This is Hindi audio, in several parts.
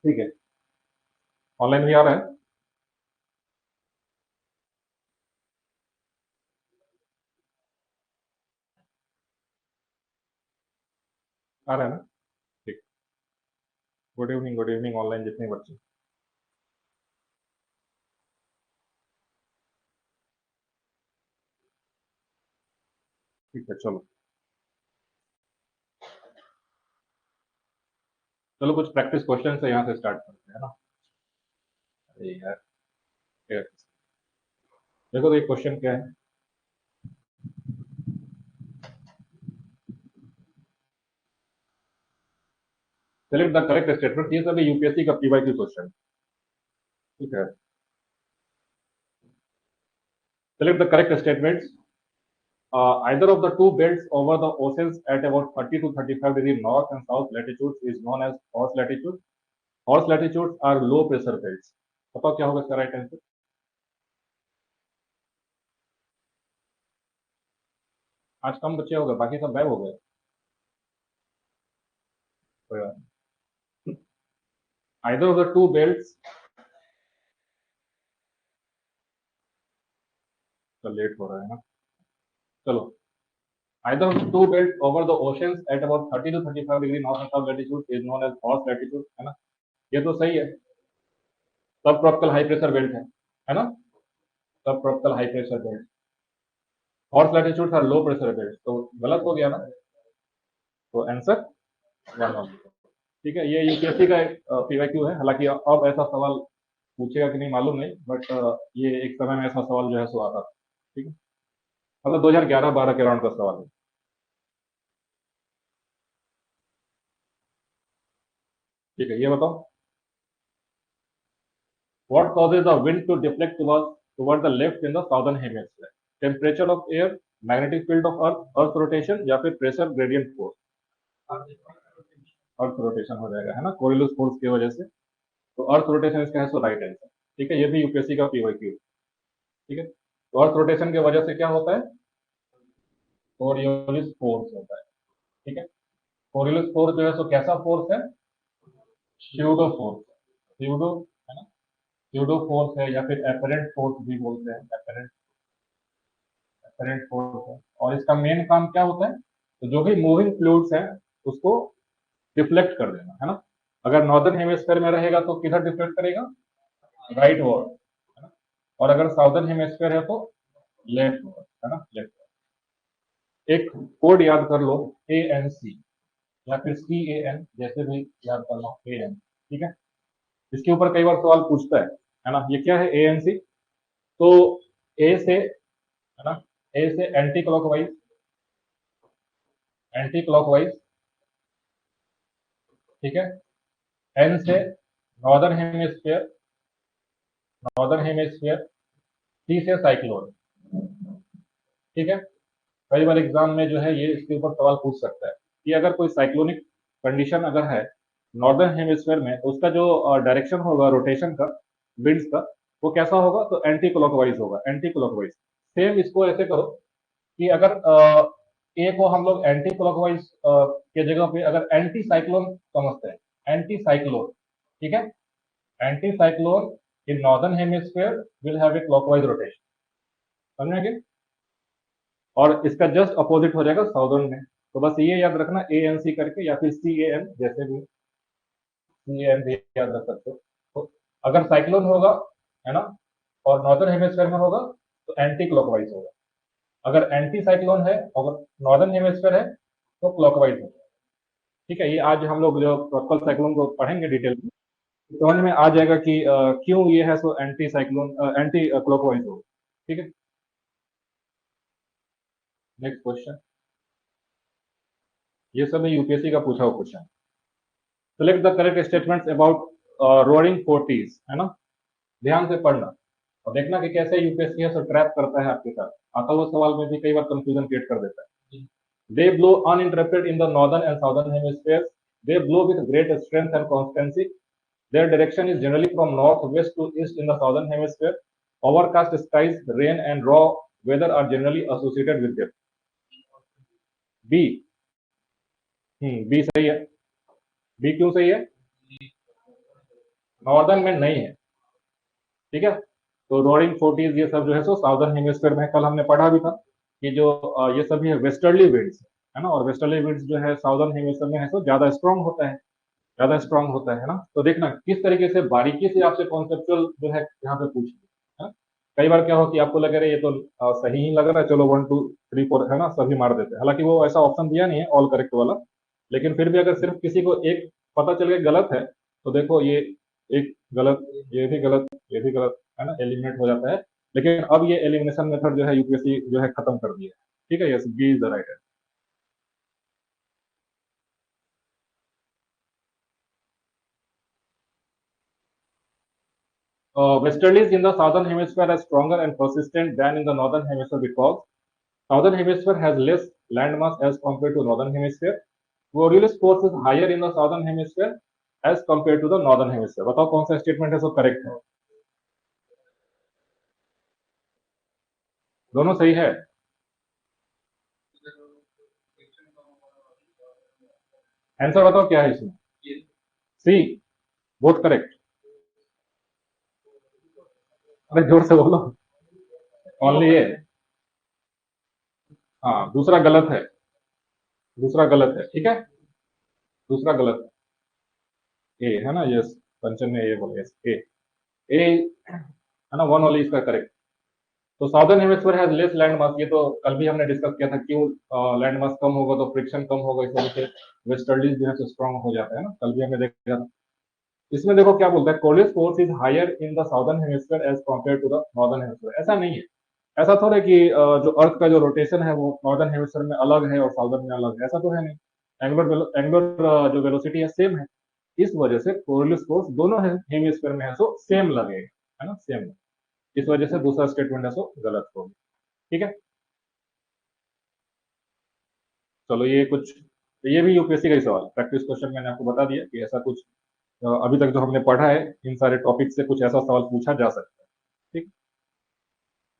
ठीक है, ऑनलाइन भी आ रहा है। आ रहा है ना? ठीक। गुड इवनिंग ऑनलाइन जितने बच्चे। ठीक है, चलो चलो कुछ प्रैक्टिस क्वेश्चन से यहाँ से स्टार्ट करते हैं ना। अरे यार, देखो तो ये क्वेश्चन क्या है। सेलेक्ट द करेक्ट स्टेटमेंट, ये सभी यूपीएससी का पीवाईक्यू क्वेश्चन। ठीक है, select the correct statements. Either of the two belts over the oceans at about 30 to 35 degree north and south latitudes is known as horse latitude. Horse latitudes are low pressure belts. बताओ क्या होगा इसका राइट आंसर। आज कम बच्चे हो गए, बाकी सब गायब हो गए। Either of the two belts, तो लेट हो रहा है ना। चलो, either of the two belts over the oceans at about 30 to 35 degree north and south latitude is known as horse latitude, है ना। ये तो सही है, सब ट्रॉपिकल हाई प्रेशर बेल्ट है ना। Subtropical high pressure belt. Horse latitude are low pressure belt, तो गलत हो गया ना। तो आंसर वन ऑफ। ठीक है, ये यूपीएससी का एक पीवाईक्यू है। हालांकि अब ऐसा सवाल पूछेगा कि नहीं मालूम नहीं, बट ये एक समय में ऐसा सवाल जो है सो आता था। ठीक है, मतलब 2011-12 के राउंड का सवाल है। ठीक है, ये बताओ, what causes the wind to deflect toward the left in the southern hemisphere? Temperature of air, magnetic field of earth, earth rotation, या फिर pressure gradient force. Earth rotation हो जाएगा, है ना, कोरिलस फोर्स की वजह से। तो अर्थ रोटेशन इसका है सो राइट आंसर। ठीक है, ये भी यूपीएससी का पीवाईक्यू। ठीक है, तो अर्थ रोटेशन की वजह से क्या होता है, कोरियोलिस फोर्स होता है। ठीक है, कोरियोलिस फोर्स जो है सो कैसा फोर्स है, स्यूडो फोर्स। स्यूडो, है ना, स्यूडो फोर्स है, या फिर एपरेंट फोर्स भी बोलते हैं। एपरेंट, एपरेंट फोर्स है। और इसका मेन काम क्या होता है, तो जो भी मूविंग फ्लूइड्स है उसको डिफ्लेक्ट कर देना, है ना। अगर नॉर्दर्न हेमिस्फीयर में रहेगा तो किधर डिफ्लेक्ट करेगा, राइट वर्ड, है ना। और अगर साउदर्न हेमिस्फीयर है तो लेफ्ट वर्ड, है ना, लेफ्ट। एक कोड याद कर लो, ए एन सी, या फिर सी ए एन, जैसे भी याद कर लो, ए एन। ठीक है, इसके ऊपर कई बार सवाल पूछता है ना। ये क्या है, ए एन सी। तो ए से, है ना, ए से एंटी क्लॉकवाइज, एंटी क्लॉकवाइज। ठीक है, एन से नॉर्दर्न हेमिस्फीयर, नॉर्दर्न हेमिस्फीयर। सी से साइक्लोन। ठीक है, कई बार एग्जाम में जो है ये इसके ऊपर सवाल पूछ सकता है कि अगर कोई साइक्लोनिक कंडीशन अगर है नॉर्दर्न हेमिस्फीयर में, तो उसका जो डायरेक्शन होगा रोटेशन का, विंड्स का, वो कैसा होगा, तो एंटी क्लॉकवाइज होगा, एंटी क्लॉकवाइज। सेम इसको ऐसे करो कि अगर ए को हम लोग एंटी क्लॉकवाइज के जगह पे अगर एंटी साइक्लोन समझते हैं, एंटी साइक्लोन। ठीक है, anti cyclone in northern hemisphere will have a clockwise rotation, समझेंगे। और इसका जस्ट अपोजिट हो जाएगा साउदर्न में। तो बस ये याद रखना, ए एन सी करके, या फिर सी ए एन, जैसे भी सी ए एन भी याद रख सकते हो। तो अगर साइक्लोन होगा, है ना, और नॉर्दर्न हेमिस्फीयर में होगा, तो एंटी क्लॉकवाइज होगा। अगर एंटी साइक्लोन है और नॉर्दर्न हेमिस्फीयर है, तो क्लॉकवाइज होगा। ठीक है, ये आज हम लोग जो ट्रॉपिकल साइक्लोन को पढ़ेंगे डिटेल में, तो समझ में आ जाएगा कि क्यों ये है so anti cyclone, anti clockwise होगा। ठीक है, नेक्स्ट क्वेश्चन। ये सब यूपीएससी का पूछा हुआ question. Select the correct statements about roaring forties, है ना। ध्यान से पढ़ना और देखना कि कैसे यूपीएससी है सो ट्रैप करता है आपके साथ। आता हुआ सवाल में भी कई बार कंफ्यूजन क्रिएट कर देता है। They blow uninterrupted in the northern and southern hemisphere. They blow with great strength and constancy. Their direction is generally from north west to east in the southern hemisphere. Overcast skies, rain and raw weather are generally associated with them. B. B सही है। बी क्यों सही है, नॉर्दर्न में नहीं है, ठीक है। तो रोरिंग फोर्टीज ये सब जो है सो साउदर्न हेमिस्फीयर में, कल हमने पढ़ा भी था कि जो ये सभी है वेस्टर्ली विंड्स है ना, और वेस्टर्ली विंड्स जो है साउदर्न हेमिस्फीयर में है सो ज्यादा स्ट्रांग होता है, ज्यादा स्ट्रांग होता है ना। तो देखना किस तरीके से बारीकी से आपसे कॉन्सेप्चुअल जो है यहाँ पे पूछ है। कई बार क्या हो कि आपको लग रहा है ये तो सही ही लग रहा है, चलो 1 2 3 4 है ना सभी मार देते हैं, हालांकि वो ऐसा ऑप्शन दिया नहीं है ऑल करेक्ट वाला। लेकिन फिर भी अगर सिर्फ किसी को एक पता चल गया गलत है, तो देखो ये एक गलत, ये भी गलत, ये भी गलत, है ना, एलिमिनेट हो जाता है। लेकिन अब ये एलिमिनेशन मेथड जो है यूपीएससी जो है खत्म कर दिया है, ठीक है। Yes, B is the right. Westerlies in the southern hemisphere are stronger and persistent than in the northern hemisphere because southern hemisphere has less landmass as compared to northern hemisphere. Coriolis force is higher in the southern hemisphere as compared to the northern hemisphere. बताओ कौन सा स्टेटमेंट है सो करेक्ट है? दोनों सही है। आंसर बताओ क्या है इसमें? सी, बोथ करेक्ट। अरे जोर से बोलो। ओनली ए। हाँ, दूसरा गलत है, दूसरा गलत है, ठीक है। दूसरा गलत है, ए है ना, यस। पंचन ने ए बोला, यस ए। ए है ना, वन ओनली इसका करेक्ट। तो southern hemisphere has less land mass, ये तो कल भी हमने डिस्कस किया था, क्यों लैंड मास कम होगा तो फ्रिक्शन कम होगा, इस वजह से वेस्टर्लीज जो है स्ट्रांग हो जाता है ना, कल भी हमने देखा था। इसमें देखो क्या बोलता है, Coriolis force is higher in the southern hemisphere as compare to the northern hemisphere. ऐसा नहीं है, ऐसा थोड़ा है कि जो अर्थ का जो रोटेशन है वो नॉर्दर्न हेमिस्फीयर में अलग है और साउदर्न में अलग है, ऐसा तो है नहीं। एंगुलर एंगुलर जो वेलोसिटी है सेम है, इस वजह से कोरियलिस फोर्स दोनों हेमिस्फीयर में है सो सेम लगेगा, है ना, सेम। इस वजह से दूसरा स्टेटमेंट है सो गलत होगा, ठीक है। चलो ये कुछ, ये भी यूपीएससी का ही सवाल, प्रैक्टिस क्वेश्चन मैंने आपको बता दिया कि ऐसा कुछ अभी तक जो हमने पढ़ा है इन सारे टॉपिक से कुछ ऐसा सवाल पूछा जा सकता है, ठीक।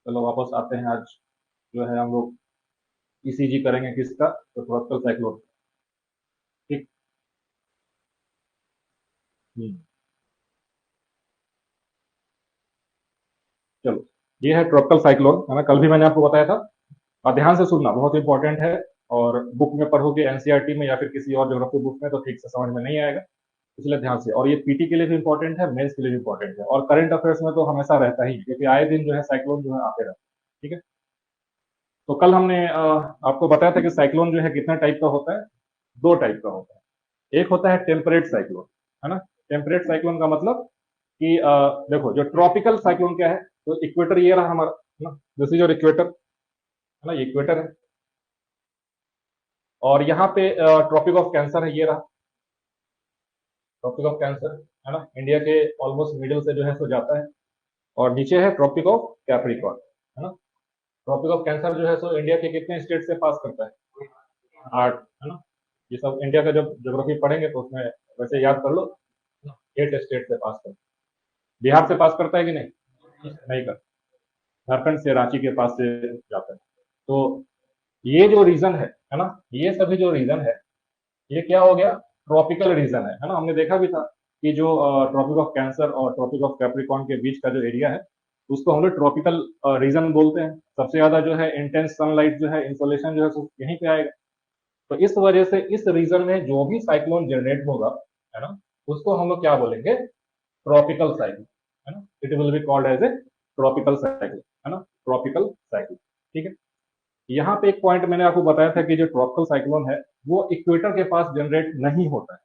चलो वापस आते हैं, आज जो है हम लोग ईसीजी करेंगे किसका, तो ट्रॉपिकल साइक्लोन, ठीक। हम्म, चलो ये है ट्रॉपिकल साइक्लोन, है ना, कल भी मैंने आपको बताया था। और ध्यान से सुनना, बहुत इंपॉर्टेंट है। और बुक में पढ़ोगे एनसीईआरटी में या फिर किसी और ज्योग्राफी बुक में तो ठीक से समझ में नहीं आएगा, इसलिए ध्यान से। और ये पीटी के लिए भी इंपॉर्टेंट है, मेंस के लिए भी इंपॉर्टेंट है, और करंट अफेयर्स में तो हमेशा रहता ही है, क्योंकि आए दिन जो है साइक्लोन जो है आते रहते हैं, ठीक है। तो कल हमने आपको बताया था कि साइक्लोन जो है कितना टाइप का होता है, 2 टाइप का होता है। एक होता है टेम्परेट साइक्लोन, है ना। टेम्परेट साइक्लोन का मतलब कि देखो जो ट्रॉपिकल साइक्लोन क्या है, तो इक्वेटर ये रहा हमारा, है ना, दिस इज योर इक्वेटर, है ना, ये इक्वेटर है। और यहाँ पे ट्रॉपिक ऑफ कैंसर है, ये रहा ट्रॉपिक ऑफ कैंसर, है ना, इंडिया के ऑलमोस्ट मिडिल से जो है सो जाता है। और नीचे है ट्रॉपिक ऑफ कैप्रिकॉर्न, है ना। ट्रॉपिक ऑफ कैंसर जो है सो इंडिया के कितने स्टेट से पास करता है? 8, है ना। ये सब इंडिया का जब ज्योग्राफी पढ़ेंगे तो उसमें वैसे याद कर लो, 8 स्टेट से पास करता है। बिहार से पास करता है कि नहीं? नहीं करता। झारखंड से, रांची के पास से जाता है। तो ये जो रीजन है ना, ये सभी जो रीजन है, ये क्या हो गया, ट्रॉपिकल रीजन है ना। हमने देखा भी था कि जो ट्रॉपिक ऑफ कैंसर और ट्रॉपिक ऑफ कैप्रिकॉर्न के बीच का जो एरिया है, उसको हम लोग ट्रॉपिकल रीजन बोलते हैं। सबसे ज्यादा जो है इंटेंस सनलाइट जो है, इंसोलेशन जो है यहीं पे आएगा। तो इस वजह से इस रीजन में जो भी साइक्लोन जनरेट होगा, है ना, उसको हम लोग क्या बोलेंगे, ट्रॉपिकल साइक्लोन, है ना। It will be called as a tropical cyclone, है ना, ट्रॉपिकल साइक्लोन, ठीक है। यहाँ पे एक पॉइंट मैंने आपको बताया था कि जो ट्रॉपिकल साइक्लोन है वो इक्वेटर के पास जनरेट नहीं होता है।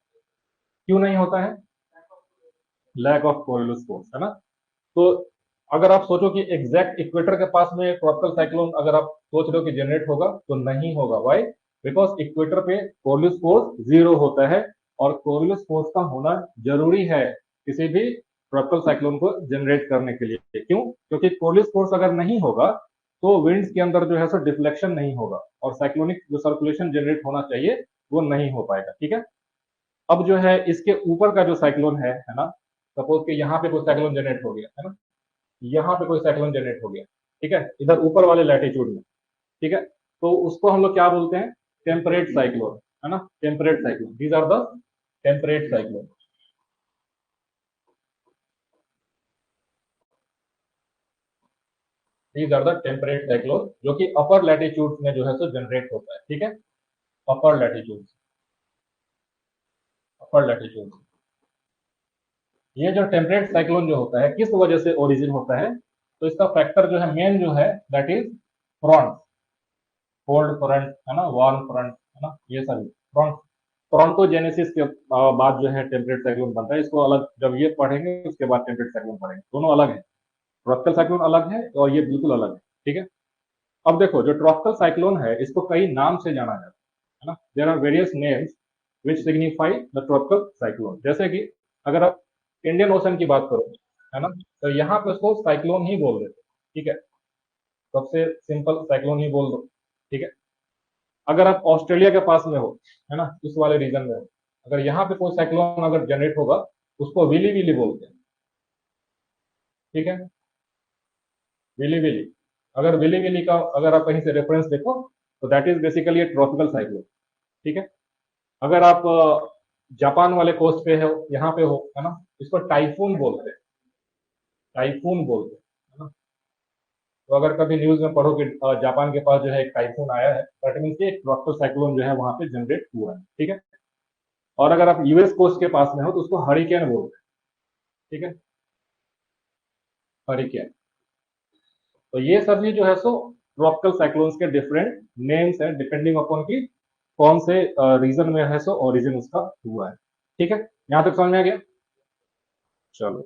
क्यों नहीं होता है? लैक ऑफ कोरियोलिस फोर्स, है ना। तो अगर आप सोचो कि एग्जैक्ट इक्वेटर के पास में ट्रॉपिकल साइक्लोन अगर आप सोच रहे हो कि जनरेट होगा, तो नहीं होगा। वाई? बिकॉज इक्वेटर पे कोरियोलिस फोर्स 0 होता है, और कोरियोलिस फोर्स का होना जरूरी है किसी भी ट्रॉपिकल साइक्लोन को जनरेट करने के लिए। क्यों? क्योंकि कोरियोलिस फोर्स अगर नहीं होगा तो विंड्स के अंदर जो है सो डिफ्लेक्शन नहीं होगा, और साइक्लोनिक जो सर्कुलेशन जनरेट होना चाहिए वो नहीं हो पाएगा, ठीक है। अब जो है इसके ऊपर का जो साइक्लोन है ना, सपोज कि यहाँ पे कोई साइक्लोन जनरेट हो गया, है ना, यहाँ पे कोई साइक्लोन जनरेट हो गया, ठीक है, इधर ऊपर वाले लैटिट्यूड में, ठीक है। तो उसको हम लोग क्या बोलते हैं, टेम्परेट साइक्लोन, है ना, temperate cyclone, these are the temperate cyclone. These are the temperate cyclone जो कि अपर लैटिट्यूड में जो है सो जनरेट होता है, ठीक है, अपर लैटिट्यूड, अपर लैटिट्यूड। ये जो टेम्परेट साइक्लोन जो होता है किस वजह से ओरिजिन होता है, तो इसका फैक्टर जो है मेन जो है that is front, cold front है ना, वार्म फ्रंट है ना, ये सभी फ्रंट, फ्रंटोजेनेसिस के बाद जो है टेम्परेट साइक्लोन बनता है। इसको अलग जब ये पढ़ेंगे उसके बाद टेम्परेट साइक्लोन पढ़ेंगे, दोनों अलग है, ट्रॉपिकल साइक्लोन अलग है और ये बिल्कुल अलग है, ठीक है। अब देखो जो ट्रॉपिकल साइक्लोन है इसको कई नाम से जाना जाता है ना, there are various names which signify the tropical cyclone. जैसे कि अगर आप इंडियन ओशन की बात करो है ना, तो यहाँ पे उसको साइक्लोन ही बोल देते, ठीक है, सबसे सिंपल साइक्लोन ही बोल दो, ठीक है। अगर आप ऑस्ट्रेलिया के पास में हो है ना, इस वाले रीजन में हो, अगर यहाँ पे कोई साइक्लोन अगर जनरेट होगा उसको विली विली बोलते हैं, ठीक है, विली विली। अगर विली विली का अगर आप कहीं से रेफरेंस देखो तो that is basically tropical cyclone, ठीक है। अगर आप जापान वाले कोस्ट पे हो, यहाँ पे हो है ना, इसको टाइफून बोलते हैं, टाइफून बोलते हैं है ना। तो अगर कभी न्यूज में पढ़ो कि जापान के पास जो है एक टाइफून आया है, दैट मीन्स एक ट्रॉपिकल साइक्लोन जो है वहां पे जनरेट हुआ है, ठीक है। और अगर आप यूएस कोस्ट के पास में हो तो उसको हरिकेन बोलते हैं, ठीक है, हरिकेन। तो ये सभी जो है सो ट्रॉपिकल साइक्लोन्स के डिफरेंट नेम्स हैं डिपेंडिंग अपॉन की कौन से रीजन में है सो ओरिजिन उसका हुआ है, ठीक है। यहां तक समझ में आ गया, चलो,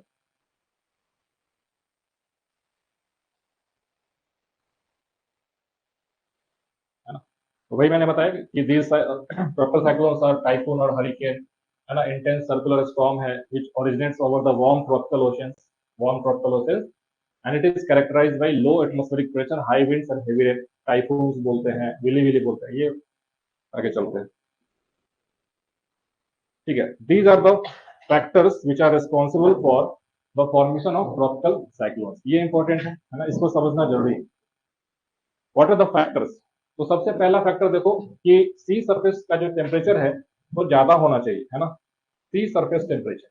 है ना। तो वही मैंने बताया कि these tropical cyclones are typhoon और हरिकेन, है ना, इंटेंस सर्कुलर स्टॉर्म है which originates over the warm tropical oceans, warm tropical oceans, and it is characterized by low atmospheric pressure, high winds and heavy rain. Typhoons बोलते हैं, विली विली बोलते हैं, ये आगे चलते हैं, ठीक है। These are the factors which are responsible for the formation of tropical cyclones. ये इंपॉर्टेंट है ना, इसको समझना जरूरी है। व्हाट आर द फैक्टर्स, तो सबसे पहला फैक्टर देखो कि सी सरफेस का जो टेम्परेचर है वो ज्यादा होना चाहिए, है ना, sea surface temperature,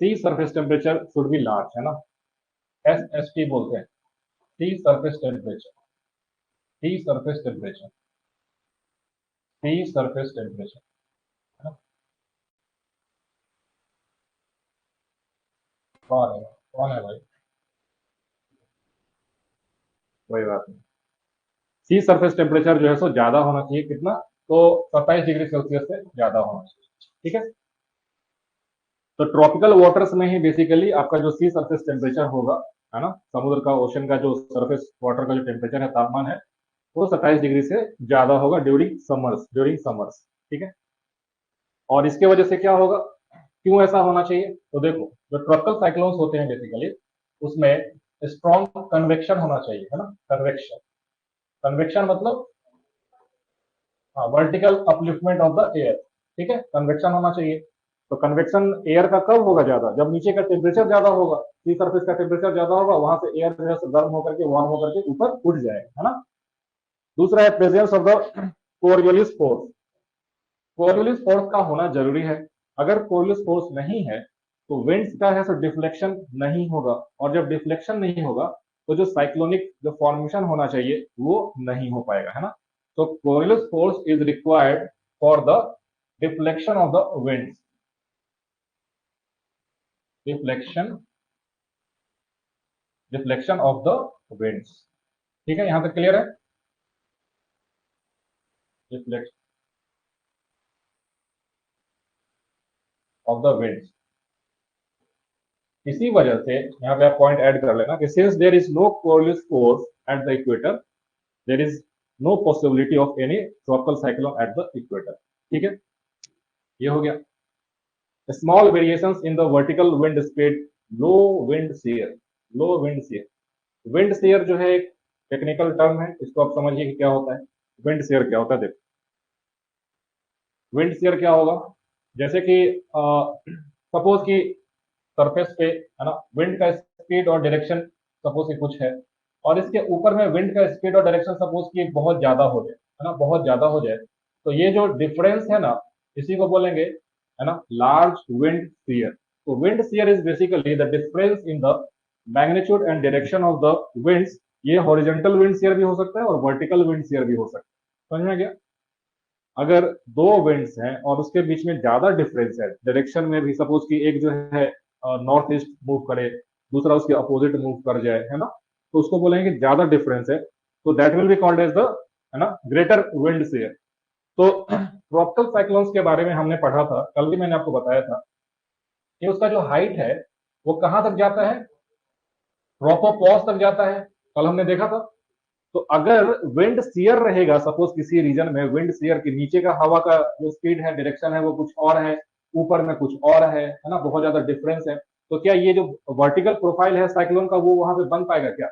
sea surface temperature should be large, है ना, एस एस टी बोलते हैं, sea surface temperature, sea surface temperature, sea surface temperature, है ना। कौन है भाई, कोई बात नहीं। सी सरफेस टेम्परेचर जो है सो ज्यादा होना चाहिए, कितना, तो 27 डिग्री सेल्सियस से ज्यादा होना चाहिए, ठीक है। तो ट्रॉपिकल वाटर्स में ही बेसिकली आपका जो सी सरफेस टेम्परेचर होगा, है ना, समुद्र का, ओशन का जो सरफेस वाटर का जो टेम्परेचर है, तापमान है, वो 27 डिग्री से ज्यादा होगा ड्यूरिंग समर्स, ड्यूरिंग समर्स, ठीक है। और इसके वजह से क्या होगा, क्यों ऐसा होना चाहिए, तो देखो जो ट्रॉपिकल साइक्लोन्स होते हैं बेसिकली उसमें स्ट्रॉन्ग कन्वेक्शन होना चाहिए, है ना, कन्वेक्शन, कन्वेक्शन मतलब vertical upliftment of the air, ठीक है, कन्वेक्शन होना चाहिए। तो कन्वेक्शन एयर का कब होगा ज्यादा, जब नीचे का टेम्परेचर ज्यादा होगा, सी सरफेस का टेम्परेचर ज्यादा होगा, वहां से एयर जो है गर्म होकर के, वार्म होकर के ऊपर उठ जाएगा, है ना। दूसरा है presence of the Coriolis force, Coriolis force का होना जरूरी है। अगर कोरियोलिस फोर्स नहीं है तो विंड्स का है सो डिफ्लेक्शन नहीं होगा, और जब डिफ्लेक्शन नहीं होगा तो जो साइक्लोनिक जो फॉर्मेशन होना चाहिए वो नहीं हो पाएगा, है ना। तो Coriolis force is required for the deflection of the winds, deflection, deflection of the winds, ठीक है, यहां तक क्लियर है, डिफ्लेक्शन ऑफ द विंड्स। इसी वजह से यहाँ पे आप पॉइंट ऐड कर लेना कि since there is no Coriolis force at the equator, there is no possibility of any tropical cyclone at the equator, ठीक है, ये हो गया। Small variations in the vertical wind speed, low wind shear, low wind shear, wind shear जो है एक टेक्निकल टर्म है, इसको आप समझिए कि क्या होता है। विंड शेयर क्या होता है, देखो विंड शेयर क्या होगा, जैसे कि सपोज कि सरफेस पे है ना विंड का स्पीड और डायरेक्शन सपोज कि कुछ है, और इसके ऊपर में विंड का स्पीड और डायरेक्शन सपोज कि बहुत ज्यादा हो जाए, है ना, बहुत ज्यादा हो जाए, तो ये जो डिफरेंस है ना इसी को बोलेंगे, है ना, लार्ज विंड शेयर। तो wind shear is basically the difference in the magnitude and direction of the winds ये हॉरिजॉन्टल विंड शेयर भी हो सकता है और वर्टिकल विंड शेयर भी हो सकता है। समझ में गया? अगर दो विंड्स हैं और उसके बीच में ज्यादा डिफरेंस है डायरेक्शन में भी, सपोज कि एक जो है नॉर्थ ईस्ट मूव करे, दूसरा उसके अपोजिट मूव कर जाए, है ना, तो उसको बोलेंगे कि ज्यादा डिफरेंस है, तो that will be called as the, है ना, ग्रेटर विंड शेयर। तो ट्रॉपिकल साइक्लोन्स के बारे में हमने पढ़ा था, कल भी मैंने आपको बताया था कि उसका जो हाइट है वो कहां तक जाता है, ट्रोपोपॉज तक जाता है, कल हमने देखा था। तो अगर विंड सियर रहेगा, सपोज किसी रीजन में विंड सियर के नीचे का हवा का जो स्पीड है, डायरेक्शन है, वो कुछ और है, ऊपर में कुछ और है ना, बहुत ज्यादा डिफरेंस है, तो क्या ये जो वर्टिकल प्रोफाइल है साइक्लोन का वो वहां पे बन पाएगा क्या?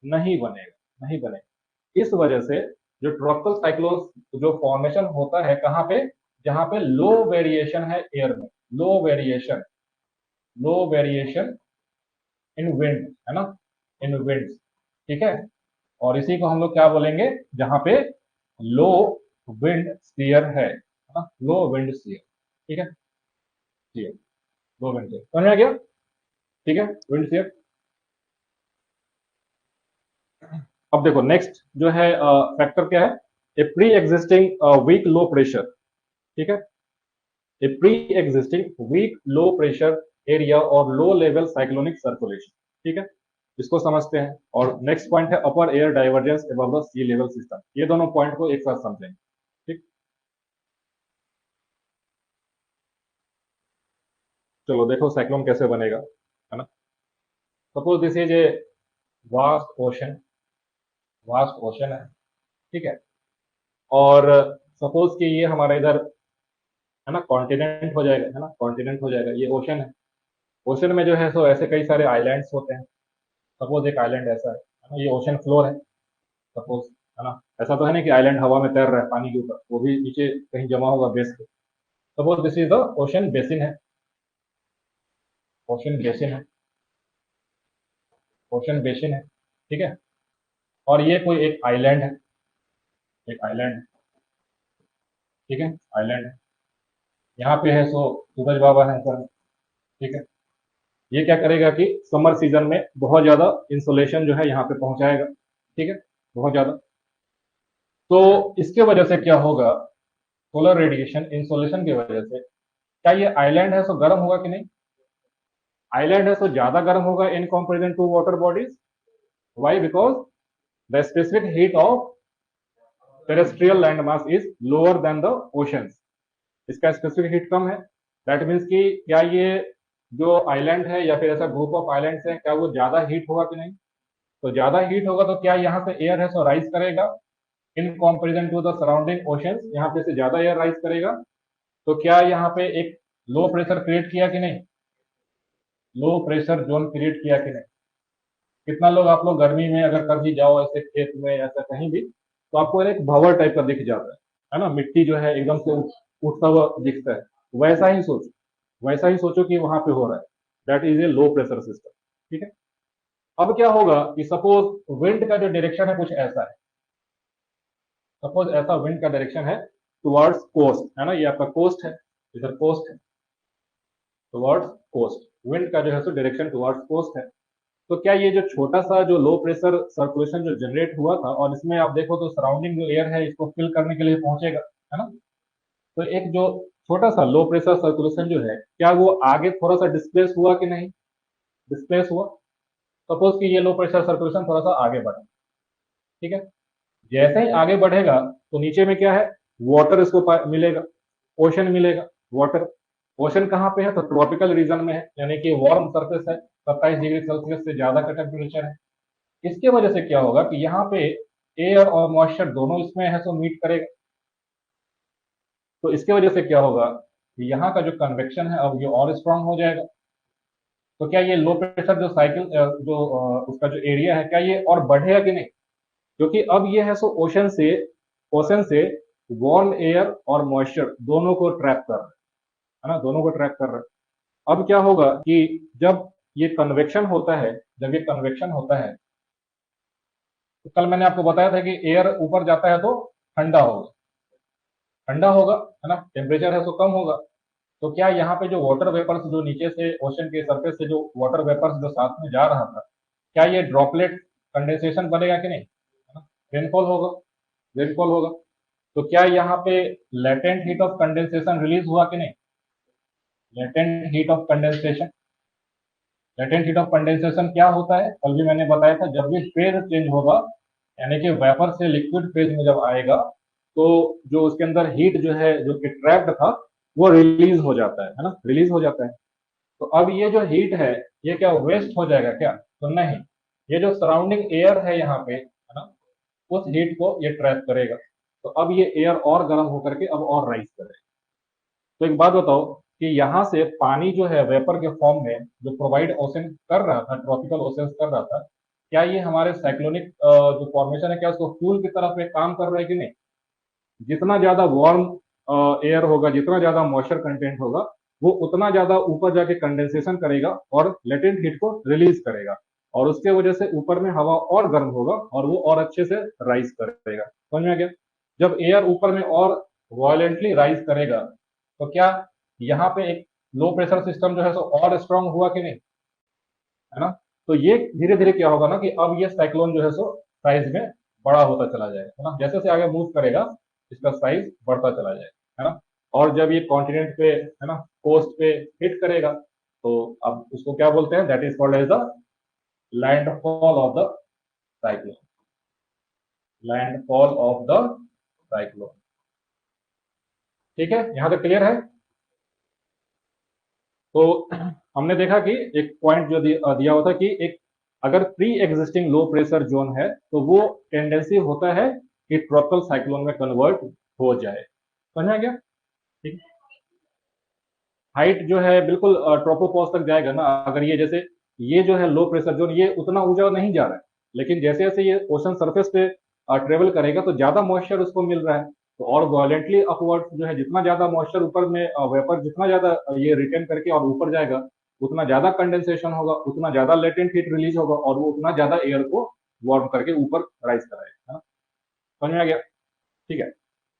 नहीं बनेगा, नहीं बनेगा। इस वजह से जो ट्रॉपिकल साइक्लोन जो फॉर्मेशन होता है कहाँ पे, जहां पे लो वेरिएशन है एयर में, low variation, low variation in wind, है ना, इन विंड, ठीक है। और इसी को हम लोग क्या बोलेंगे, जहां पे लो विंड स्पीयर है ना, लो विंड स्पीयर, ठीक है, स्पीयर, लो विंड स्पीयर, समझ में आ गया? ठीक है, विंड स्पीयर। अब देखो नेक्स्ट जो है फैक्टर क्या है, a pre existing weak low pressure, ठीक है, a pre existing weak low pressure area और लो लेवल साइक्लोनिक सर्कुलेशन, ठीक है, इसको समझते हैं। और नेक्स्ट पॉइंट है upper air divergence above the sea level system, ये दोनों पॉइंट को एक साथ समझेंगे, ठीक। चलो देखो साइक्लोन कैसे बनेगा, है ना। Suppose this is a vast ocean, vast ocean है, ठीक है, और सपोज कि ये हमारा इधर, है ना, कॉन्टिनेंट हो जाएगा, है ना, कॉन्टिनेंट हो जाएगा, ये ओशन है। ओशन में जो है सो ऐसे कई सारे आइलैंड्स होते हैं। सपोज एक आइलैंड ऐसा है ना, ये ओशन फ्लोर है, सपोज, है ना। ऐसा तो है नहीं कि आइलैंड हवा में तैर रहा है पानी के ऊपर, वो भी नीचे कहीं जमा होगा बेस पे। Suppose this is the ocean basin है, ओशन बेसिन है, ओशन बेसिन है, ठीक है। और ये कोई एक आइलैंड है, एक आइलैंड है, ठीक है, आइलैंड है। यहाँ पे है सो सूरज बाबा है सर, ठीक है। ये क्या करेगा कि समर सीजन में बहुत ज्यादा इंसोलेशन जो है यहाँ पे पहुंचाएगा, ठीक है, बहुत ज्यादा। तो इसके वजह से क्या होगा, सोलर रेडिएशन इंसोलेशन की वजह से, क्या ये आइलैंड है सो गर्म होगा कि नहीं? आइलैंड है सो ज्यादा गर्म होगा in comparison to water bodies. Why? Because the specific heat of terrestrial land mass is lower than the oceans, इसका स्पेसिफिक हीट कम है। दैट मीन्स कि क्या ये जो आइलैंड है या फिर ऐसा ग्रुप ऑफ आइलैंड्स है, क्या वो ज्यादा हीट होगा कि नहीं? तो ज्यादा हीट होगा तो क्या यहाँ से एयर है सो राइज करेगा in comparison to the surrounding oceans, यहाँ पे से ज्यादा एयर राइज करेगा। तो क्या यहाँ पे एक लो प्रेशर क्रिएट किया कि नहीं, लो प्रेशर जोन क्रिएट किया कि नहीं? कितना लोग, आप लोग गर्मी में अगर कभी जाओ ऐसे खेत में ऐसा कहीं भी, तो आपको एक भंवर टाइप का दिख जाता है ना, मिट्टी जो है एकदम से उठता हुआ दिखता है। वैसा ही सोचो, वैसा ही सोचो कि वहां पे हो रहा है, that is a low pressure system, ठीक है। अब क्या होगा कि सपोज विंड का जो डायरेक्शन है कुछ ऐसा है, सपोज ऐसा विंड का डायरेक्शन है टुवर्ड्स कोस्ट, है ना, ये आपका कोस्ट है, इधर कोस्ट है, टुवर्ड्स कोस्ट, विंड का जो है सो डायरेक्शन टुवर्ड्स कोस्ट है। तो क्या ये जो छोटा सा जो लो प्रेशर सर्कुलेशन जो जनरेट हुआ था, और इसमें आप देखो तो सराउंडिंग जो एयर है इसको फिल करने के लिए पहुंचेगा, है ना। तो एक जो छोटा सा लो प्रेशर सर्कुलेशन जो है, क्या वो आगे थोड़ा सा डिस्प्लेस हुआ कि नहीं? डिस्प्लेस हुआ। सपोज कि ये लो प्रेशर सर्कुलेशन थोड़ा सा आगे बढ़ा, ठीक है। जैसे ही आगे बढ़ेगा तो नीचे में क्या है, वाटर इसको मिलेगा, ओशन मिलेगा, वाटर। ओशन कहाँ पे है, तो ट्रॉपिकल रीजन में है, यानी कि वार्म सरफेस है, 27 डिग्री सेल्सियस से ज्यादा का टेम्परेचर है। इसके वजह से क्या होगा कि यहाँ पे एयर और मॉइस्चर दोनों इसमें है सो मीट करेगा। तो इसके वजह से क्या होगा कि यहाँ का जो कन्वेक्शन है अब ये और स्ट्रांग हो जाएगा। तो क्या ये लो प्रेशर जो साइकिल जो उसका जो एरिया है, क्या ये और बढ़ेगा कि नहीं? क्योंकि अब ये है सो ओशन से वार्म एयर और मॉइस्चर दोनों को ट्रैप कर रहा है ना, दोनों को ट्रैप कर रहा है। अब क्या होगा कि जब ये कन्वेक्शन होता है, जब ये कन्वेक्शन होता है, तो कल मैंने आपको बताया था कि एयर ऊपर जाता है तो ठंडा होगा, ठंडा होगा, है ना, टेम्परेचर है तो कम होगा। तो क्या यहाँ पे जो वाटर वेपर्स जो नीचे से ओशन के सरफेस से जो वाटर वेपर्स जो साथ में जा रहा था, क्या ये ड्रॉपलेट कंडेंसेशन बनेगा कि नहीं, है ना, रेनफॉल होगा, रेनफॉल होगा। तो क्या यहाँ पे latent heat of condensation release हुआ कि नहीं, latent heat of condensation, latent heat of condensation क्या होता है, कल भी मैंने बताया था, जब भी फेज चेंज होगा, यानी कि वेपर से लिक्विड फेज में जब आएगा, तो जो उसके अंदर हीट जो है, जो कि ट्रैप्ड था, वो रिलीज हो जाता है ना, रिलीज हो जाता है। तो अब ये जो हीट है, ये क्या वेस्ट हो जाएगा क्या, तो नहीं, ये जो सराउंडिंग एयर है यहाँ पे, है ना, उस हीट को ये ट्रैप करेगा। तो अब ये एयर और गर्म होकर के अब और राइज करेगा। तो एक बात बताओ कि यहाँ से पानी जो है वेपर के फॉर्म में जो प्रोवाइड ओशन कर रहा था, ट्रॉपिकल ओशन कर रहा था, क्या ये हमारे साइक्लोनिक जो फॉर्मेशन है, क्या उसको फ्यूल की तरफ एक काम कर रहा है कि नहीं। जितना ज्यादा वार्म एयर होगा, जितना ज्यादा मॉइस्चर कंटेंट होगा, वो उतना ज्यादा ऊपर जाके कंडेंसेशन करेगा और लेटेंट हीट को रिलीज करेगा, और उसके वजह से ऊपर में हवा और गर्म होगा और वो और अच्छे से राइज करेगा। समझ में आ गया। जब एयर ऊपर में और वायलेंटली राइज करेगा, तो क्या यहाँ पे एक लो प्रेशर सिस्टम जो है सो और स्ट्रांग हुआ कि नहीं, है ना। तो ये धीरे धीरे क्या होगा ना कि अब ये साइक्लोन जो है सो साइज में बड़ा होता चला जाएगा, है ना, जैसे जैसे आगे मूव करेगा इसका साइज बढ़ता चला जाएगा, है ना। और जब ये कॉन्टिनेंट पे, है ना, कोस्ट पे हिट करेगा, तो अब उसको क्या बोलते हैं, that is called as the landfall of the cyclone, landfall of the cyclone. ठीक है, यहां तक क्लियर है। तो हमने देखा कि एक पॉइंट जो दिया हुआ था कि एक अगर pre existing low pressure zone है, तो वो टेंडेंसी होता है कि ट्रॉपिकल साइक्लोन में कन्वर्ट हो जाए। समझा गया। ठीक। हाइट जो है बिल्कुल ट्रोपोपॉज तक जाएगा ना, अगर ये जैसे ये जो है लो प्रेशर जोन, ये उतना ऊंचा नहीं जा रहा है, लेकिन जैसे जैसे ये ओशन सरफेस पे ट्रेवल करेगा, तो ज्यादा मॉइस्चर उसको मिल रहा है, तो और वायलेंटली अपवर्ड जो है, जितना ज्यादा मॉइस्चर ऊपर में वेपर जितना ज्यादा ये रिटेन करके और ऊपर जाएगा, उतना ज्यादा कंडेंसेशन होगा, उतना ज्यादा लेटेंट हीट रिलीज होगा, और वो उतना ज्यादा एयर को वार्म करके ऊपर राइज कराएगा, है ना? समझ में आ गया। ठीक है।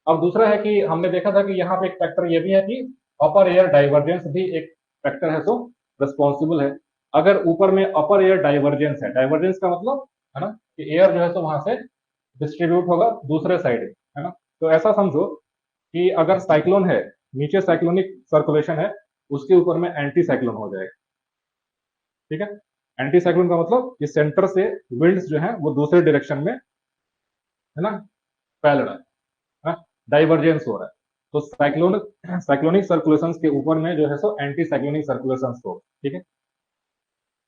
अब दूसरा है कि हमने देखा था कि यहाँ पे एक फैक्टर ये भी है कि अपर एयर डाइवर्जेंस भी एक फैक्टर है, तो रिस्पॉन्सिबल है। अगर ऊपर में अपर एयर डाइवर्जेंस है, डाइवर्जेंस का मतलब है ना कि एयर जो है तो वहां से डिस्ट्रीब्यूट होगा दूसरे साइड, है ना। तो ऐसा समझो कि अगर साइक्लोन है, नीचे साइक्लोनिक सर्कुलेशन है, उसके ऊपर में एंटी साइक्लोन हो जाएगा। ठीक है। एंटी साइक्लोन का मतलब कि सेंटर से विंड्स जो है वो दूसरे डायरेक्शन में, है ना, फैल रहा है, डाइवर्जेंस हो रहा है। तो साइक्लोनिक सर्कुलेशन के ऊपर में जो है सो एंटी साइक्लोनिक सर्कुलेशन हो। ठीक है।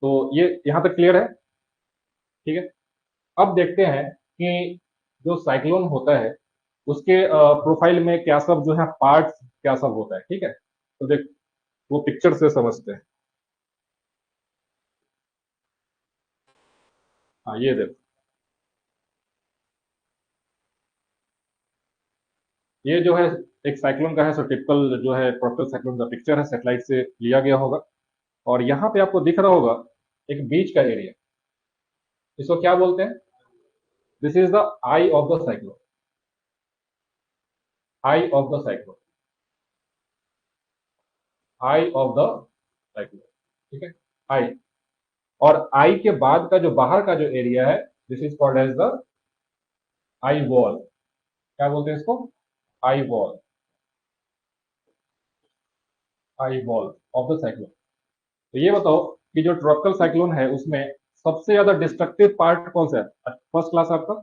तो ये यहां तक क्लियर है। ठीक है। अब देखते हैं कि जो साइक्लोन होता है उसके प्रोफाइल में क्या सब जो है पार्ट्स क्या सब होता है। ठीक है। तो देख, वो पिक्चर से समझते हैं। हाँ, ये देख, ये जो है एक साइक्लोन का है, सो टिपिकल जो है ट्रॉपिकल साइक्लोन का पिक्चर है, सैटेलाइट से लिया गया होगा। और यहाँ पे आपको दिख रहा होगा एक बीच का एरिया, इसको क्या बोलते हैं, this is the eye of the cyclone, I of the cyclone, I of the cyclone. ठीक है। आई, और आई के बाद का जो बाहर का जो एरिया है, this is called as the eye wall. क्या बोलते हैं इसको, eye wall, eye wall of the cyclone. तो ये बताओ कि जो ट्रॉपिकल साइक्लोन है उसमें सबसे ज्यादा डिस्ट्रक्टिव पार्ट कौन सा है, फर्स्ट क्लास आपका।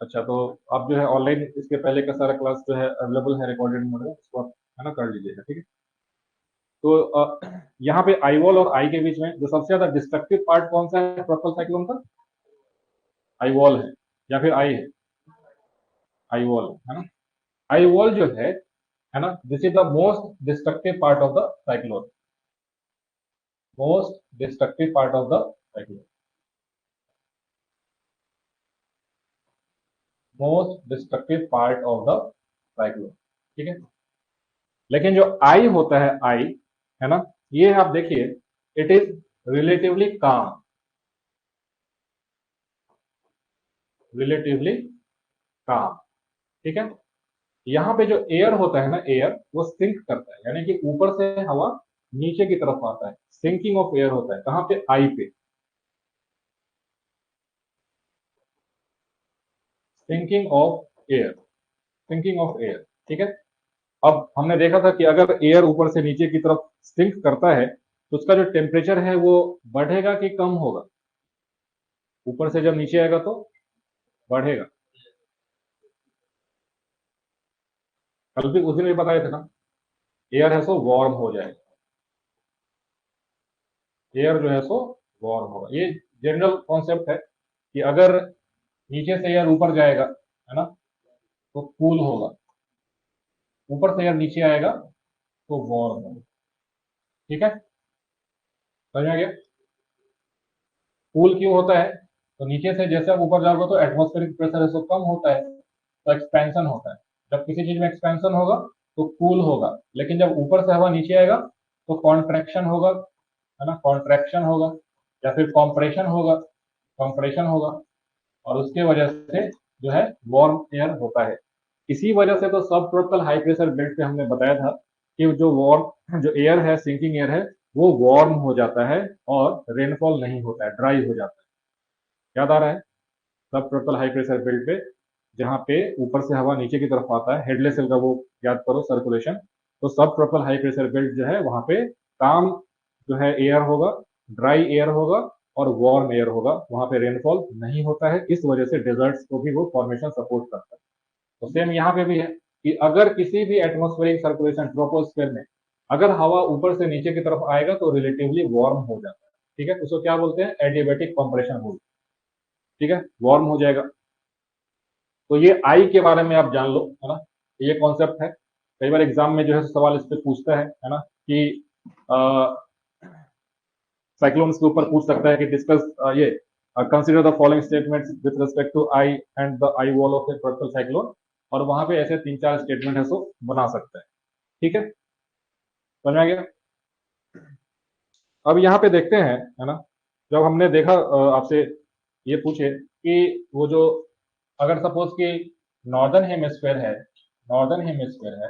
अच्छा, तो आप जो है ऑनलाइन इसके पहले का सारा क्लास जो है अवेलेबल है रिकॉर्डेड मोड में, उसको आप, है ना, कर लीजिएगा। ठीक है। तो यहाँ पे आई वॉल और आई के बीच में जो सबसे ज्यादा डिस्ट्रक्टिव पार्ट कौन सा है ट्रॉपिकल साइक्लोन का, आई वॉल है या फिर आई है, आई वॉल है ना। आई वॉल जो है ना, this is the most destructive part of the cyclone, most destructive part of the cyclone, most destructive part of the cyclone. ठीक है। लेकिन जो आई होता है, आई, है ना, ये आप देखिए, इट इज रिलेटिवली काम, रिलेटिवली काम। ठीक है। यहाँ पे जो एयर होता है ना, एयर वो सिंक करता है, यानी कि ऊपर से हवा नीचे की तरफ आता है, सिंकिंग ऑफ एयर होता है कहाँ पे, आई पे। Sinking of air, sinking of air, ठीक है। अब हमने देखा था कि अगर एयर ऊपर से नीचे की तरफ सिंक करता है तो उसका जो टेम्परेचर है वो बढ़ेगा कि कम होगा? ऊपर से जब नीचे आएगा तो बढ़ेगा। कल भी उस दिन भी बताए थे ना, एयर है सो वार्म हो जाएगा, एयर जो है सो वार्म होगा। ये जनरल कॉन्सेप्ट है कि अगर नीचे से एयर ऊपर जाएगा, है ना, तो कूल होगा, ऊपर से एयर नीचे आएगा तो वार्म होगा। ठीक है, समझ में आ गया? कूल क्यों होता है? तो नीचे से जैसे आप ऊपर जाओगे तो एटमॉस्फेरिक प्रेशर है सो कम होता है, तो एक्सपेंशन होता है। जब किसी चीज में एक्सपेंशन होगा तो कूल होगा, लेकिन जब ऊपर से हवा नीचे आएगा तो कॉन्ट्रैक्शन होगा, है ना, कॉन्ट्रैक्शन होगा, या फिर कॉम्प्रेशन होगा, कॉम्प्रेशन होगा, और उसके वजह से जो है वार्म एयर होता है। इसी वजह से तो सब ट्रॉपिकल हाई प्रेशर बेल्ट पे हमने बताया था कि जो वार्म जो एयर है, सिंकिंग एयर है, वो वार्म हो जाता है और रेनफॉल नहीं होता है, ड्राई हो जाता है। याद आ रहा है? सब ट्रॉपिकल हाई प्रेशर बेल्ट पे जहाँ पे ऊपर से हवा नीचे की तरफ आता है, हेडलेस सेल का वो याद करो सर्कुलेशन। तो सब ट्रॉपिकल हाई प्रेशर बेल्ट जो है वहां पे काम जो है एयर होगा, ड्राई एयर होगा और वार्म एयर होगा, वहां पे रेनफॉल नहीं होता है। इस वजह से डेजर्ट्स को भी वो फॉर्मेशन सपोर्ट करता है। तो सेम यहाँ पे भी है कि अगर किसी भी एटमॉस्फेरिक सर्कुलेशन ट्रोपोस्फेयर में अगर हवा ऊपर से नीचे की तरफ आएगा तो रिलेटिवली वार्म हो जाता है। ठीक है, उसको क्या बोलते हैं? Adiabatic compression rule. ठीक है, वार्म हो जाएगा। तो ये आई के बारे में आप जान लो, है ना, ये कॉन्सेप्ट है। कई बार एग्जाम में जो है सवाल इस पे पूछता है ना, कि साइक्लोन्स के ऊपर पूछ सकता है कि डिस्कस ये consider the following statements with respect to eye and the eye wall of a tropical cyclone, और वहां पे ऐसे 3-4 स्टेटमेंट है सो बना सकता है। ठीक है, समझ में आ गया? अब यहाँ पे देखते हैं, है ना, जब हमने देखा आपसे ये पूछे कि वो जो अगर सपोज कि नॉर्दर्न हेमिस्फेयर है, नॉर्दर्न हेमिस्फेयर है,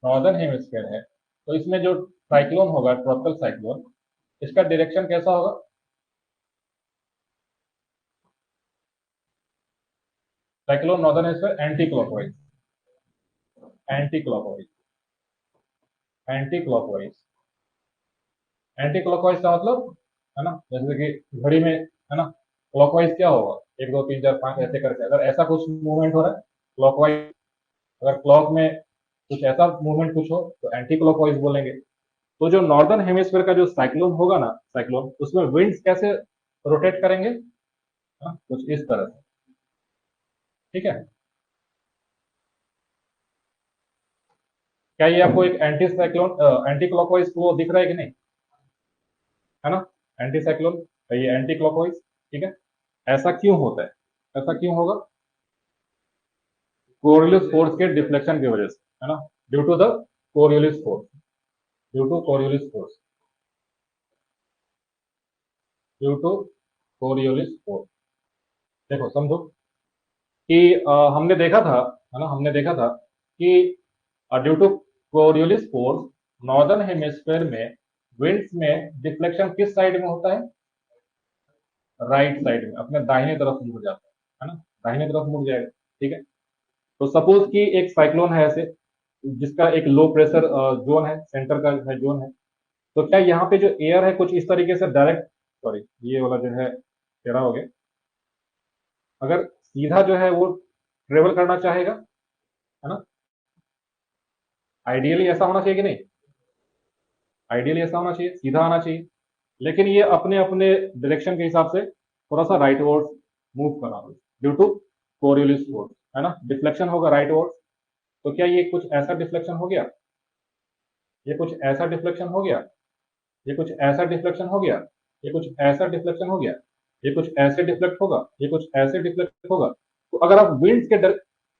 नॉर्दर्न हेमिस्फेयर है, तो इसमें जो साइक्लोन होगा, ट्रॉपिकल साइक्लोन, इसका डायरेक्शन कैसा होगा? Cyclone northern hemisphere anti clockwise, anti clockwise, anti clockwise, anti clockwise का मतलब, है ना, जैसे कि घड़ी में, है ना, क्लॉकवाइज क्या होगा? 1 2 3 4 5 ऐसे करके, अगर ऐसा कुछ मूवमेंट हो रहा है क्लॉकवाइज, अगर क्लॉक में कुछ ऐसा मूवमेंट कुछ हो तो एंटी क्लॉकवाइज बोलेंगे। तो जो नॉर्दर्न हेमिस्फीयर का जो साइक्लोन होगा ना, साइक्लोन, उसमें विंड्स कैसे रोटेट करेंगे? हाँ, कुछ इस तरह से। ठीक है, क्या ये आपको एक एंटी साइक्लोन एंटी क्लॉकवाइज वो दिख रहा है कि नहीं? है ना, एंटी साइक्लोन, ये एंटी क्लॉकवाइज। ठीक है, ऐसा क्यों होता है? ऐसा क्यों होगा? कोरियोलिस फोर्स के डिफ्लेक्शन की वजह से, है ना, due to the Coriolis force, due to Coriolis force, due to Coriolis force. देखो समझो कि हमने देखा था, है ना, हमने देखा था कि due to Coriolis force northern hemisphere में विंड्स में डिफ्लेक्शन किस साइड में होता है? राइट साइड में, अपने दाहिने तरफ मुड़ जाता है ना, दाहिने तरफ मुड़ जाएगा। ठीक है, तो सपोज कि एक साइक्लोन है ऐसे, जिसका एक लो प्रेशर जोन है, सेंटर का है जोन है, तो क्या यहाँ पे जो एयर है कुछ इस तरीके से डायरेक्ट, सॉरी ये वाला जो है टेढ़ा हो गया, अगर सीधा जो है वो ट्रेवल करना चाहेगा, है ना, आइडियली ऐसा होना चाहिए कि नहीं? आइडियली ऐसा होना चाहिए, सीधा आना चाहिए, लेकिन ये अपने अपने डायरेक्शन के हिसाब से थोड़ा सा राइट वर्ड मूव कर रहा है ड्यू टू कोरियोलिस फोर्स, है ना, डिफ्लेक्शन होगा राइट वर्ड। तो क्या ये कुछ ऐसा डिफ्लेक्शन हो गया? ये कुछ ऐसा डिफ्लेक्शन हो गया? ये कुछ ऐसा डिफ्लेक्शन हो गया? ये कुछ ऐसा डिफ्लेक्शन हो गया? ये कुछ ऐसे डिफ्लेक्ट होगा? ये कुछ ऐसे डिफ्लेक्ट होगा? तो अगर आप विंड्स के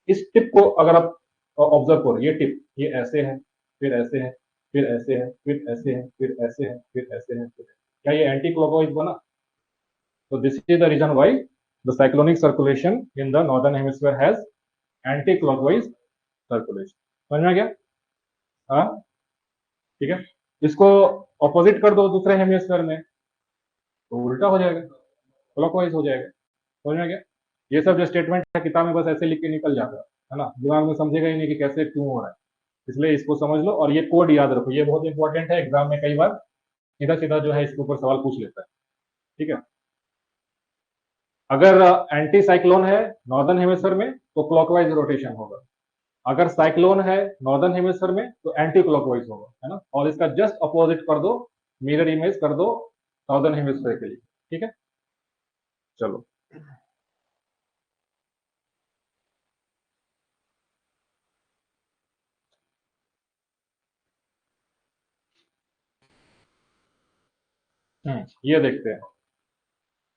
इस टिप को अगर आप ऑब्जर्व करो, ये टिप, ये ऐसे है, फिर ऐसे है, फिर ऐसे है, फिर ऐसे है, फिर ऐसे है, फिर ऐसे है, फिर क्या ये एंटी क्लॉकवाइज बना? तो this is the reason why the cyclonic circulation in the northern hemisphere has anti clockwise circulation. समझ में आ गया? हाँ, ठीक है। इसको ऑपोजिट कर दो दूसरे हेमिस्फीयर में तो उल्टा हो जाएगा, क्लॉकवाइज हो जाएगा। समझ में आ गया? ये सब जो स्टेटमेंट है किताब में बस ऐसे लिख के निकल जाता है ना, दिमाग में समझेगा ही नहीं कि कैसे क्यों हो रहा है। इसलिए इसको समझ लो और ये कोड याद रखो, ये बहुत इंपॉर्टेंट है, एग्जाम में कई बार सीधा सीधा जो है इसके ऊपर सवाल पूछ लेता है। ठीक है, अगर एंटी साइक्लोन है नॉर्दर्न हेमिस्फीयर में तो क्लॉकवाइज रोटेशन होगा, अगर साइक्लोन है नॉर्दर्न हेमिस्फीयर में तो एंटी क्लॉकवाइज होगा, है ना, और इसका जस्ट अपोजिट कर दो, मिरर इमेज कर दो नॉर्दर्न हेमिस्फीयर के लिए। ठीक है, चलो। ये देखते हैं,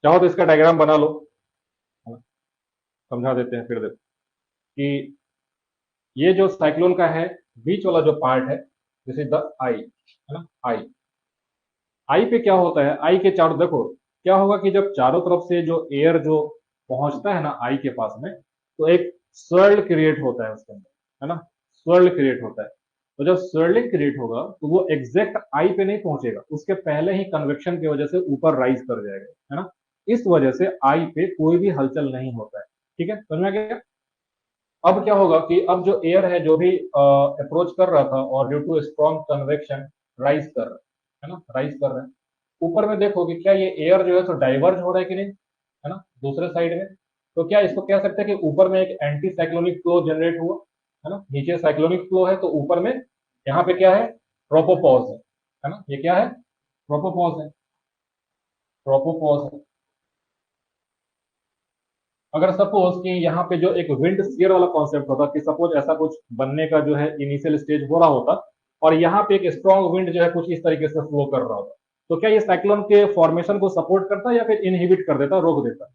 चाहो तो इसका डायग्राम बना लो, है ना? समझा देते हैं फिर देखो कि ये जो साइक्लोन का है बीच वाला जो पार्ट है, दिस इज द आई, है ना, आई। आई पे क्या होता है, आई के चारों देखो क्या होगा कि जब चारों तरफ से जो एयर जो पहुंचता है ना आई के पास में, तो एक स्वर्ल क्रिएट होता है उसके अंदर, है ना, स्वर्ल क्रिएट होता है। तो जब स्वर्लिंग क्रिएट होगा तो वो एग्जैक्ट आई पे नहीं पहुंचेगा, उसके पहले ही कन्वेक्शन की वजह से ऊपर राइज कर जाएगा, है ना, इस वजह से आई पे कोई भी हलचल नहीं होता है। ठीक है, समझ में आ गया। अब क्या होगा कि अब जो एयर है जो भी अप्रोच कर रहा था और due to strong convection rise कर रहा है ना, राइज कर रहा है ऊपर में, देखो कि क्या ये एयर जो है तो डाइवर्ज हो रहा है कि नहीं, है ना, दूसरे साइड में। तो क्या इसको कह सकते हैं कि ऊपर में एक एंटी साइक्लोनिक फ्लो जनरेट हुआ, है ना, नीचे साइक्लोनिक फ्लो है तो ऊपर में यहाँ पे क्या है, ट्रोपोपॉज है ना, ये क्या है, ट्रोपोपॉज है, ट्रोपोपॉज है। अगर सपोज कि यहाँ पे जो एक विंड स्फीयर वाला कॉन्सेप्ट होता कि सपोज ऐसा कुछ बनने का जो है इनिशियल स्टेज हो रहा होता और यहाँ पे एक स्ट्रॉन्ग विंड जो है कुछ इस तरीके से फ्लो कर रहा होता, तो क्या ये साइक्लोन के फॉर्मेशन को सपोर्ट करता या फिर इनहिबिट कर देता, रोक देता,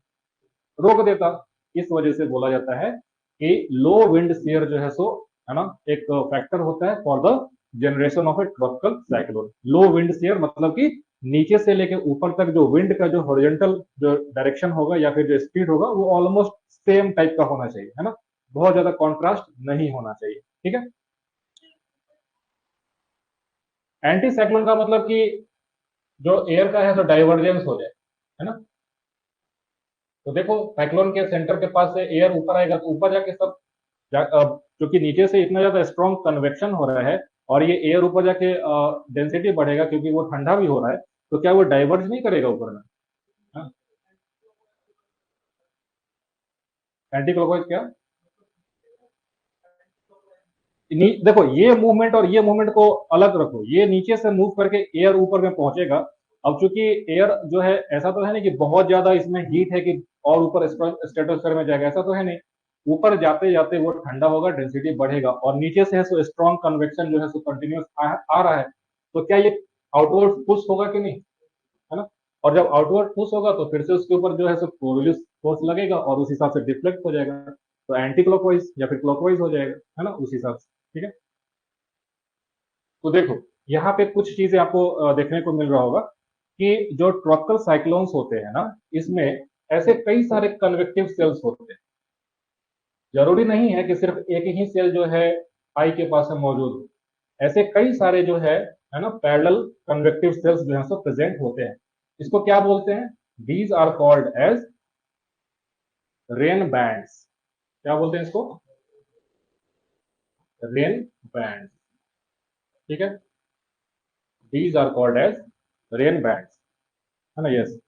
रोक देता। इस वजह से बोला जाता है कि लो विंड स्फीयर जो है सो, है ना, एक फैक्टर होता है for the generation of a tropical cyclone. Low wind sphere मतलब कि नीचे से लेके ऊपर तक जो विंड का जो हॉरिजॉन्टल जो डायरेक्शन होगा या फिर जो स्पीड होगा वो ऑलमोस्ट सेम टाइप का होना चाहिए, है ना, बहुत ज्यादा कॉन्ट्रास्ट नहीं होना चाहिए। ठीक है, एंटी साइक्लोन का मतलब कि जो एयर का है तो डाइवर्जेंस हो जाए, है ना। तो देखो साइक्लोन के सेंटर के पास से एयर ऊपर आएगा तो ऊपर जाके सब क्योंकि नीचे से इतना ज्यादा स्ट्रॉन्ग कन्वेक्शन हो रहा है और ये एयर ऊपर जाके डेंसिटी बढ़ेगा क्योंकि वो ठंडा भी हो रहा है, तो क्या वो डाइवर्ज नहीं करेगा ऊपर में, एंटी क्लॉकवाइज क्या, देखो ये मूवमेंट और ये मूवमेंट को अलग रखो, ये नीचे से मूव करके एयर ऊपर में पहुंचेगा। अब चूंकि एयर जो है ऐसा तो है नहीं कि बहुत ज्यादा इसमें हीट है कि और ऊपर स्ट्रेटोस्फेयर में जाएगा, ऐसा तो है नहीं। ऊपर जाते जाते वो ठंडा होगा, डेंसिटी बढ़ेगा और नीचे से है सो स्ट्रॉन्ग कन्वेक्शन जो है सो कंटिन्यूस आ रहा है, तो क्या ये आउटवर्ड पुश होगा कि नहीं, है ना। और जब आउटवर्ड पुश होगा तो फिर से उसके ऊपर जो है सो कोरियोलिस फोर्स लगेगा और उस हिसाब से डिफ्लेक्ट हो जाएगा, तो एंटी क्लॉकवाइज या फिर क्लॉकवाइज हो जाएगा, है ना, उस हिसाब से। ठीक है, तो देखो यहाँ पे कुछ चीजें आपको देखने को मिल रहा होगा कि जो ट्रॉपिकल साइक्लोन्स होते हैं ना, इसमें ऐसे कई सारे कन्वेक्टिव सेल्स होते हैं। जरूरी नहीं है कि सिर्फ एक ही सेल जो है आई के पास में मौजूद हो, ऐसे कई सारे जो है ना, पैरेलल कन्वेक्टिव सेल्स जो है सब प्रेजेंट होते हैं। इसको क्या बोलते हैं, these are called as rain bands. क्या बोलते हैं इसको, रेन बैंड। ठीक है, these are called as rain bands, है ना, yes,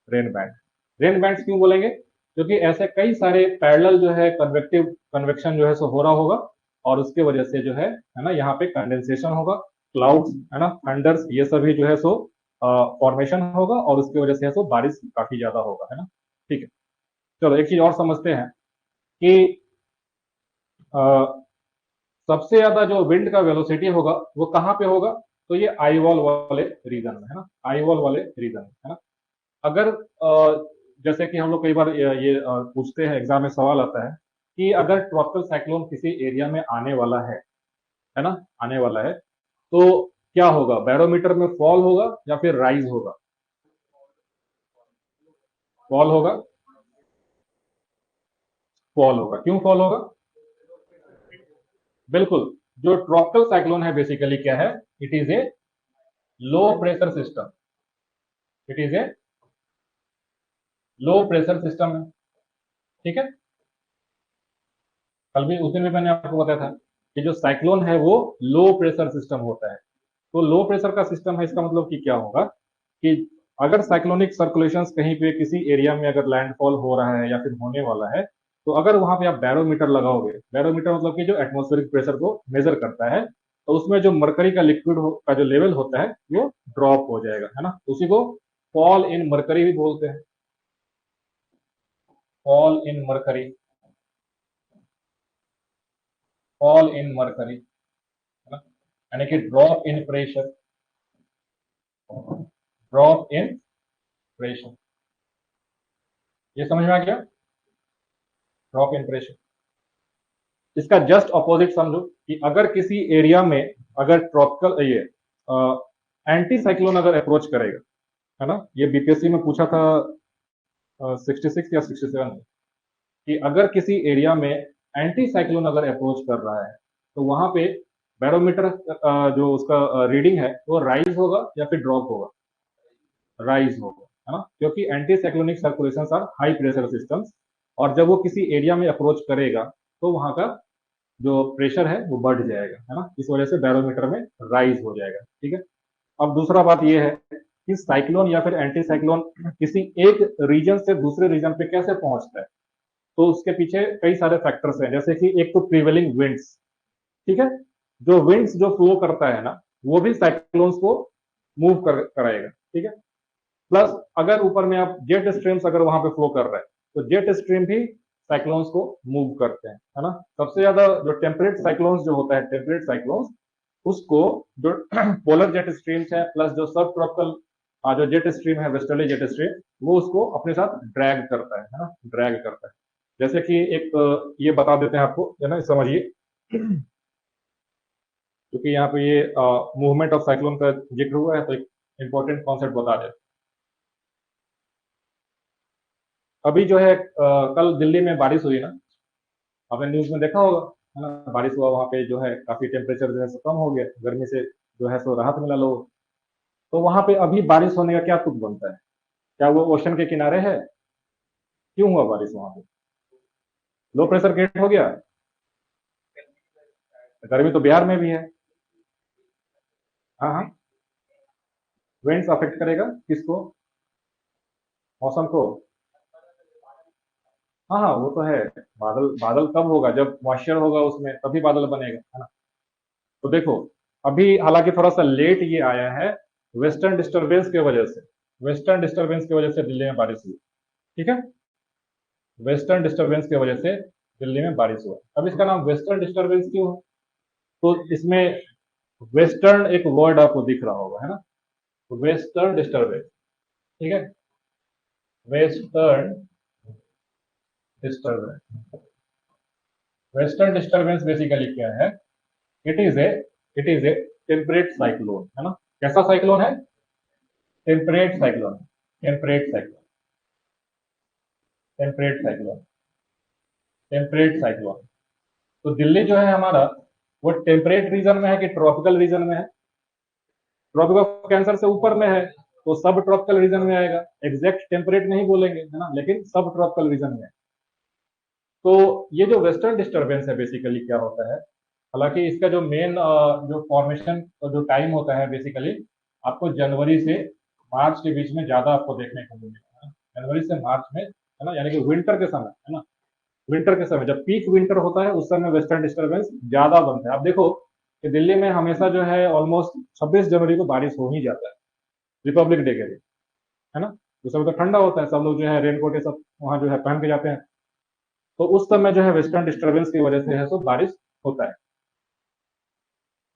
rain band. Rain band क्यों बोलेंगे, क्योंकि ऐसे कई सारे पैरेलल जो है कन्वेक्टिव कन्वेक्शन जो है सो हो रहा होगा और उसके वजह से जो है ना, यहाँ पे कंडेंसेशन होगा, क्लाउड्स, है ना, थंडर्स, ये सभी जो है सो फॉर्मेशन होगा और उसकी वजह से है सो बारिश काफी ज्यादा होगा, है ना। ठीक है, चलो एक चीज और समझते हैं कि अ, सबसे ज्यादा जो विंड का वेलोसिटी होगा वो कहाँ पे होगा, तो ये आई वॉल वाले रीजन में, है ना, आई वॉल वाले रीजन में, है ना। अगर जैसे कि हम लोग कई बार ये पूछते हैं, एग्जाम में सवाल आता है कि अगर ट्रॉपिकल साइक्लोन किसी एरिया में आने वाला है ना, आने वाला है, तो क्या होगा, बैरोमीटर में फॉल होगा या फिर राइज होगा, फॉल होगा, फॉल होगा, क्यों फॉल होगा, बिल्कुल, जो ट्रॉपिकल साइक्लोन है बेसिकली क्या है, it is a low pressure system, it is a low pressure system है। ठीक है, कल भी उस दिन भी मैंने आपको बताया था कि जो साइक्लोन है वो लो प्रेशर सिस्टम होता है। तो लो प्रेशर का सिस्टम है, इसका मतलब कि क्या होगा कि अगर साइक्लोनिक सर्कुलेशंस कहीं पे किसी एरिया में अगर लैंडफॉल हो रहा है या फिर होने वाला है, तो अगर वहां पे आप बैरोमीटर लगाओगे, बैरोमीटर मतलब कि जो एटमॉस्फेरिक प्रेशर को मेजर करता है, तो उसमें जो मरकरी का लिक्विड का जो लेवल होता है वो ड्रॉप हो जाएगा, है ना। उसी को फॉल इन मरकरी भी बोलते हैं, fall in mercury, fall in mercury, है ना, यानी कि drop in pressure, drop in pressure, ये समझ में आ गया, ड्रॉप इन प्रेशर। इसका जस्ट अपोजिट समझो कि अगर किसी एरिया में अगर ट्रॉपिकल ये एंटी साइक्लोन अगर अप्रोच करेगा, है ना, ये बीपीएससी में पूछा था 66 या 67 में, कि अगर किसी एरिया में एंटी साइक्लोन अगर अप्रोच कर रहा है तो वहां पे बैरोमीटर जो उसका रीडिंग है वो राइज होगा या फिर ड्रॉप होगा, राइज होगा, है ना, क्योंकि anti cyclonic circulation are high pressure systems, और जब वो किसी एरिया में अप्रोच करेगा तो वहां का जो प्रेशर है वो बढ़ जाएगा, है ना, इस वजह से बैरोमीटर में राइज हो जाएगा। ठीक है, अब दूसरा बात यह है कि साइक्लोन या फिर एंटी साइक्लोन किसी एक रीजन से दूसरे रीजन पे कैसे पहुंचता है, तो उसके पीछे कई सारे फैक्टर्स हैं, जैसे कि एक तो प्रिवेलिंग विंड्स, ठीक है, जो विंड्स जो फ्लो करता है ना वो भी साइक्लोन्स को मूव कराएगा, ठीक है। प्लस अगर ऊपर में आप जेट स्ट्रीम्स अगर वहां पे फ्लो कर रहे हैं तो जेट स्ट्रीम भी साइक्लोन्स को मूव करते हैं, है ना। सबसे ज्यादा जो टेम्परेट साइक्लोन्स जो होता है, टेम्परेट साइक्लोन्स, उसको जो पोलर जेट स्ट्रीम्स है प्लस जो सब ट्रॉपिकल जो जेट स्ट्रीम है, वेस्टर्ली जेट स्ट्रीम, वो उसको अपने साथ ड्रैग करता है ना, ड्रैग करता है। जैसे कि एक ये बता देते हैं आपको, है ना, समझिए, क्योंकि यहाँ पे ये मूवमेंट ऑफ साइक्लोन का जिक्र हुआ है तो एक इंपॉर्टेंट कॉन्सेप्ट बता दें। अभी जो है कल दिल्ली में बारिश हुई ना, आपने न्यूज में देखा होगा, है ना, बारिश हुआ वहां पे जो है काफी टेम्परेचर जो है सो कम हो गया, गर्मी से जो है सो राहत मिला लोगों को। तो वहां पे अभी बारिश होने का क्या तुक बनता है, क्या वो ओशन के किनारे है, क्यों हुआ बारिश वहां पे, लो प्रेशर क्रिएट हो गया, गर्मी तो बिहार में भी है। हाँ हाँ, विंड्स अफेक्ट करेगा किसको, मौसम को। हाँ हाँ, वो तो है, बादल बादल कब होगा, जब मॉइस्चर होगा उसमें तभी बादल बनेगा, है ना। तो देखो, अभी हालांकि थोड़ा सा लेट ये आया है, वेस्टर्न डिस्टरबेंस की वजह से, वेस्टर्न डिस्टरबेंस की वजह से दिल्ली में बारिश हुई, ठीक है, वेस्टर्न डिस्टरबेंस की वजह से दिल्ली में बारिश हुआ। अब इसका नाम वेस्टर्न डिस्टरबेंस क्यों है, तो इसमें वेस्टर्न एक वर्ड आपको दिख रहा होगा, है ना, वेस्टर्न डिस्टरबेंस, ठीक है, western disturbance, western disturbance basically क्या है, it is a it is a temperate cyclone, है ना, कैसा साइक्लोन है, temperate cyclone, temperate cyclone, temperate cyclone, temperate cyclone. तो दिल्ली जो है हमारा वो टेम्परेट रीजन में है कि ट्रॉपिकल रीजन में है, ट्रॉपिक ऑफ कैंसर से ऊपर में है तो सब ट्रॉपिकल रीजन में आएगा, एग्जैक्ट टेम्परेट नहीं बोलेंगे, है ना, लेकिन सब ट्रॉपिकल रीजन में है। तो ये जो वेस्टर्न डिस्टर्बेंस है बेसिकली क्या होता है, हालांकि इसका जो मेन जो फॉर्मेशन जो टाइम होता है बेसिकली आपको जनवरी से मार्च के बीच में ज्यादा आपको देखने को मिलेगा, जनवरी से मार्च में, है ना, यानी कि विंटर के समय, है ना, विंटर के समय जब पीक विंटर होता है उस समय वेस्टर्न डिस्टर्बेंस ज्यादा बनता है। आप देखो कि दिल्ली में हमेशा जो है ऑलमोस्ट 26 जनवरी को बारिश हो ही जाता है, रिपब्लिक डे के लिए, है ना, उस समय तो ठंडा होता है, सब लोग जो है रेनकोट ये सब वहां जो है पहन के जाते हैं, तो उस समय जो है वेस्टर्न डिस्टर्बेंस की वजह से है सो बारिश होता है।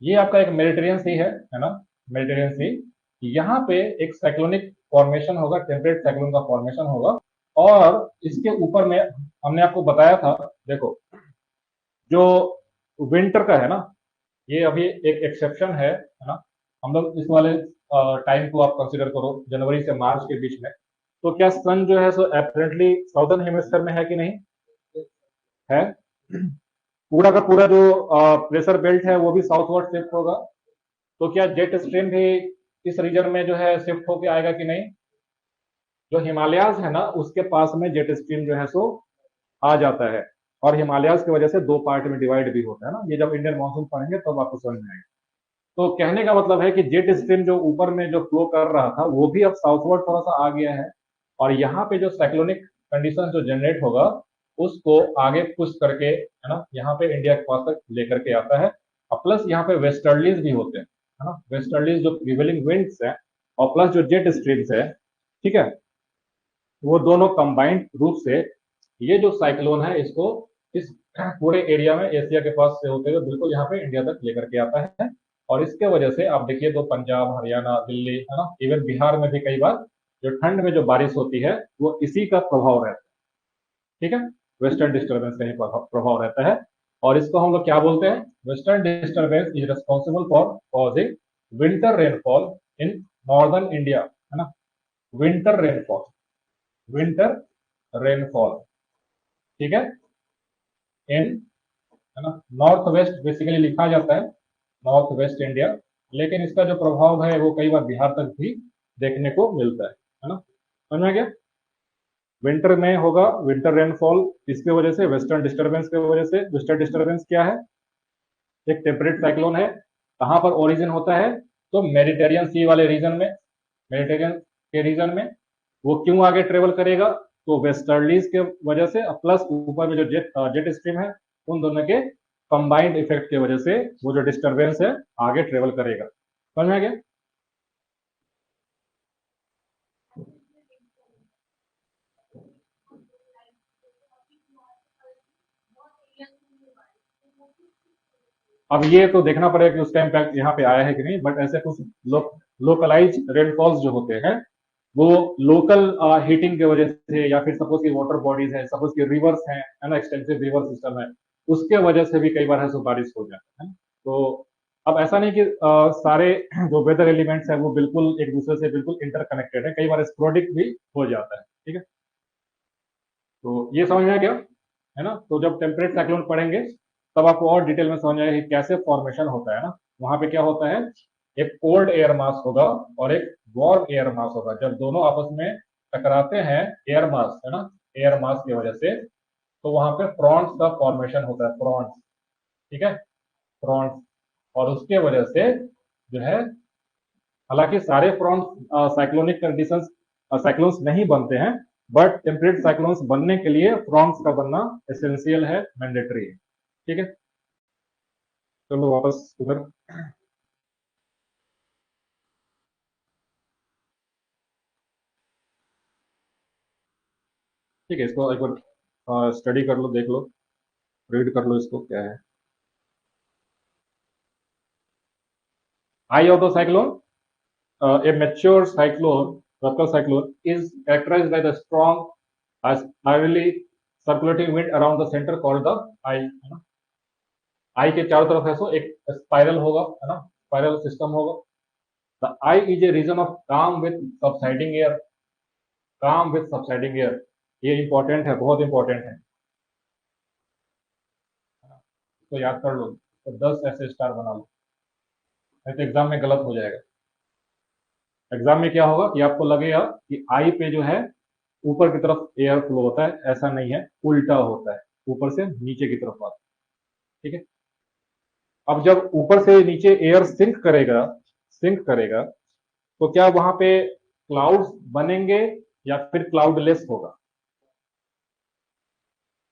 ये आपका एक मेडिटेरियन सी है ना, मेडिटेरियन सी, यहाँ पे एक साइक्लोनिक फॉर्मेशन होगा, टेम्परेट साइक्लोन का फॉर्मेशन होगा, और इसके ऊपर में हमने आपको बताया था, देखो जो विंटर का है ना, ये अभी एक एक्सेप्शन है ना, हम लोग इस वाले टाइम को आप कंसिडर करो जनवरी से मार्च के बीच में, तो क्या सन जो है सो अपेरेंटली साउदर्न हेमिस्फीयर में है कि नहीं है, पूरा का पूरा जो प्रेशर बेल्ट है वो भी साउथवर्ड शिफ्ट होगा, तो क्या जेट स्ट्रीम भी इस रीजन में जो है शिफ्ट होके आएगा कि नहीं, जो हिमालयाज है ना उसके पास में जेट स्ट्रीम जो है सो आ जाता है और हिमालयाज की वजह से दो पार्ट में डिवाइड भी होता है ना। ये जब इंडियन मानसून पढ़ेंगे तब आपको समझ में आएगा। तो कहने का मतलब है कि जेट स्ट्रीम जो ऊपर में जो फ्लो कर रहा था वो भी अब साउथवर्ड थोड़ा सा आ गया है, और यहाँ पे जो साइक्लोनिक कंडीशन जो जनरेट होगा उसको आगे पुश करके, है ना, यहाँ पे इंडिया के पास तक लेकर के आता है। और प्लस यहाँ पे वेस्टर्लीज भी होते हैं, है ना, वेस्टर्लीज जो प्रिवेलिंग विंड्स है और प्लस जो जेट स्ट्रीम्स है, ठीक है, वो दोनों कंबाइंड रूप से ये जो साइक्लोन है इसको इस पूरे एरिया में एशिया के पास से होते हुए बिल्कुल यहाँ पे इंडिया तक लेकर के आता है। और इसके वजह से आप देखिए तो पंजाब, हरियाणा, दिल्ली, है ना, इवन बिहार में भी कई बार जो ठंड में जो बारिश होती है वो इसी का प्रभाव रहता है। ठीक है, वेस्टर्न डिस्टर्बेंस का ही प्रभाव रहता है। और इसको हम लोग क्या बोलते हैं? Western disturbance is responsible for causing winter rainfall in northern India, है ना, विंटर रेनफॉल, विंटर रेनफॉल, ठीक है, इन, है ना, नॉर्थ वेस्ट बेसिकली लिखा जाता है नॉर्थ वेस्ट इंडिया, लेकिन इसका जो प्रभाव है वो कई बार बिहार तक भी देखने को मिलता है ना। समझ में आ गया? विंटर में होगा विंटर रेनफॉल, इसके वजह से वेस्टर्न डिस्टर्बेंस की वजह से। वेस्टर्न डिस्टर्बेंस क्या है? एक टेम्परेट साइक्लोन है। कहां पर ओरिजिन होता है? तो मेडिटेरियन सी वाले रीजन में, मेडिटेरियन के रीजन में। वो क्यों आगे ट्रेवल करेगा? तो वेस्टर्लीज के वजह से प्लस ऊपर में जो जेट स्ट्रीम है उन दोनों के कंबाइंड इफेक्ट की वजह से वो जो डिस्टर्बेंस है आगे ट्रेवल करेगा। समझ में आ गया? अब ये तो देखना पड़ेगा कि उस टाइम पे यहाँ पे आया है कि नहीं, बट ऐसे कुछ लोकलाइज रेनफॉल्स जो होते हैं वो लोकल हीटिंग की वजह से, या फिर सपोज की वाटर बॉडीज है, सपोज की रिवर्स है ना, एक्सटेंसिव रिवर सिस्टम है, उसके वजह से भी कई बार ऐसे बारिश हो जाता है। तो अब ऐसा नहीं कि सारे जो वेदर एलिमेंट्स है वो बिल्कुल एक दूसरे से बिल्कुल इंटरकनेक्टेड है, कई बार स्पोरेडिक भी हो जाता है। ठीक है, तो ये समझ में आ गया, है ना। तो जब टेम्परेट साइक्लोन पढ़ेंगे तब आपको और डिटेल में समझ आएगा कि कैसे फॉर्मेशन होता है ना। वहां पे क्या होता है, एक कोल्ड एयर मास होगा और एक वार्म एयर मास होगा। जब दोनों आपस में टकराते हैं एयर मास, है ना, एयर मास की वजह से, तो वहां पे फ्रॉन्ट्स का फॉर्मेशन होता है, फ्रॉन्ट्स। ठीक है, फ्रॉन्ट्स। और उसके वजह से जो है, हालांकि सारे फ्रॉन्ट्स साइक्लोनिक कंडीशंस साइक्लोन्स नहीं बनते हैं, बट टेम्परेट साइक्लोन्स बनने के लिए फ्रॉन्ट्स का बनना एसेंशियल है, मैंडेटरी है। ठीक है, चलो वापस उधर। ठीक है, इसको एक बार स्टडी कर लो, देख लो, रीड कर लो इसको क्या है। Eye of the cyclone, a mature cyclone, tropical cyclone, is characterized by the strong as heavily circulating wind around the center called the eye, है ना। आई के चारों तरफ है सो एक स्पाइरल होगा, है ना, स्पाइरल सिस्टम होगा। The eye is a region of calm with subsiding air, calm with subsiding air, ये इंपॉर्टेंट है, बहुत इंपॉर्टेंट है, तो याद कर लो। तो 10 ऐसे स्टार बना लो, नहीं तो एग्जाम में गलत हो जाएगा। एग्जाम में क्या होगा कि आपको लगेगा कि आई पे जो है ऊपर की तरफ एयर फ्लो होता है, ऐसा नहीं है, उल्टा होता है, ऊपर से नीचे की तरफ आता है। ठीक है, अब जब ऊपर से नीचे एयर सिंक करेगा तो क्या वहां पे क्लाउड्स बनेंगे या फिर क्लाउडलेस होगा?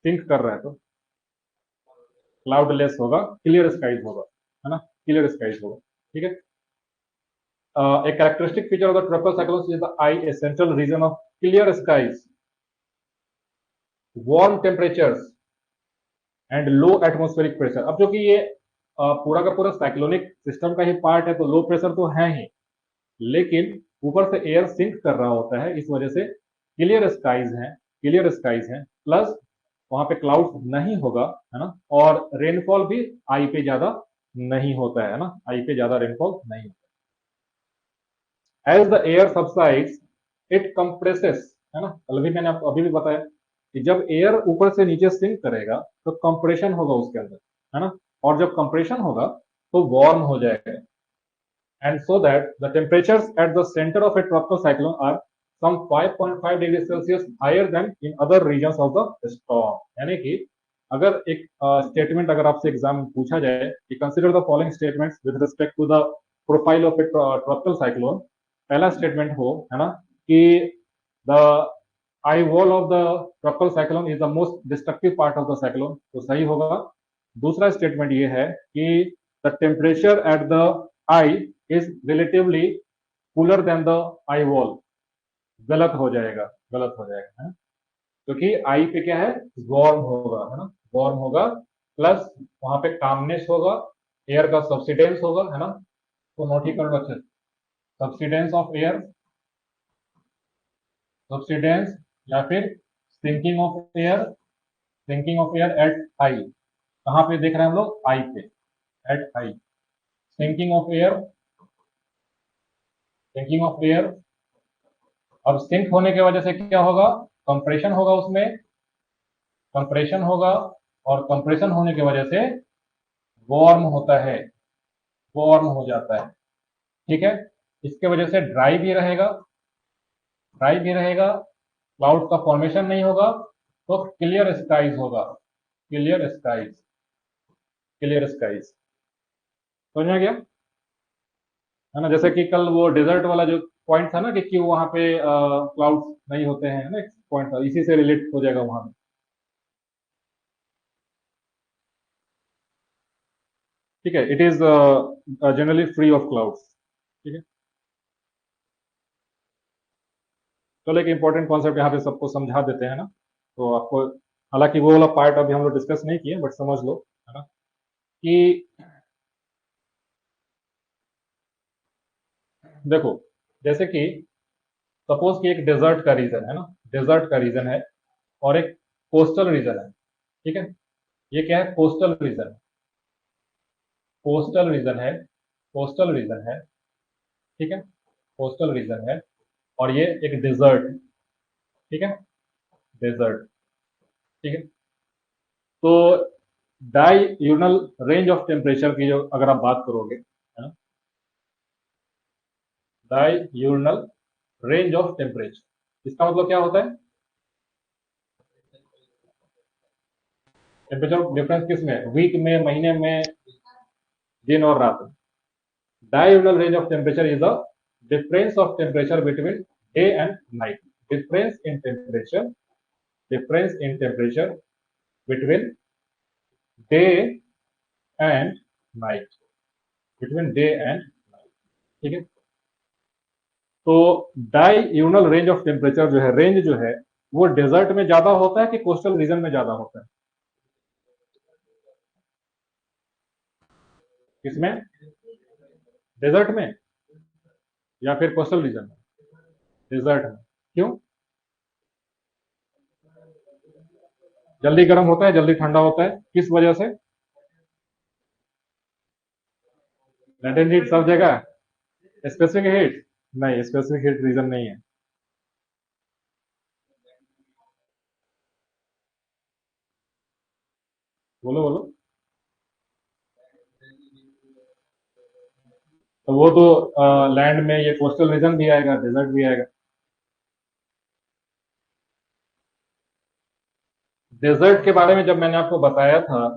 सिंक कर रहा है तो क्लाउडलेस होगा, क्लियर स्काइज होगा, है ना, क्लियर स्काइज होगा। ठीक है, a characteristic feature of the tropical cyclones is the eye, a central region of clear skies, warm temperatures and low atmospheric pressure. अब जो कि ये पूरा का पूरा साइक्लोनिक सिस्टम का ही पार्ट है तो लो प्रेशर तो है ही, लेकिन ऊपर से एयर सिंक कर रहा होता है, इस वजह से क्लियर स्काइज हैं, क्लियर स्काइज हैं, प्लस वहां पे क्लाउड नहीं होगा, है ना, और रेनफॉल भी आई पे ज्यादा नहीं होता है ना, आई पे ज्यादा रेनफॉल नहीं होता। As the air subsides it compresses, है ना, कल भी मैंने आपको अभी भी बताया कि जब एयर ऊपर से नीचे सिंक करेगा तो कंप्रेशन होगा उसके अंदर, है ना, और जब कंप्रेशन होगा तो वार्म हो जाएगा, and so that the temperatures at the center of a tropical cyclone are some 5.5 degree Celsius higher than in other regions of the storm. यानी कि अगर एक स्टेटमेंट अगर आपसे एग्जाम में पूछा जाए कि consider the following statements with respect to the profile of a tropical cyclone, पहला स्टेटमेंट हो है ना कि the eye wall of the tropical cyclone is the most destructive part of the cyclone, तो सही होगा। दूसरा स्टेटमेंट ये है कि the temperature at the eye is relatively cooler than the eye wall, गलत हो जाएगा, गलत हो जाएगा है? क्योंकि आई पे क्या है, वार्म होगा है ना, वार्म होगा, प्लस वहां पे कामनेस होगा, एयर का सब्सिडेंस होगा है ना, तो नोट ही कर लो अच्छे से, सब्सिडेंस ऑफ एयर, सब्सिडेंस या फिर sinking of air, sinking of air at eye, कहां पे देख रहे हैं हम लोग, आई पे, at eye, sinking of air, sinking of air. अब सिंक होने की वजह से क्या होगा, कंप्रेशन होगा उसमें, कंप्रेशन होगा, और कंप्रेशन होने की वजह से वार्म होता है, वार्म हो जाता है, ठीक है। इसके वजह से ड्राई भी रहेगा, ड्राई भी रहेगा, क्लाउड का फॉर्मेशन नहीं होगा, तो क्लियर स्काईज होगा, क्लियर स्काईज, क्लियर स्काईज। समझ में गया है ना, जैसे कि कल वो डेजर्ट वाला जो पॉइंट था ना कि क्यों वहां पे क्लाउड्स नहीं होते हैं ना, एक पॉइंट था, इसी से रिलेट हो जाएगा वहां पे, ठीक है। It is generally free of clouds, ठीक है। चलो एक इंपॉर्टेंट कॉन्सेप्ट यहाँ पे सबको समझा देते हैं ना, तो आपको, हालांकि वो वाला पार्ट अभी हम लोग डिस्कस नहीं किए, बट समझ लो है ना कि देखो, जैसे कि सपोज कि एक डेजर्ट का रीजन है ना, डेजर्ट का रीजन है, और एक कोस्टल रीजन है, ठीक है। ये क्या है, कोस्टल रीजन, कोस्टल रीजन है, कोस्टल रीजन है, ठीक है, कोस्टल रीजन है, और ये एक डेजर्ट, ठीक है, डेजर्ट, ठीक है। तो डाययूरनल रेंज ऑफ टेम्परेचर की जो अगर आप बात करोगे है ना, डाययूरनल रेंज ऑफ टेम्परेचर, इसका मतलब क्या होता है, टेम्परेचर डिफरेंस किस में, वीक में, महीने में, दिन और रात में। Diurnal range of temperature is the difference of temperature between day and night, difference in temperature, difference in temperature between day and night, between day and night, ठीक है। तो डाययूरनल रेंज ऑफ टेम्परेचर जो है, रेंज जो है, वो डेजर्ट में ज्यादा होता है कि कोस्टल रीजन में ज्यादा होता है, किसमें, डेजर्ट में या फिर कोस्टल रीजन में, डेजर्ट में, क्यों, जल्दी गर्म होता है, जल्दी ठंडा होता है, किस वजह से, लेटेंट हीट सब जगह, स्पेसिफिक हीट नहीं, स्पेसिफिक हीट रीजन नहीं है, बोलो बोलो। तो वो तो लैंड में ये कोस्टल रीजन भी आएगा, डेजर्ट भी आएगा। डेजर्ट के बारे में जब मैंने आपको बताया था,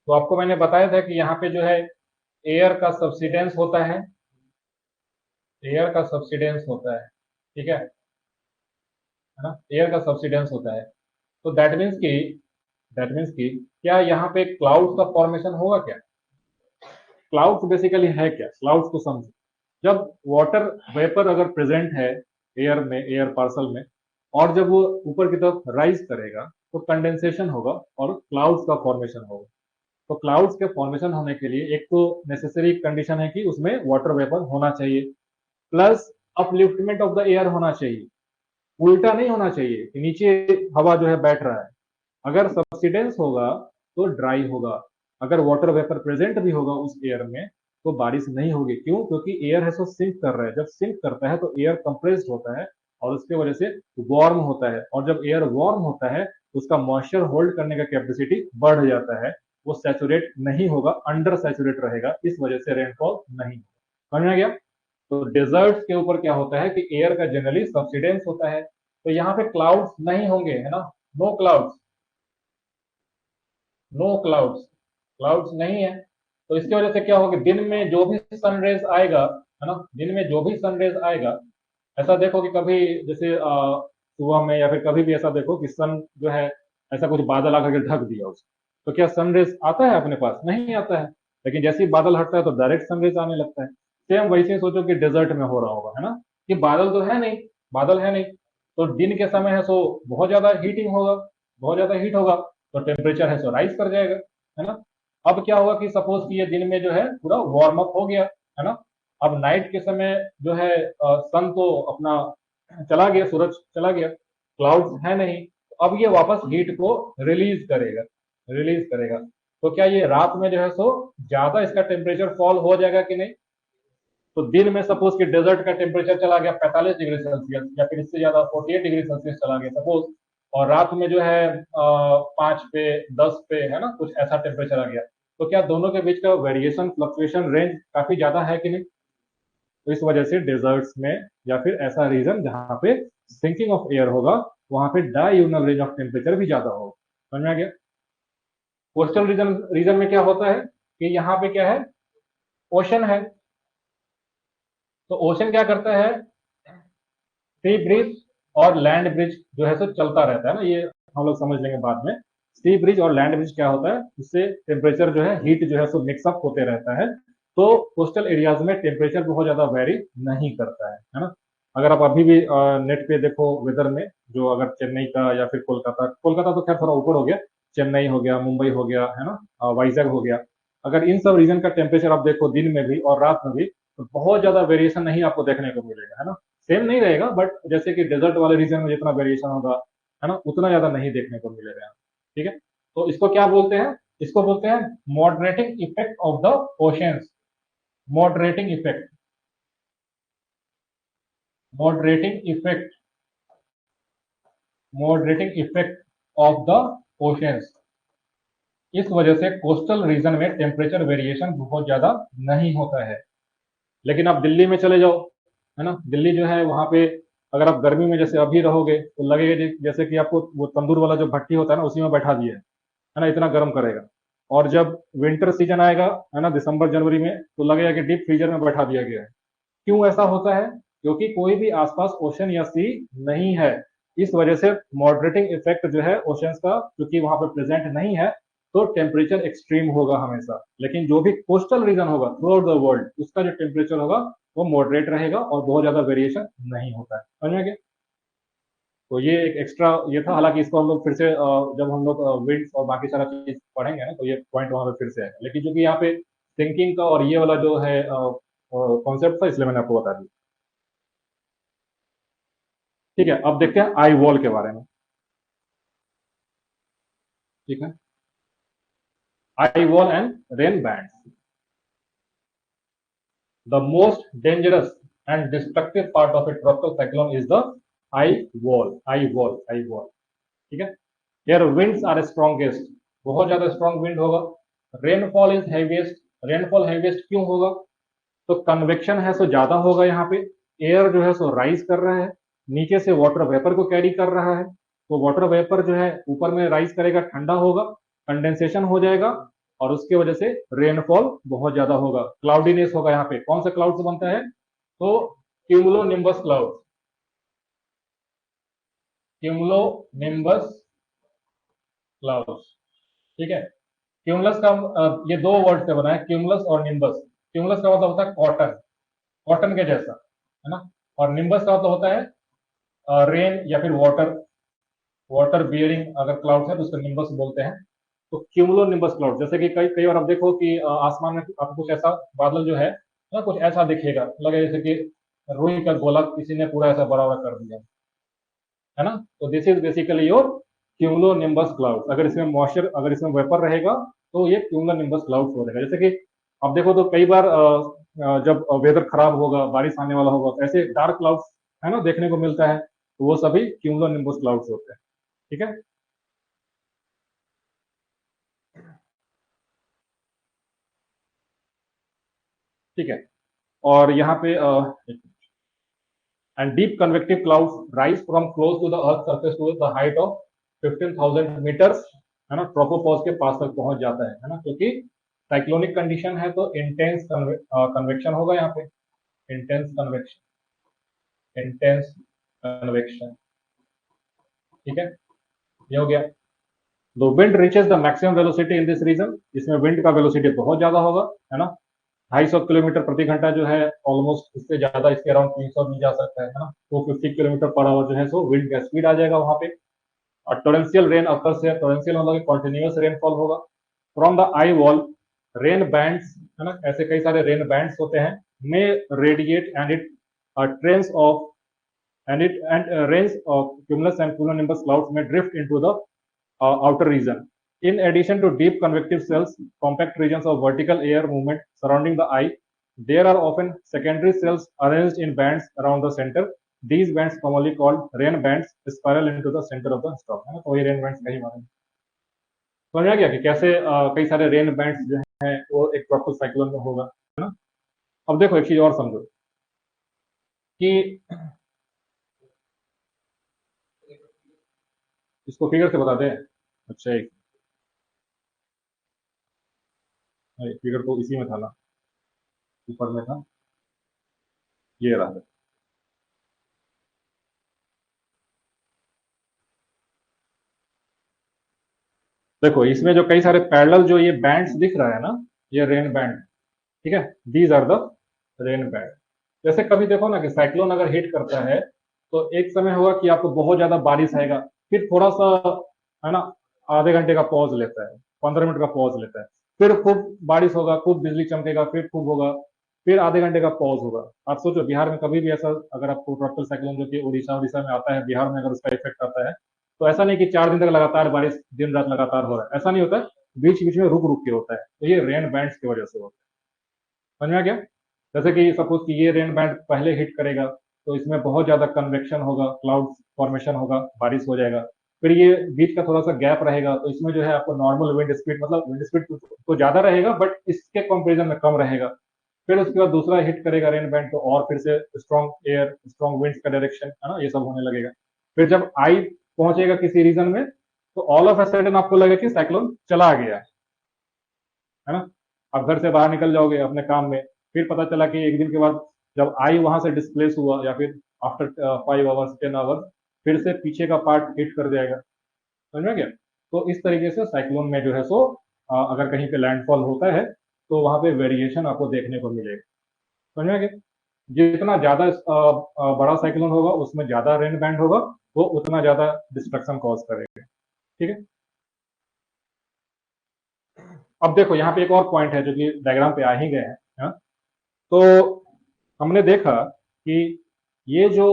तो आपको मैंने बताया था कि यहाँ पे जो है एयर का सब्सिडेंस होता है, एयर का सब्सिडेंस होता है, ठीक है ना, एयर का सब्सिडेंस होता है। तो दैट मीन्स कि, दैट मीन्स कि क्या यहाँ पे क्लाउड का फॉर्मेशन होगा क्या, क्लाउड्स बेसिकली है क्या, क्लाउड्स को समझो, जब वाटर वेपर अगर प्रेजेंट है एयर में, एयर पार्सल में, और जब वो ऊपर की तरफ राइज करेगा, तो कंडेंसेशन होगा और क्लाउड्स का फॉर्मेशन होगा। तो क्लाउड्स के फॉर्मेशन होने के लिए एक तो नेसेसरी कंडीशन है कि उसमें वाटर वेपर होना चाहिए, plus upliftment of the air होना चाहिए, उल्टा नहीं होना चाहिए कि नीचे हवा जो है बैठ रहा है। अगर सब्सिडेंस होगा तो ड्राई होगा, अगर वाटर वेपर प्रेजेंट भी होगा उस एयर में तो बारिश नहीं होगी, क्यों, क्योंकि एयर है सो सिंक कर रहा है, जब सिंक करता है तो एयर कंप्रेस्ड होता है और उसकी वजह से वार्म होता है, और जब एयर वार्म होता है तो उसका मॉइस्चर होल्ड करने का कैपेसिटी बढ़ जाता है, वो सैचुरेट नहीं होगा, अंडर सैचुरेट रहेगा, इस वजह से रेनफॉल नहीं होगा। समझ में गया। तो डेजर्ट्स के ऊपर क्या होता है कि एयर का जनरली सब्सिडेंस होता है, तो यहाँ पे क्लाउड्स नहीं होंगे, है ना, no clouds, no clouds, clouds नहीं है। तो इसकी वजह से क्या होगा, दिन में जो भी सनरेज आएगा, है ना, दिन में जो भी सनरेज आएगा, ऐसा देखो कि कभी जैसे सुबह में या फिर कभी भी ऐसा देखो कि सन जो है ऐसा कुछ बादल आकर के ढक दिया उसको, तो क्या सनरेज आता है अपने पास? नहीं आता है। लेकिन जैसे ही बादल हटता है तो डायरेक्ट सनरेज आने लगता है। सेम वैसे ही सोचो कि डेजर्ट में हो रहा होगा, है ना, कि बादल तो है नहीं, बादल है नहीं, तो दिन के समय है सो बहुत ज्यादा हीटिंग होगा, बहुत ज्यादा हीट होगा, तो टेम्परेचर है सो राइज कर जाएगा, है ना। अब क्या होगा कि सपोज कि ये दिन में जो है पूरा वार्म अप हो गया, है ना, अब नाइट के समय जो है सन तो अपना चला गया, सूरज चला गया, क्लाउड्स है नहीं, तो अब ये वापस हीट को रिलीज करेगा, रिलीज करेगा। तो क्या ये रात में जो है सो ज्यादा इसका टेम्परेचर फॉल हो जाएगा कि नहीं? तो दिन में सपोज कि डेजर्ट का टेम्परेचर चला गया 45 डिग्री सेल्सियस या फिर इससे ज्यादा 48 डिग्री सेल्सियस चला गया सपोज, और रात में जो है 5 पे 10 पे, है ना, कुछ ऐसा टेम्परेचर आ गया, तो क्या दोनों के बीच का वेरिएशन फ्लक्चुएशन रेंज काफी ज्यादा है कि नहीं? तो इस वजह से डेजर्ट्स में या फिर ऐसा रीजन जहां पे सिंकिंग ऑफ एयर होगा, वहां पे डाययूनल रेंज ऑफ टेम्परेचर भी ज्यादा होगा। समझ में आ गया? कोस्टल रीजन रीजन में क्या होता है कि यहाँ पे क्या है, ओशन है, तो ओशन क्या करता है, सी ब्रिज और लैंड ब्रिज जो है सो चलता रहता है ना, ये हम लोग समझ लेंगे बाद में। सी ब्रिज और लैंड ब्रिज क्या होता है, इससे टेम्परेचर जो है, हीट जो है सो मिक्सअप होते रहता है, तो कोस्टल एरियाज में टेम्परेचर बहुत ज्यादा वेरी नहीं करता है ना। अगर आप अभी भी नेट पे देखो वेदर में, जो अगर चेन्नई का या फिर कोलकाता, कोलकाता तो खैर थोड़ा ऊपर हो गया, चेन्नई हो गया, मुंबई हो गया, है ना, वाइजैक हो गया, अगर इन सब रीजन का टेम्परेचर आप देखो दिन में भी और रात में भी, तो बहुत ज्यादा वेरिएशन नहीं आपको देखने को मिलेगा, है ना। सेम नहीं रहेगा, बट जैसे कि डेजर्ट वाले रीजन में जितना वेरिएशन होगा, है ना, उतना ज्यादा नहीं देखने को मिलेगा। ठीक है, तो इसको क्या बोलते हैं, इसको बोलते हैं moderating effect of the oceans, moderating effect, moderating effect, moderating effect of the oceans. इस वजह से कोस्टल रीजन में टेम्परेचर वेरिएशन बहुत ज्यादा नहीं होता है। लेकिन आप दिल्ली में चले जाओ, है ना, दिल्ली जो है वहां पे अगर आप गर्मी में जैसे अभी रहोगे तो लगेगा जैसे कि आपको वो तंदूर वाला जो भट्टी होता है ना, उसी में बैठा दिया है ना, इतना गर्म करेगा। और जब विंटर सीजन आएगा, है ना, दिसंबर जनवरी में, तो लगेगा कि डीप फ्रीजर में बैठा दिया गया है। क्यों ऐसा होता है? क्योंकि कोई भी आसपास ओशन या सी नहीं है। इस वजह से मॉडरेटिंग इफेक्ट जो है ओशंस का, क्योंकि वहां पर प्रेजेंट नहीं है, तो टेम्परेचर एक्सट्रीम होगा हमेशा। लेकिन जो भी कोस्टल रीजन होगा थ्रू आउट द वर्ल्ड, उसका जो टेम्परेचर होगा वो मॉडरेट रहेगा और बहुत ज्यादा वेरिएशन नहीं होता है। समझ में गया? तो ये एक एक्स्ट्रा ये था, हालांकि इसको हम लोग फिर से जब हम लोग विंड्स और बाकी सारा चीज पढ़ेंगे ना, तो ये पॉइंट वहां पे फिर से आएगा, लेकिन क्योंकि यहाँ पे थिंकिंग का और ये वाला जो है कॉन्सेप्ट था, इसलिए मैंने आपको बता दिया। ठीक है, अब देखते हैं आई वॉल के बारे में। ठीक है, eye wall and rain band, the most dangerous and destructive part of a tropical cyclone is the eye wall, eye wall, eye wall. ठीक है, हेयर विंड्स आर स्ट्रॉन्गेस्ट, बहुत ज्यादा स्ट्रॉन्ग विंड होगा। Rainfall is heaviest, rainfall heaviest क्यों होगा? तो कन्वेक्शन है सो ज्यादा होगा यहाँ पे, एयर जो है सो राइज कर रहा है, नीचे से वाटर वेपर को कैरी कर रहा है, तो वाटर वेपर जो है ऊपर में राइज करेगा, ठंडा होगा, कंडेंसेशन हो जाएगा, और उसकी वजह से रेनफॉल बहुत ज्यादा होगा, क्लाउडीनेस होगा। यहाँ पे कौन सा क्लाउड से बनता है? तो cumulo nimbus cloud, cumulo nimbus cloud. ठीक है, क्यूमुलस का ये दो वर्ड से बना है, क्यूमुलस और निम्बस। क्यूमुलस का मतलब होता है कॉटन, कॉटन के जैसा, है ना, और निम्बस का मतलब होता है रेन या फिर वाटर, वाटर बियरिंग अगर क्लाउड है तो उसको निम्बस बोलते हैं। तो क्यूमुलो निम्बस क्लाउड, जैसे कि कई कई बार आप देखो कि आसमान में आपको कुछ ऐसा बादल जो है ना, कुछ ऐसा दिखेगा, लगे जैसे कि रुई का गोला किसी ने पूरा ऐसा बड़ा बड़ा कर दिया, है ना। तो this is basically your cumulo nimbus cloud. अगर इसमें मॉइस्चर, अगर इसमें वेपर रहेगा, तो ये क्यूमुलो निम्बस क्लाउड हो जाएगा। जैसे कि आप देखो तो कई बार जब वेदर खराब होगा, बारिश आने वाला होगा, तो ऐसे डार्क क्लाउड्स, है ना, देखने को मिलता है, तो वो सभी क्यूमुलो निम्बस क्लाउड्स होते हैं। ठीक है, ठीक है, और यहाँ पे and deep convective clouds rise from close to the earth surface to the height of 15,000 meters, है ना, ट्रोपोपॉज के पास तक पहुंच जाता है ना, क्योंकि साइक्लोनिक कंडीशन है तो इंटेंस कन्वेक्शन होगा यहाँ पे, इंटेंस कन्वेक्शन, इंटेंस कन्वेक्शन, ठीक है, ये हो गया। The wind reaches the maximum velocity in this region, इसमें विंड का वेलोसिटी बहुत ज्यादा होगा, है ना, 250 किलोमीटर प्रति घंटा जो है, ऑलमोस्ट इससे ज्यादा, इसके अराउंड 300 भी जा सकता है ना, 250 किलोमीटर पर आवर जो है सो विंड का स्पीड आ जाएगा वहां पे। और टोरेंशियल रेन अकर से, टोरेंशियल मतलब कंटिन्यूअस रेनफॉल होगा। From the eye wall rain bands, है ना, ऐसे कई सारे रेन बैंड्स होते हैं, may radiate and it trains of and rains of cumulus and cumulonimbus clouds may drift into the outer region. In addition to deep convective cells, compact regions of vertical air movement surrounding the eye, there are often secondary cells arranged in bands around the center. These bands, commonly called rain bands, spiral into the center of the stalk. है ना, तो ये रेन बैंड्स का ही बारे में समझ आ गया कि कैसे कई सारे रेन बैंड्स जो हैं वो एक ट्रॉपिकल साइक्लोन में होगा, है ना। अब देखो एक चीज और समझो कि इसको फिगर से बता दें। अच्छा, एक फिगर तो इसी में था ना, ऊपर में था, ये रहा। देखो इसमें जो कई सारे पैरेलल जो ये बैंड्स दिख रहा है ना, ये रेन बैंड, ठीक है, these are the rain band. जैसे कभी देखो ना कि साइक्लोन अगर हिट करता है तो एक समय होगा कि आपको बहुत ज्यादा बारिश आएगा, फिर थोड़ा सा, है ना, आधे घंटे का पॉज लेता है, 15 मिनट का पॉज लेता है, फिर खूब बारिश होगा, खूब बिजली चमकेगा, फिर खूब होगा, फिर आधे घंटे का पॉज होगा। आप सोचो बिहार में कभी भी ऐसा, अगर आपको ट्रॉपिकल साइक्लोन जो कि उड़ीसा उड़ीसा में आता है, बिहार में अगर उसका इफेक्ट आता है, तो ऐसा नहीं कि 4 दिन तक लगातार बारिश दिन रात लगातार हो रहा है, ऐसा नहीं होता है, बीच बीच में रुक रुक के होता है, तो ये रेन बैंड्स की वजह से होता है। समझ में आ गया? जैसे कि सपोज कि ये रेन बैंड पहले हिट करेगा तो इसमें बहुत ज्यादा कन्वेक्शन होगा, क्लाउड फॉर्मेशन होगा, बारिश हो जाएगा, फिर ये बीच का थोड़ा सा गैप रहेगा, तो इसमें जो है आपको नॉर्मल विंड स्पीड, मतलब विंड स्पीड तो ज्यादा रहेगा बट इसके कंपेरिजन में कम रहेगा। फिर उसके बाद दूसरा हिट करेगा रेन बैंड तो और फिर से स्ट्रॉन्ग एयर, स्ट्रॉन्ग विंड्स का डायरेक्शन, है ना, ये सब होने लगेगा। फिर जब आई पहुंचेगा किसी रीजन में तो ऑल ऑफ अ सडन आपको लगेगा कि साइक्लोन चला गया है ना। आप घर से बाहर निकल जाओगे अपने काम में, फिर पता चला कि एक दिन के बाद जब आई वहां से डिस्प्लेस हुआ या फिर आफ्टर 5 आवर्स 10 आवर्स फिर से पीछे का पार्ट हिट कर जाएगा। समझ में गया? तो इस तरीके से साइक्लोन में जो है सो अगर कहीं पे लैंडफॉल होता है तो वहां पे वेरिएशन आपको देखने को मिलेगा। समझ में गया? जितना ज्यादा बड़ा साइक्लोन होगा उसमें ज्यादा रेन बैंड होगा, वो उतना ज्यादा डिस्ट्रक्शन कॉज करेगा। ठीक है, अब देखो यहाँ पे एक और पॉइंट है जो कि डायग्राम पे आ ही गए हैं, हाँ? तो हमने देखा कि ये जो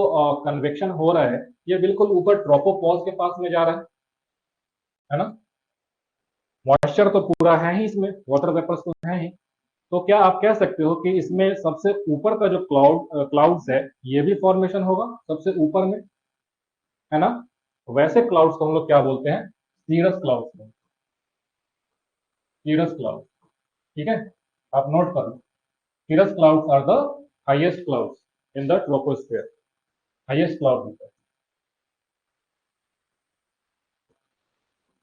कन्वेक्शन हो रहा है ये बिल्कुल ऊपर ट्रोपोपॉज के पास में जा रहा है ना, मॉइस्चर तो पूरा है ही इसमें, वाटर वेपर्स तो है ही, तो क्या आप कह सकते हो कि इसमें सबसे ऊपर का जो क्लाउड्स है ये भी फॉर्मेशन होगा सबसे ऊपर में, है ना। वैसे क्लाउड्स को हम लोग क्या बोलते हैं? सीरस क्लाउड्स, सीरस क्लाउड, ठीक है, आप नोट कर लो। cirrus clouds are the highest clouds in the troposphere, highest cloud होता है,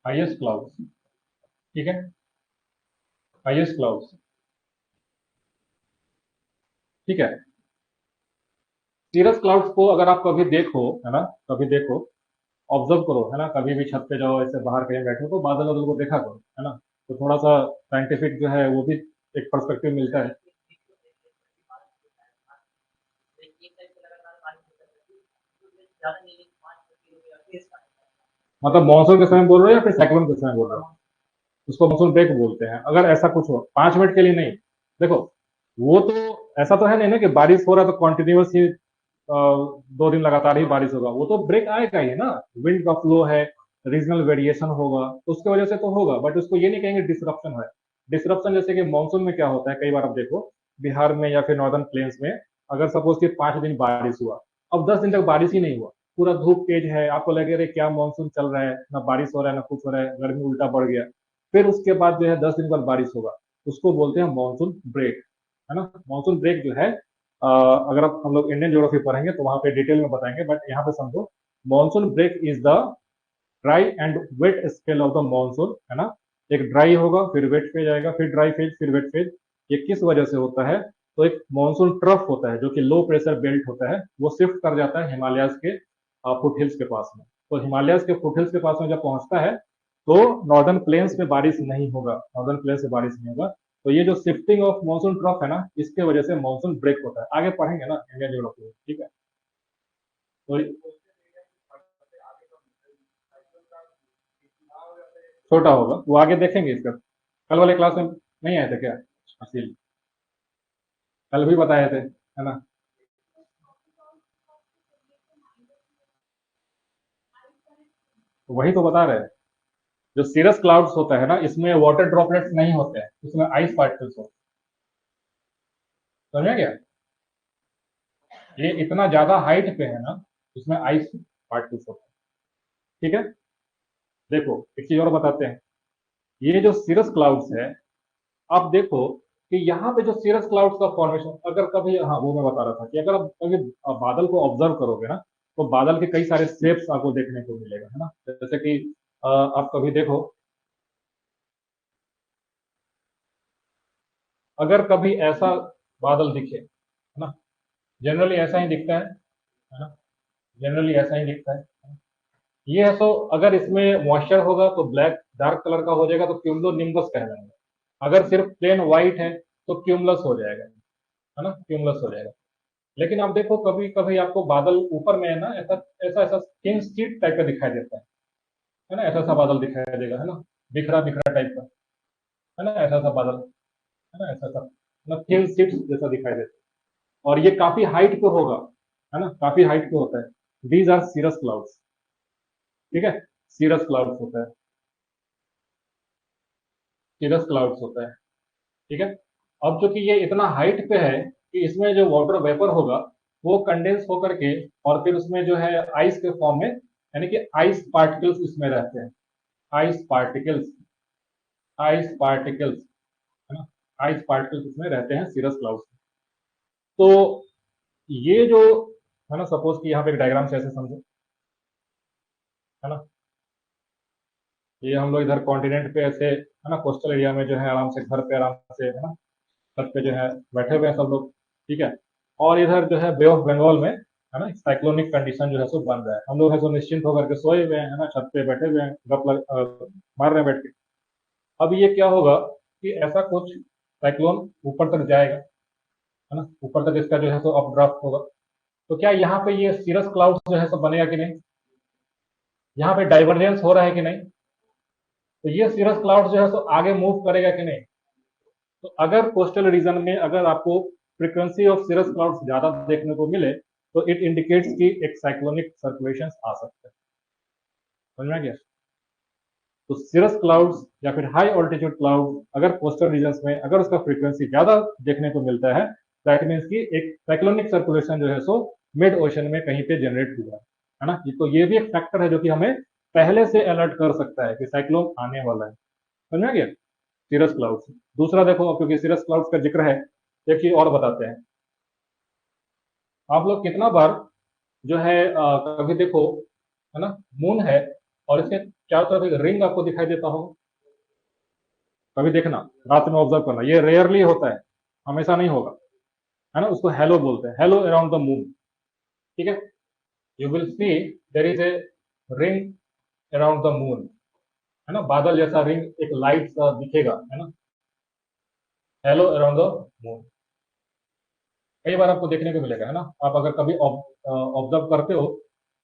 highest clouds, ठीक है, highest clouds, ठीक है। cirrus clouds को अगर आप कभी देखो, है ना, कभी देखो, ऑब्जर्व करो, है ना, कभी भी छत पे जाओ, ऐसे बाहर कहीं बैठो तो बादल वादल को देखा करो, है ना, तो थोड़ा सा साइंटिफिक जो है वो भी एक पर्सपेक्टिव मिलता है। मतलब मानसून के समय बोल रहे हो या फिर साइक्लोन के समय बोल रहे हो? उसको मानसून ब्रेक बोलते हैं अगर ऐसा कुछ हो, 5 मिनट के लिए नहीं। देखो वो तो ऐसा तो है नहीं ना कि बारिश हो रहा है तो कॉन्टिन्यूस ही 2 दिन लगातार ही बारिश होगा, वो तो ब्रेक आएगा ही ना, विंड का फ्लो है, रीजनल वेरिएशन होगा, उसके वजह से तो होगा, बट उसको ये नहीं कहेंगे डिसरप्शन है। डिसरप्शन जैसे कि मानसून में क्या होता है, कई बार आप देखो बिहार में या फिर नॉर्दर्न प्लेन्स में, अगर सपोज कि 5 दिन बारिश हुआ, अब 10 दिन तक बारिश ही नहीं हुआ, पूरा धूप तेज है, आपको लगे रहे क्या मानसून चल रहा है, ना बारिश हो रहा है ना कुछ हो रहा है, गर्मी उल्टा बढ़ गया, फिर उसके बाद जो है 10 दिन बाद बारिश होगा, उसको बोलते हैं मानसून ब्रेक, है ना। मानसून ब्रेक जो है अगर आप हम लोग इंडियन ज्योग्राफी पढ़ेंगे तो वहां पे डिटेल में बताएंगे, बट यहाँ पे समझो monsoon break is the dry and wet spell of the monsoon, है ना। एक ड्राई होगा, फिर वेट फेज आएगा, फिर ड्राई फेज, फिर वेट फेज। ये किस वजह से होता है? तो एक मानसून ट्रफ होता है जो कि लो प्रेशर बेल्ट होता है, वो शिफ्ट कर जाता है हिमालयाज के फुट हिल्स के पास में। तो हिमालयाज के फुट हिल्स के पास में जब पहुंचता है तो नॉर्दर्न प्लेन्स में बारिश नहीं होगा, नॉर्दर्न प्लेन्स में बारिश नहीं होगा। तो ये जो शिफ्टिंग ऑफ मानसून ट्रफ है ना, इसके वजह से मानसून ब्रेक होता है। आगे पढ़ेंगे ना इंडियन ज्योग्राफी, ठीक है। तो छोटा होगा, वो आगे देखेंगे इसका। कल वाले क्लास में नहीं आए थे क्या? असील, कल भी बताए थे, है ना। तो वही तो बता रहे हैं। जो सीरस क्लाउड्स होता है ना, इसमें वाटर ड्रॉपलेट्स नहीं होते हैं, इसमें आइस पार्टिकल्स होते हैं। समझ गया? ये इतना ज्यादा हाइट पे है ना, इसमें आइस पार्टिकल्स होते हैं। ठीक है। देखो एक चीज और बताते हैं। ये जो सीरस क्लाउड्स है, आप देखो कि यहाँ पे जो सीरस क्लाउड्स का फॉर्मेशन, अगर कभी, हाँ वो मैं बता रहा था कि अगर आप कभी बादल को ऑब्जर्व करोगे ना, तो बादल के कई सारे शेप्स आपको देखने को मिलेगा, है ना। जैसे कि आप कभी देखो, अगर कभी ऐसा बादल दिखे, है ना, जनरली ऐसा ही दिखता है ना, जनरली ऐसा ही दिखता है। ये है, तो अगर इसमें मॉइस्चर होगा तो ब्लैक डार्क कलर का हो जाएगा, तो क्यूमुलो निम्बस कहलाएगा। अगर सिर्फ प्लेन व्हाइट है तो क्यूमुलस हो जाएगा, है ना, क्यूमुलस हो जाएगा। लेकिन आप देखो कभी कभी आपको बादल ऊपर में है ना, ऐसा ऐसा ऐसा थिन शीट टाइप का दिखाई देता है ना, ऐसा ऐसा बादल दिखाई देगा, है ना, बिखरा बिखरा टाइप का, है ना, ऐसा ऐसा बादल, है ना, ऐसा ऐसा ना, थिन शीट जैसा दिखाई देता है। और ये काफी हाइट पे होगा, है ना, काफी हाइट पे होता है। These are cirrus clouds. ठीक है, सीरस क्लाउड्स होता है, सीरस क्लाउड्स होता है। ठीक है। अब चूंकि ये इतना हाइट पे है कि इसमें जो वाटर वेपर होगा वो कंडेंस होकर के, और फिर उसमें जो है आइस के फॉर्म में, यानी कि आइस पार्टिकल्स इसमें रहते हैं। आइस पार्टिकल्स, आइस पार्टिकल्स, है ना, आइस पार्टिकल्स इसमें रहते हैं सीरस क्लाउड्स। तो ये जो है ना, सपोज कि यहाँ पे एक डायग्राम से ऐसे समझो, है ना, ये हम लोग इधर कॉन्टिनेंट पे ऐसे, है ना, कोस्टल एरिया में जो है आराम से घर पे आराम से, है ना, छत पे जो है बैठे हुए हैं सब लोग। ठीक है। और इधर जो है बे ऑफ बंगाल में, है ना, साइक्लोनिक कंडीशन जो है सो बन रहा है। हम लोग है सो निश्चिंत होकर के सोए हुए हैं, है ना, छत पे बैठे हुए हैं, मार रहे हैं बैठ के। अब ये क्या होगा कि ऐसा कुछ साइक्लोन ऊपर तक जाएगा, है ना, ऊपर तक इसका जो है सो अपड्राफ्ट होगा। तो क्या यहाँ पे ये सीरस क्लाउड जो है सो बनेगा कि नहीं? यहाँ पे डाइवर्जेंस हो रहा है कि नहीं? तो ये सीरस क्लाउड जो है सो आगे मूव करेगा कि नहीं? तो अगर कोस्टल रीजन में अगर आपको फ्रीक्वेंसी ऑफ cirrus क्लाउड्स ज्यादा देखने को मिले, तो इट इंडिकेट्स कि एक साइक्लोनिक सर्कुलेशन आ सकता है। समझ में आ गया? तो cirrus क्लाउड्स या फिर हाई ऑल्टीट्यूड क्लाउड अगर कोस्टल रीजन में अगर उसका फ्रीक्वेंसी ज्यादा देखने को मिलता है, दैट मीन्स कि एक साइक्लोनिक सर्कुलेशन जो है सो मिड ओशन में कहीं पे जनरेट हुआ है ना। तो ये भी एक फैक्टर है जो कि हमें पहले से अलर्ट कर सकता है कि साइक्लोन आने वाला है। समझ में आ गया? Cirrus clouds. दूसरा देखो, क्योंकि सीरस क्लाउड्स का जिक्र है, एक चीज और बताते हैं। आप लोग कितना बार जो है कभी देखो, है ना, मून है और इसके चारों तरफ एक रिंग आपको दिखाई देता हो। कभी देखना, रात में ऑब्जर्व करना, ये रेयरली होता है, हमेशा नहीं होगा, है ना। उसको हेलो बोलते हैं, हेलो अराउंड द मून। ठीक है। You will see there is a ring around the moon, है ना, बादल जैसा रिंग, एक लाइट सा दिखेगा, है ना, हेलो अराउंड द मून। कई बार आपको देखने को मिलेगा, है ना। आप अगर कभी ऑब्जर्व करते हो,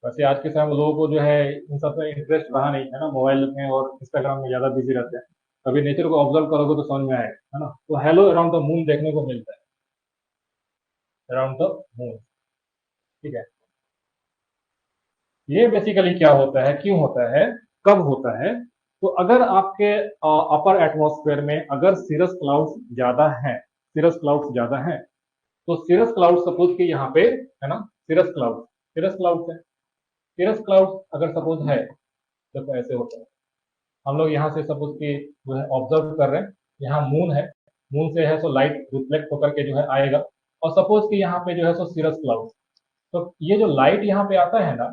वैसे आज के समय में लोगों को जो है इन सब में इंटरेस्ट रहा नहीं, है ना, मोबाइल में और इंस्टाग्राम में ज्यादा बिजी रहते हैं। कभी नेचर को ऑब्जर्व करोगे तो समझ में आएगा, है ना। तो हेलो अराउंड द मून देखने को मिलता है, अराउंड द मून। ठीक है। ये बेसिकली क्या होता है, क्यों होता है, कब होता है? तो अगर आपके अपर एटमॉस्फेयर में अगर cirrus क्लाउड्स ज्यादा हैं, cirrus क्लाउड्स ज्यादा हैं, तो cirrus क्लाउड सपोज कि यहाँ पे, है ना, cirrus क्लाउड, cirrus क्लाउड है, cirrus क्लाउड अगर सपोज है, देखो ऐसे होता है। हम लोग यहाँ से सपोज कि जो है ऑब्जर्व कर रहे हैं, यहाँ मून है, मून से है सो लाइट रिफ्लेक्ट होकर के जो है आएगा, और सपोज कि यहाँ पे जो है सो सीरस क्लाउड, तो ये जो लाइट यहाँ पे आता है ना,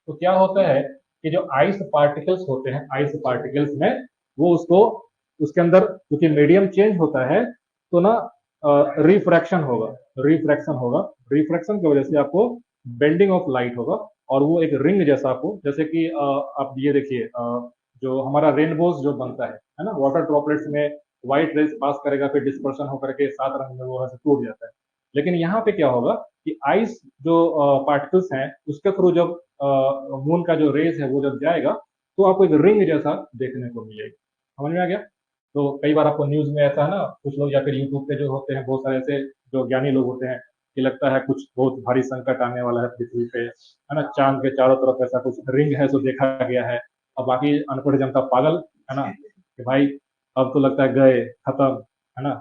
तो क्या होता है कि जो आइस पार्टिकल्स होते हैं, आइस पार्टिकल्स में वो उसको उसके अंदर क्योंकि मीडियम चेंज होता है तो ना रिफ्रैक्शन होगा, रिफ्रैक्शन होगा, रिफ्रैक्शन की वजह से आपको बेंडिंग ऑफ लाइट होगा और वो एक रिंग जैसा आपको, जैसे कि आप ये देखिए जो हमारा रेनबोज जो बनता है ना, वाटर ड्रॉपलेट्स में व्हाइट रेज पास करेगा फिर डिस्पर्शन होकर के सात रंग में वो ऐसे टूट जाता है। लेकिन यहाँ पे क्या होगा कि आइस जो पार्टिकल्स हैं उसके थ्रू जब मून का जो रेज है वो जब जाएगा तो आपको एक रिंग जैसा देखने को मिलेगा। समझ में आ गया? तो कई बार आपको न्यूज में ऐसा है ना, कुछ लोग या फिर यूट्यूब पे जो होते हैं बहुत सारे ऐसे जो ज्ञानी लोग होते हैं कि लगता है कुछ बहुत भारी संकट आने वाला है पृथ्वी पे, है ना, चांद के चारों तरफ ऐसा कुछ रिंग है तो देखा गया है। अब बाकी अनपढ़ जनता पागल, है ना, कि भाई अब तो लगता है गए खत्म, है ना,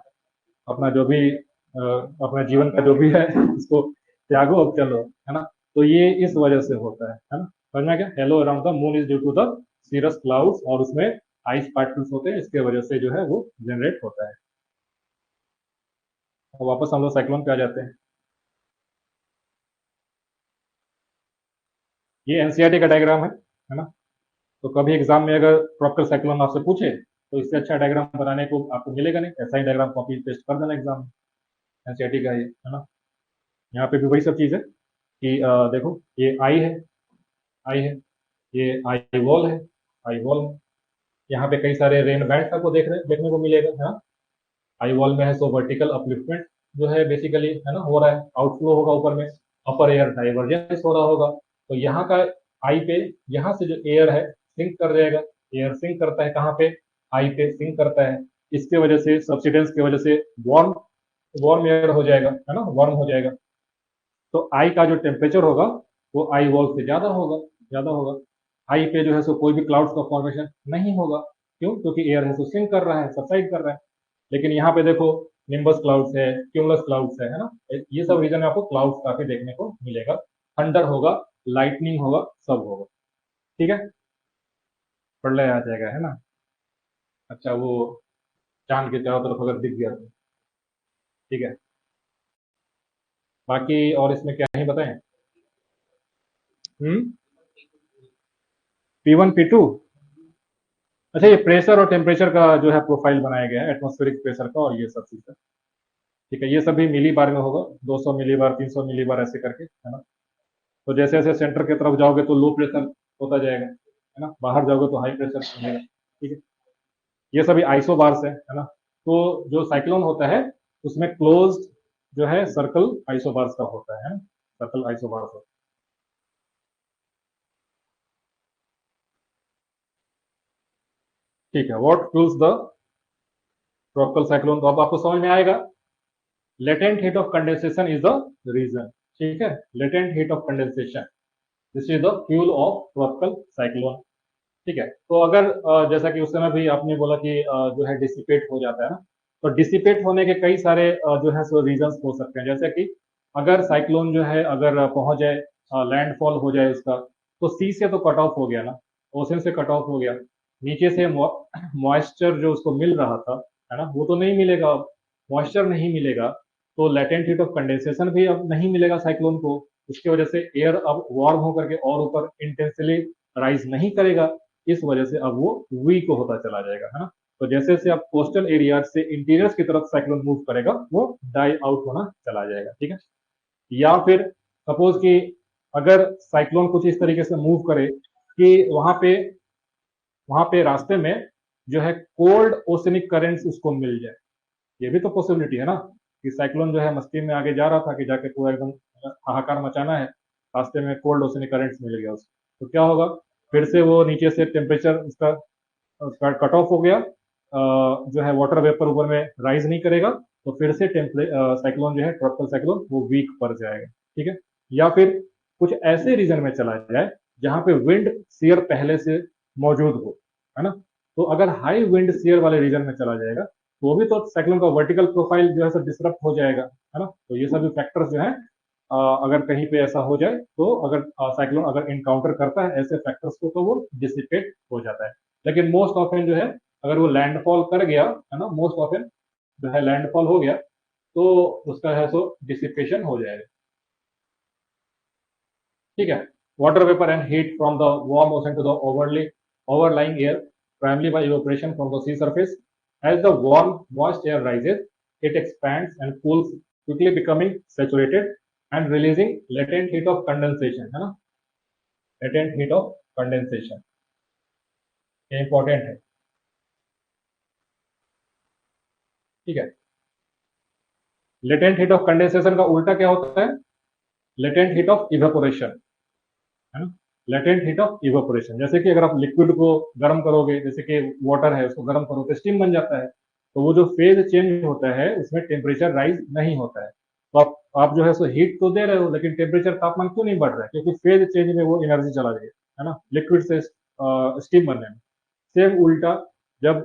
अपना जो भी अपना जीवन का जो भी है उसको त्यागो अब चलो, है ना। तो ये इस वजह से होता है ना। समझ में आ गया? Halo around the moon is due to the cirrus clouds और उसमें आइस पार्टिकल्स होते हैं, इसके वजह से जो है वो जनरेट होता है। और वापस हम लोग साइक्लोन पे आ जाते हैं। ये एनसीईआरटी का डायग्राम है ना। तो कभी एग्जाम में अगर ट्रॉपिकल साइक्लोन आपसे पूछे तो इससे अच्छा डायग्राम बनाने को आपको मिलेगा नहीं, ऐसा ही डायग्राम कॉपी पेस्ट कर देना एग्जाम में। एनसीईआरटी का ये है ना। यहाँ पे भी वही सब चीज है कि देखो ये आई है, आई है, ये आई वॉल है, आई वॉल है। यहाँ पे कई सारे रेन बैंड आपको देखने को मिलेगा, है ना। आई वॉल में है सो वर्टिकल अपलिफ्टमेंट जो है बेसिकली, है ना, हो रहा है, आउटफ्लो होगा ऊपर में, अपर एयर डाइवर्जेंस हो रहा होगा। तो यहाँ का आई पे, यहाँ से जो एयर है सिंक कर जाएगा, एयर सिंक करता है कहाँ पे, आई पे सिंक करता है। इसके वजह से सब्सिडेंस की वजह से वार्म वार्म एयर हो जाएगा, है ना, वार्म हो जाएगा। तो आई का जो टेम्परेचर होगा वो आई वॉल से ज्यादा होगा, ज्यादा होगा। आई पे जो है सो कोई भी क्लाउड्स का फॉर्मेशन नहीं होगा। क्यों? क्योंकि एयर है सो सिंक कर रहा है, सबसाइड कर रहा है। लेकिन यहाँ पे देखो निम्बस क्लाउड्स है, क्यूमुलस क्लाउड्स है ना, ये सब रीजन में आपको क्लाउड्स काफी देखने को मिलेगा। थंडर होगा, लाइटनिंग होगा, सब होगा। ठीक है, प्रलय आ जाएगा, है ना। अच्छा वो चांद के चारों तरफ अगर दिख गया तो ठीक है। बाकी और इसमें क्या ही बताएं। हम्म, P1 P2। अच्छा ये प्रेशर और टेम्परेचर का जो है प्रोफाइल बनाया गया है, एटमॉस्फेरिक प्रेशर का और ये सब चीज़ का। ठीक है, ये सभी मिली बार में होगा, 200 मिली बार, 300 मिली बार ऐसे करके, है ना। तो जैसे जैसे सेंटर की तरफ जाओगे तो लो प्रेशर होता जाएगा, है ना, बाहर जाओगे तो हाई प्रेशर मिलेगा। ठीक है, ये सभी आइसोबार्स है ना। तो जो साइक्लोन होता है उसमें क्लोज्ड जो है सर्कल आइसोबार्स का होता है ना, सर्कल आइसोबार्स होता है। ठीक है, what fuels the tropical cyclone, तो अब आपको समझ में आएगा। Latent heat of condensation is the reason. ठीक है, latent heat of condensation, this is the fuel of tropical cyclone. ठीक है, तो अगर जैसा कि उस समय भी आपने बोला कि जो है डिसिपेट हो जाता है ना, तो डिसिपेट होने के कई सारे जो है सो रीजंस हो सकते हैं। जैसे कि अगर साइक्लोन जो है अगर पहुंच जाए, लैंडफॉल हो जाए उसका, तो सी से तो कट ऑफ हो गया ना, ओशन से कट ऑफ हो गया, नीचे से मॉइस्चर जो उसको मिल रहा था, है ना, वो तो नहीं मिलेगा। मॉइस्चर नहीं मिलेगा तो लेटेंट हीट ऑफ कंडेंसेशन भी अब नहीं मिलेगा साइक्लोन को। उसकी वजह से एयर अब वार्म होकर के और ऊपर इंटेंसली राइज नहीं करेगा। इस वजह से अब वो वीक होता चला जाएगा, है ना। तो जैसे जैसे आप कोस्टल एरिया से इंटीरियर की तरफ साइक्लोन मूव करेगा वो डाई आउट होना चला जाएगा। ठीक है, या फिर सपोज कि अगर साइक्लोन कुछ इस तरीके से मूव करे कि वहां पे रास्ते में जो है कोल्ड ओशनिक करेंट्स उसको मिल जाए, ये भी तो पॉसिबिलिटी है ना, कि साइक्लोन जो है मस्ती में आगे जा रहा था कि जाके पूरा एकदम हाहाकार मचाना है, रास्ते में कोल्ड ओशनिक करेंट्स मिल गया उसको, तो क्या होगा, फिर से वो नीचे से टेम्परेचर उसका कट ऑफ हो गया, जो है वाटर वेपर ऊपर में राइज नहीं करेगा, तो फिर से साइक्लोन जो है ट्रॉपिकल साइक्लोन वो वीक पड़ जाएगा। ठीक है, या फिर कुछ ऐसे रीजन में चला जाए जहां पे विंड सियर पहले से मौजूद हो, है ना। तो अगर हाई विंड सियर वाले रीजन में चला जाएगा तो भी तो साइक्लोन का वर्टिकल प्रोफाइल जो है सो डिसरप्ट हो जाएगा, है ना। तो ये सभी फैक्टर्स जो है अगर कहीं पे ऐसा हो जाए तो अगर साइक्लोन अगर इनकाउंटर करता है ऐसे फैक्टर्स को तो वो डिसिपेट हो जाता है। लेकिन मोस्ट ऑफन जो है अगर वो लैंडफॉल कर गया, है ना, मोस्ट ऑफन जो है लैंडफॉल हो गया तो उसका है सो डिसिपेशन हो जाएगा। ठीक है। Water vapour and heat from the warm ocean to the overlying air primarily by evaporation from the sea surface. As the warm moist air rises, it expands and cools, quickly becoming saturated and releasing latent heat of condensation, है ना? latent heat of condensation ये इंपॉर्टेंट है। ठीक है। लेटेंट हीट ऑफ कंडेंसेशन का उल्टा क्या होता है? लेटेंट हीट ऑफ इवेपोरेशन, है ना? लेटेंट हीट ऑफ इवेपोरेशन, जैसे कि अगर आप लिक्विड को गर्म करोगे, जैसे कि वाटर है उसको गर्म करो तो स्टीम बन जाता है, तो वो जो फेज चेंज होता है उसमें टेम्परेचर राइज नहीं होता है। तो आप जो है सो हीट तो दे रहे हो, लेकिन टेम्परेचर तापमान क्यों नहीं बढ़ रहा है? क्योंकि फेज चेंज में वो एनर्जी चला गई है ना, लिक्विड से स्टीम बनने में। सेम उल्टा, जब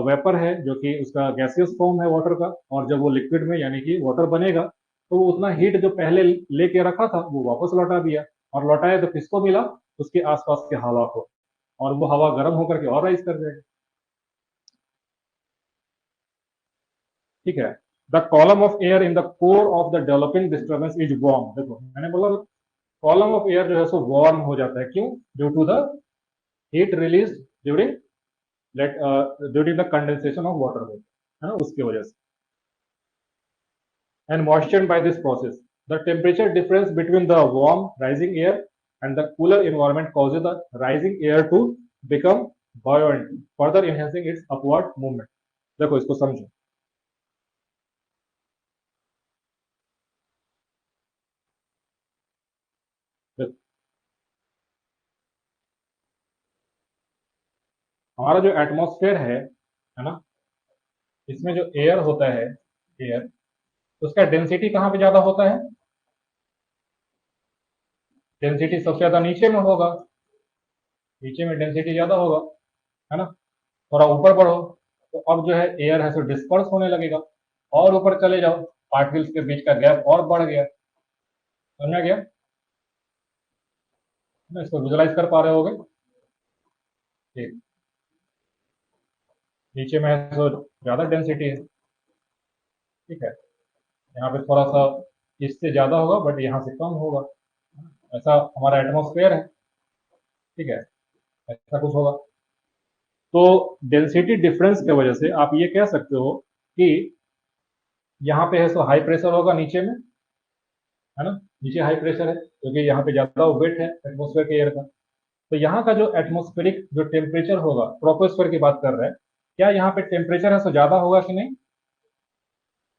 वेपर है जो कि उसका गैसियस फॉर्म है वाटर का, और जब वो लिक्विड में यानी कि वाटर बनेगा, तो वो उतना हीट जो पहले लेके रखा था वो वापस लौटा दिया, और लौटाया तो किसको मिला? उसके आसपास के हवा को, और वो हवा गर्म होकर के और राइज कर जाएगी। ठीक है। The column of air in the core of the developing disturbance is warm. देखो मैंने बोला कॉलम ऑफ एयर जो है सो वार्म हो जाता है, क्यों? Due to the heat release during during the condensation of water, है ना, उसकी वजह से। And moistened by this process, the temperature difference between the warm rising air and the cooler environment causes the rising air to become buoyant, further enhancing its upward movement. देखो इसको समझो। हमारा जो एटमॉस्फेयर है ना, इसमें जो एयर होता है, एयर, उसका डेंसिटी कहाँ पे ज्यादा होता है? डेंसिटी सबसे ज्यादा नीचे में होगा, नीचे में डेंसिटी ज्यादा होगा, है ना? थोड़ा ऊपर बढ़ो तो अब जो है एयर है सो डिस्पर्स होने लगेगा, और ऊपर चले जाओ पार्टिकल्स के बीच का गैप और बढ़ गया। समझा गया ना? इसको विजुलाइज कर पा रहे होगे? ठीक। नीचे में है तो ज्यादा डेंसिटी है, ठीक है, यहाँ पे थोड़ा सा इससे ज्यादा होगा बट यहाँ से कम होगा। ऐसा हमारा एटमॉस्फेयर है, ठीक है, ऐसा कुछ होगा। तो डेंसिटी डिफरेंस की वजह से आप ये कह सकते हो कि यहाँ पे है सो हाई प्रेशर होगा नीचे में, है ना? नीचे हाई प्रेशर है क्योंकि यहाँ पे ज्यादा वेट है एटमॉस्फेयर के एयर का। तो यहाँ का जो एटमॉस्फेरिक जो टेम्परेचर होगा, ट्रोपोस्फेयर की बात कर रहे हैं, क्या यहाँ पे टेम्परेचर है सो ज्यादा होगा कि नहीं?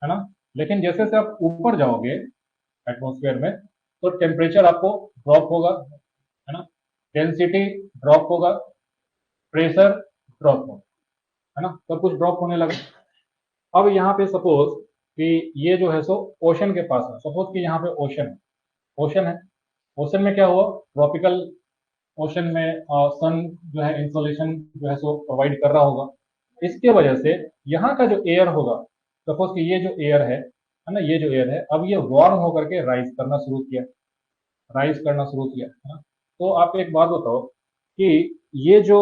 है ना? लेकिन जैसे जैसे आप ऊपर जाओगे एटमॉस्फेयर में, तो टेम्परेचर आपको ड्रॉप होगा, है ना? डेंसिटी ड्रॉप होगा, प्रेशर ड्रॉप होगा, है ना? सब कुछ ड्रॉप होने लगा। अब यहाँ पे सपोज कि ये जो है सो ओशन के पास है, सपोज कि यहाँ पे ओशन है, ओशन है, ओशन में क्या हुआ? ट्रॉपिकल ओशन में सन जो है इंसोलेशन जो है सो प्रोवाइड कर रहा होगा, इसके वजह से यहाँ का जो एयर होगा, सपोज कि ये जो एयर है ना, ये जो एयर है, अब ये वार्म होकर के राइज करना शुरू किया, राइज करना शुरू किया, है ना? तो आप एक बात बताओ कि ये जो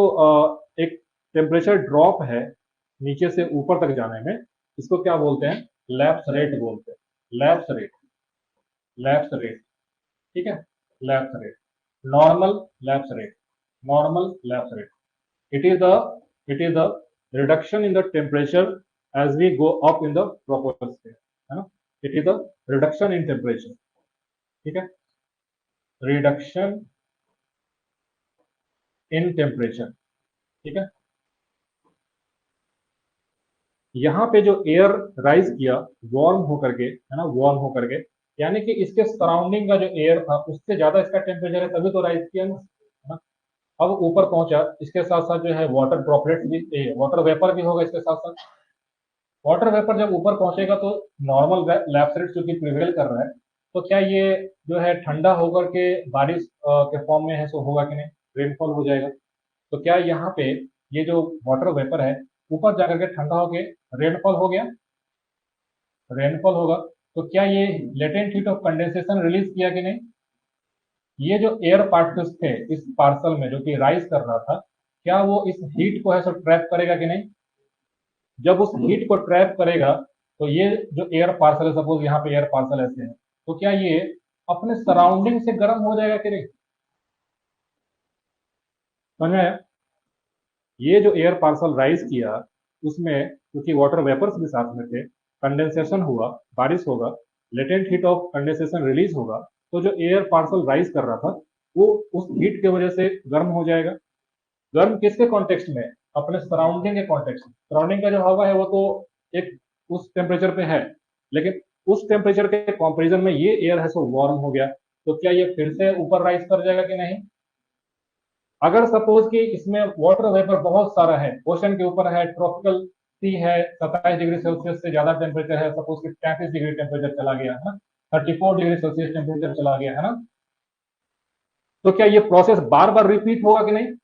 एक टेम्परेचर ड्रॉप है नीचे से ऊपर तक जाने में, इसको क्या बोलते हैं? लैप्स रेट बोलते हैं, लैप्स रेट, लैप्स रेट, ठीक है, lapse rate, normal lapse rate, normal lapse rate. It is the reduction in the temperature as we go up in the troposphere, है ना? It is the reduction in temperature, ठीक है, रिडक्शन इन टेम्परेचर, ठीक है। यहाँ पे जो एयर राइज किया वार्म होकर के, है ना, वार्म होकर के, यानी कि इसके सराउंडिंग का जो एयर था उससे ज्यादा इसका टेम्परेचर है, तभी तो राइज किया ना, है ना? अब ऊपर पहुंचा, इसके साथ साथ जो है वाटर ड्रॉपलेट भी, वाटर वेपर भी होगा इसके साथ साथ। वाटर वेपर जब ऊपर पहुंचेगा तो नॉर्मल लैप्स रेट जो कि प्रिवेल कर रहा है, तो क्या ये जो है ठंडा होकर के बारिश के फॉर्म में है सो होगा कि नहीं? रेनफॉल हो जाएगा। तो क्या यहाँ पे ये जो वाटर वेपर है ऊपर जाकर के ठंडा होके रेनफॉल हो गया? रेनफॉल होगा। तो क्या ये latent heat of condensation release किया कि नहीं? ये जो एयर पार्टिकल्स थे इस पार्सल में जो कि राइज कर रहा था, क्या वो इस हीट को है सो ट्रैप करेगा कि नहीं? जब उस हीट को ट्रैप करेगा तो ये जो एयर पार्सल है, सपोज यहाँ पे एयर पार्सल ऐसे है, तो क्या ये अपने सराउंडिंग से गर्म हो जाएगा कि नहीं? समझ में आया? ये जो एयर पार्सल राइज किया, उसमें क्योंकि वाटर वेपर्स भी साथ में थे, कंडेंसेशन हुआ, बारिश होगा, latent heat of condensation release होगा, तो जो एयर पार्सल राइज कर रहा था वो उस हीट की वजह से गर्म हो जाएगा। गर्म किसके कॉन्टेक्स्ट में? अपने सराउंडिंग के कॉन्टेक्स्ट में। सराउंडिंग का जो हवा है वो तो एक उस टेम्परेचर पे है, लेकिन उस टेम्परेचर के कंपैरिजन में ये एयर है सो वार्म हो गया, तो क्या ये फिर से ऊपर राइज कर जाएगा कि नहीं? अगर सपोज कि इसमें वाटर वेपर बहुत सारा है, ओशन के ऊपर है, ट्रॉपिकल सी है, 27 डिग्री सेल्सियस से ज्यादा टेम्परेचर है, सपोज कि 33 डिग्री टेम्परेचर चला गया है ना, 34 डिग्री सेल्सियस टेम्परेचर चला गया है ना, तो क्या ये प्रोसेस बार बार रिपीट होगा कि नहीं?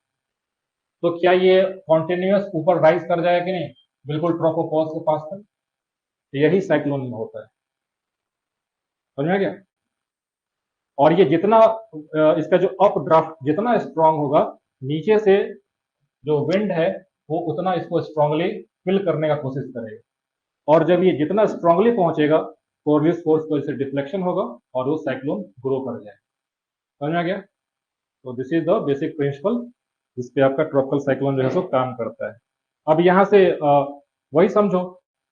तो क्या ये कॉन्टिन्यूस ऊपर राइज कर जाएगा कि नहीं, बिल्कुल ट्रोपोपॉज के पास तक? यही साइक्लोन में होता है। समझ में आ गया? और ये जितना इसका जो अप ड्राफ्ट जितना स्ट्रांग होगा, नीचे से जो विंड है वो उतना इसको स्ट्रांगली फिल करने का कोशिश करेगा, और जब ये जितना स्ट्रांगली पहुंचेगा, कोरियस फोर्स को इससे डिफ्लेक्शन होगा और वो साइक्लोन ग्रो कर जाएगा। समझ में आ गया? तो this is the basic principle जिस पे आपका ट्रॉपिकल साइक्लोन जो है सो काम करता है। अब यहाँ से वही समझो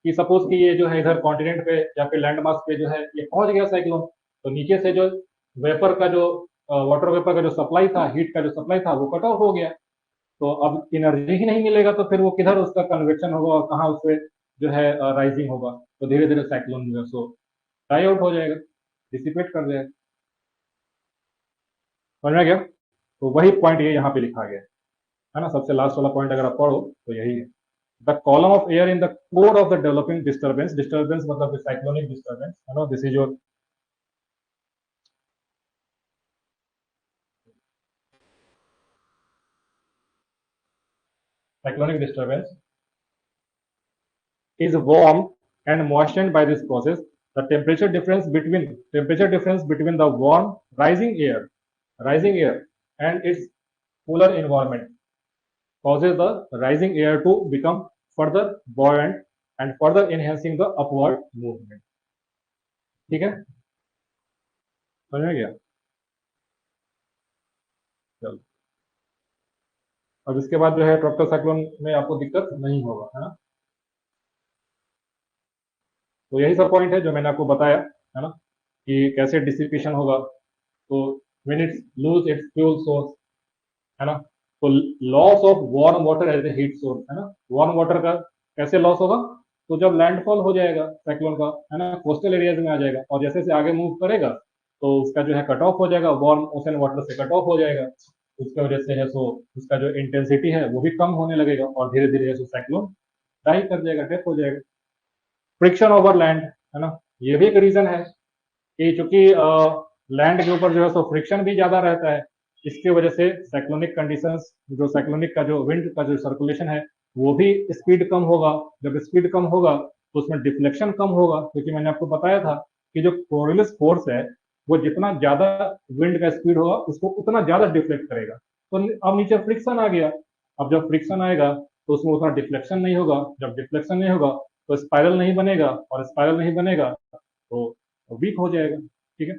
कि सपोज कि ये जो है इधर कॉन्टिनेंट पे या फिर लैंड मास पे जो है ये पहुंच गया साइक्लोन, तो नीचे से जो वेपर का जो वाटर वेपर का जो सप्लाई था, हीट का जो सप्लाई था, वो कट ऑफ हो गया। तो अब एनर्जी ही नहीं मिलेगा, तो फिर वो किधर उसका कन्वेक्शन होगा और कहाँ उससे जो है राइजिंग होगा, तो धीरे धीरे साइक्लोन जो है सो डाई आउट हो जाएगा, डिसिपेट कर जाएगा। समझ में गया? तो वही पॉइंट ये यहाँ पे लिखा गया है ना, सबसे लास्ट वाला पॉइंट अगर आप पढ़ो तो यही है। The column of air in the core of the developing disturbance, disturbance मतलब साइक्लोनिक डिस्टर्बेंस है ना, this is your cyclonic disturbance is warm and moistened by this process. The temperature difference between the warm rising air and its cooler environment causes the rising air to become further buoyant and further enhancing the upward movement. ठीक है? समझ में गया? चलो, अब इसके बाद जो है ट्रॉपिकल साइक्लोन में आपको दिक्कत नहीं होगा, है ना? तो यही सब पॉइंट है जो मैंने आपको बताया, है ना, कि कैसे डिसिपेशन होगा। तो when its lose its fuel source, है ना, तो loss of warm water as a heat source, है ना, वार्म वाटर का कैसे लॉस होगा? तो जब लैंडफॉल हो जाएगा साइक्लोन का, है ना, कोस्टल एरियाज में आ जाएगा और जैसे से आगे मूव करेगा तो उसका जो है कट ऑफ हो जाएगा, वार्म ओशन वाटर से कट ऑफ हो जाएगा, उसकी वजह से है सो उसका जो इंटेंसिटी है वो भी कम होने लगेगा और धीरे धीरे है सो साइक्लोन डाई कर जाएगा, डेथ हो जाएगा। फ्रिक्शन ओवर लैंड, है ना, ये भी एक रीजन है कि चूंकि लैंड के ऊपर जो है सो फ्रिक्शन भी ज्यादा रहता है, इसकी वजह से साइक्लोनिक कंडीशंस, जो साइक्लोनिक का जो विंड का जो सर्कुलेशन है वो भी स्पीड कम होगा। जब स्पीड कम होगा तो उसमें डिफ्लेक्शन कम होगा, क्योंकि मैंने आपको बताया था कि जो कोरियलिस फोर्स है वो जितना ज्यादा विंड का स्पीड होगा उसको उतना ज्यादा डिफ्लेक्ट करेगा। तो अब नीचे फ्रिक्शन आ गया, अब जब फ्रिक्शन आएगा तो उसमें उतना डिफ्लेक्शन नहीं होगा, जब डिफ्लेक्शन नहीं होगा तो स्पाइरल नहीं बनेगा, और स्पाइरल नहीं बनेगा तो वीक हो जाएगा। ठीक है?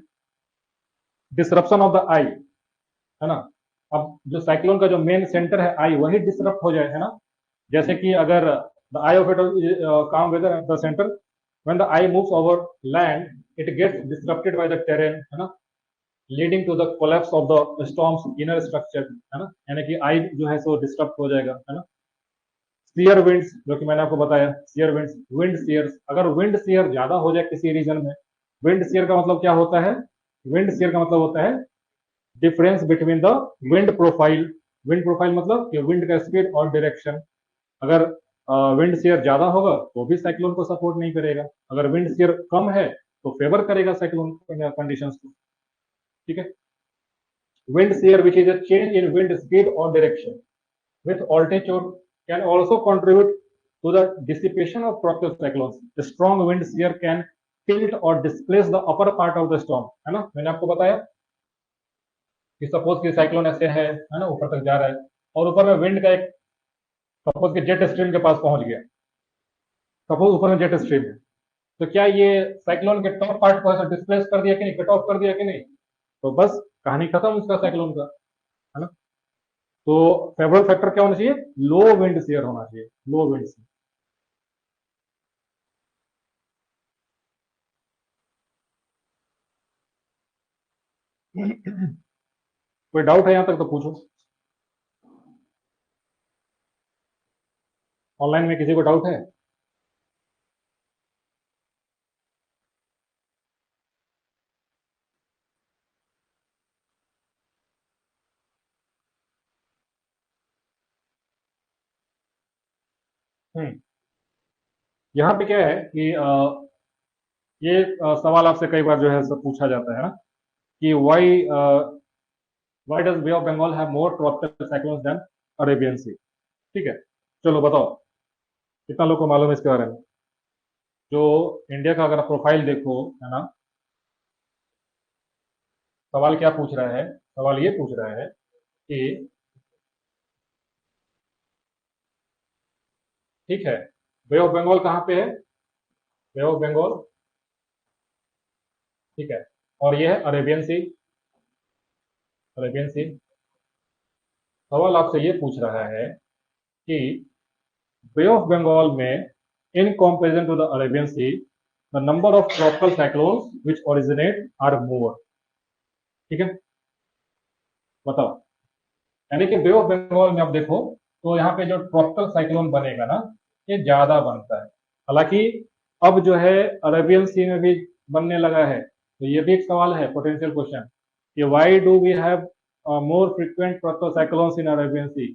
डिसरप्शन ऑफ द आई, है ना, अब जो साइक्लोन का जो मेन सेंटर है आई, वही डिसरप्ट हो जाए, है ना, जैसे कि अगर the eye of it calm weather at the centre, when the eye moves over land it gets disrupted by the terrain, है ना, leading to the collapse of the storm's inner structure, है ना, यानी कि आई जो है सो डिस्टर्ब हो जाएगा, है ना। सियर विंड्स, जो कि मैंने आपको बताया, सियर विंड्स, विंड सियर्स, अगर विंड सियर ज्यादा हो जाए किसी रीजन में, विंड सियर का मतलब क्या होता है? विंड सियर का मतलब होता है difference between the wind profile, wind profile मतलब कि विंड का स्पीड और डायरेक्शन। अगर विंड शेयर ज्यादा होगा तो भी साइक्लोन को सपोर्ट नहीं करेगा, अगर विंड शेयर कम है तो फेवर करेगा साइक्लोन कंडीशंस को। ठीक है? Wind share which is a change in wind speed और direction with altitude can also contribute to the dissipation of tropical cyclones. The strong wind shear can tilt or displace the upper part of the storm, है ना, मैंने आपको बताया कि सपोज कि साइक्लोन ऐसे है ना, ऊपर तक जा रहा है और ऊपर में विंड का एक, सपोज कि जेट स्ट्रीम के पास पहुंच गया, सपोज ऊपर में जेट स्ट्रीम है, तो क्या ये साइक्लोन के टॉप पार्ट को ऐसा डिस्प्लेस कर दिया कि नहीं, कट ऑफ कर दिया कि नहीं? तो बस कहानी खत्म उसका साइक्लोन का, है ना। तो फेवरेबल फैक्टर क्या होना चाहिए? लो विंड शेयर होना चाहिए, लो विंड शेयर। कोई डाउट है यहां तक तो पूछो। ऑनलाइन में किसी को डाउट है? हम्म। यहाँ पे क्या है कि ये सवाल आपसे कई बार जो है सब पूछा जाता है ना, कि why does bay of Bengal have more tropical cyclones than Arabian sea. ठीक है, चलो बताओ कितना लोग को मालूम है इसके बारे में। जो इंडिया का अगर आप प्रोफाइल देखो, है ना, सवाल क्या पूछ रहा है? सवाल ये पूछ रहा है कि ठीक है, बे ऑफ बंगाल कहाँ पे है? बे ऑफ बंगाल, ठीक है, और ये है अरेबियन सी, अरेबियन सी। सवाल आपसे ये पूछ रहा है कि बे ऑफ बंगाल में, in comparison to the Arabian sea, the number of tropical cyclones which originate are more. ठीक है, बताओ। यानी कि बे ऑफ बंगाल में आप देखो तो यहाँ पे जो ट्रॉपिकल साइक्लोन बनेगा ना, ये ज्यादा बनता है। हालांकि अब जो है अरेबियन सी में भी बनने लगा है, तो ये भी एक सवाल है, पोटेंशियल क्वेश्चन, कि why do we have more frequent tropical cyclones in Arabian sea.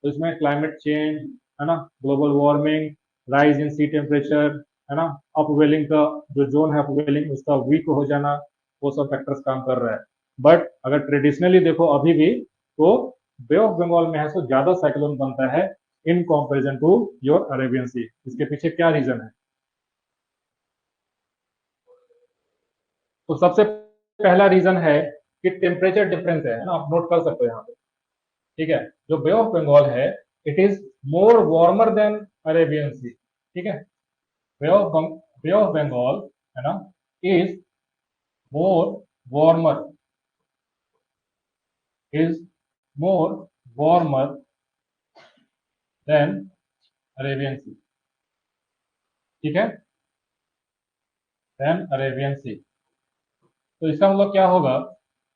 तो इसमें क्लाइमेट चेंज, है ना, global warming, rise in sea temperature, है ना, अपवेलिंग का जो जोन है अपवेलिंग उसका वीक हो जाना, वो सब फैक्टर्स काम कर रहा है। बट अगर ट्रेडिशनली देखो अभी भी, तो बे ऑफ बंगाल में है सो ज्यादा साइक्लोन बनता है in comparison to your Arabian sea. इसके पीछे क्या रीजन है? तो सबसे पहला रीजन है कि टेम्परेचर डिफरेंस है ना, आप नोट कर सकते हो यहाँ पे। ठीक है, जो बे ऑफ बंगाल है, it is more warmer than Arabian sea. ठीक है, bay of bay of Bengal, है ना, is more warmer, is more warmer than Arabian sea. ठीक है, देन अरेबियन सी। तो इसका मतलब क्या होगा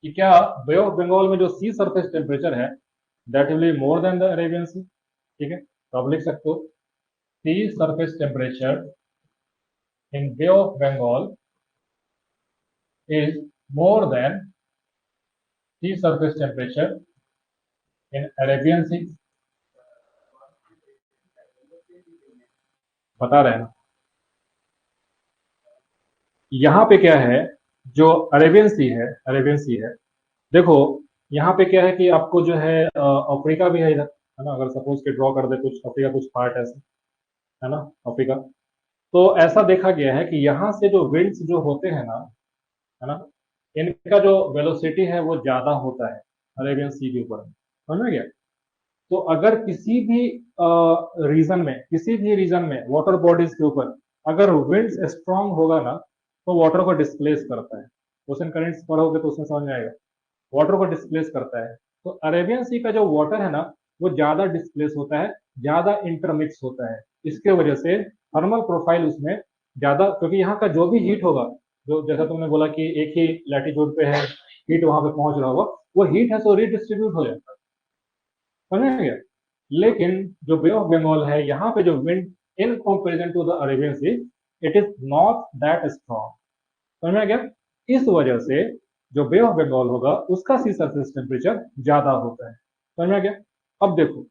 कि क्या बे ऑफ बंगाल में जो सी सरफेस टेम्परेचर है, that will be more than the Arabian sea. ठीक है, तो आप लिख सकते हो sea surface temperature in bay of Bengal is more than sea surface temperature in Arabian Sea। बता रहे हैं ना। यहाँ पे क्या है, जो अरेबियन सी है, अरेबियन सी है, देखो यहाँ पे क्या है कि आपको जो है अफ्रीका भी है इधर, है ना, अगर सपोज के ड्रॉ कर दे कुछ अफ्रीका, कुछ पार्ट ऐसे, है ना, अफ्रीका। तो ऐसा देखा गया है कि यहाँ से जो विंड्स जो होते हैं ना, है ना, इनका जो वेलोसिटी है वो ज्यादा होता है अरेबियन सी के ऊपर। समझ में गया? तो अगर किसी भी रीजन में वाटर बॉडीज के ऊपर अगर विंड्स स्ट्रांग होगा ना, तो वाटर को डिस्प्लेस करता है। ओशन करंट्स पढ़ोगे तो उसमें समझ में आएगा, वाटर को डिस्प्लेस करता है। तो अरेबियन सी का जो वाटर है ना, वो ज्यादा डिस्प्लेस होता है, ज्यादा इंटरमिक्स होता है। इसके वजह से थर्मल प्रोफाइल उसमें ज्यादा, क्योंकि यहाँ का जो भी हीट होगा, जो जैसा तुमने बोला कि एक ही लैटिट्यूड पे है, हीट वहां पे पहुंच रहा होगा, वो हीट है तो रीडिस्ट्रीब्यूट हो जाता है। समझ में गया? लेकिन जो बे ऑफ बंगाल है, यहाँ पे जो wind in comparison to the Arabian sea, it is not that strong. समझ में गया? इस वजह से जो बे ऑफ बंगाल होगा उसका सी सरफेस टेम्परेचर ज्यादा होता है। समझ में गया? अब देखो,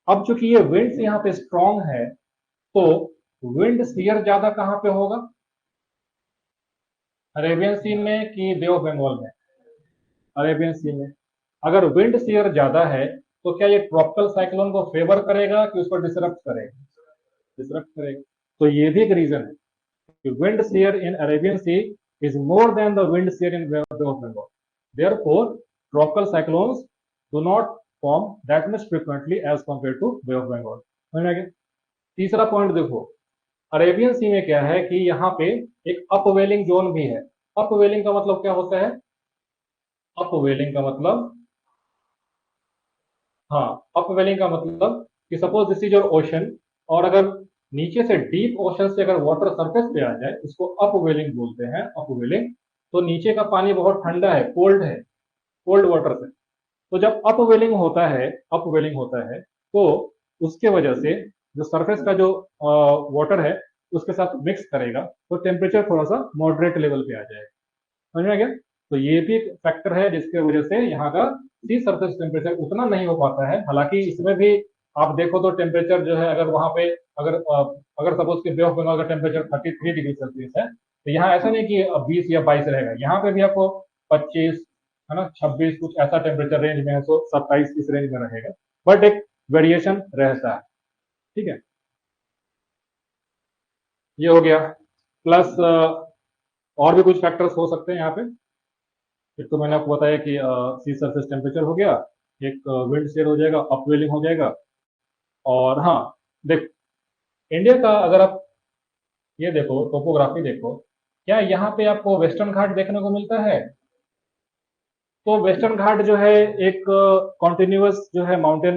अब चूंकि ये विंड यहाँ पे स्ट्रॉन्ग है, तो विंड स्पीयर ज्यादा कहाँ पे होगा? अरेबियन सी में कि बे ऑफ बंगाल में? अरेबियन सी में। अगर विंड स्पीयर ज्यादा है, तो क्या ये ट्रॉपिकल साइक्लोन को फेवर करेगा कि उसको डिसरप्ट करेगा? डिसरप्ट करेगा। तो ये भी एक रीजन है कि wind shear in Arabian Sea is more than the wind shear in Bay of Bengal. Therefore, tropical cyclones do not form that much frequently as compared to Bay of Bengal. समझ में आ गया? तीसरा पॉइंट देखो, अरेबियन सी में क्या है कि यहाँ पे एक अपवेलिंग जोन भी है। अपवेलिंग का मतलब क्या होता है? अपवेलिंग का मतलब, हाँ, अपवेलिंग का मतलब कि suppose this is your ocean, और अगर नीचे से डीप ओशन से अगर वाटर सरफेस पे आ जाए, इसको अपवेलिंग बोलते हैं, अपवेलिंग। तो नीचे का पानी बहुत ठंडा है, कोल्ड वाटर से। तो जब अपवेलिंग होता है, अपवेलिंग होता है, तो उसके वजह से जो सरफेस का जो वाटर है उसके साथ मिक्स करेगा, तो टेम्परेचर थोड़ा सा मॉडरेट लेवल पे आ जाएगा। समझ में आ गया? तो ये भी एक फैक्टर है जिसके वजह से यहाँ का सी सरफेस टेम्परेचर उतना नहीं हो पाता है। हालांकि इसमें भी आप देखो तो टेम्परेचर जो है, अगर वहां पे अगर सपोज कि बे ऑफ बंगाल का टेम्परेचर 33 डिग्री सेल्सियस है, तो यहाँ ऐसा नहीं कि 20 या 22 रहेगा, यहाँ पे भी आपको 25, है ना, 26, कुछ ऐसा टेम्परेचर रेंज में है, तो 27 इस रेंज में रहेगा। बट एक वेरिएशन रहता है। ठीक है, ये हो गया। प्लस और भी कुछ फैक्टर्स हो सकते हैं यहाँ पे। एक तो मैंने आपको बताया कि सी सरफेस टेम्परेचर हो गया, एक विंड शेयर हो जाएगा, अपवेलिंग हो जाएगा। और हाँ, देख, इंडिया का अगर आप ये देखो, टोपोग्राफी देखो, क्या यहाँ पे आपको वेस्टर्न घाट देखने को मिलता है? तो वेस्टर्न घाट जो है एक कॉन्टिन्यूअस जो है माउंटेन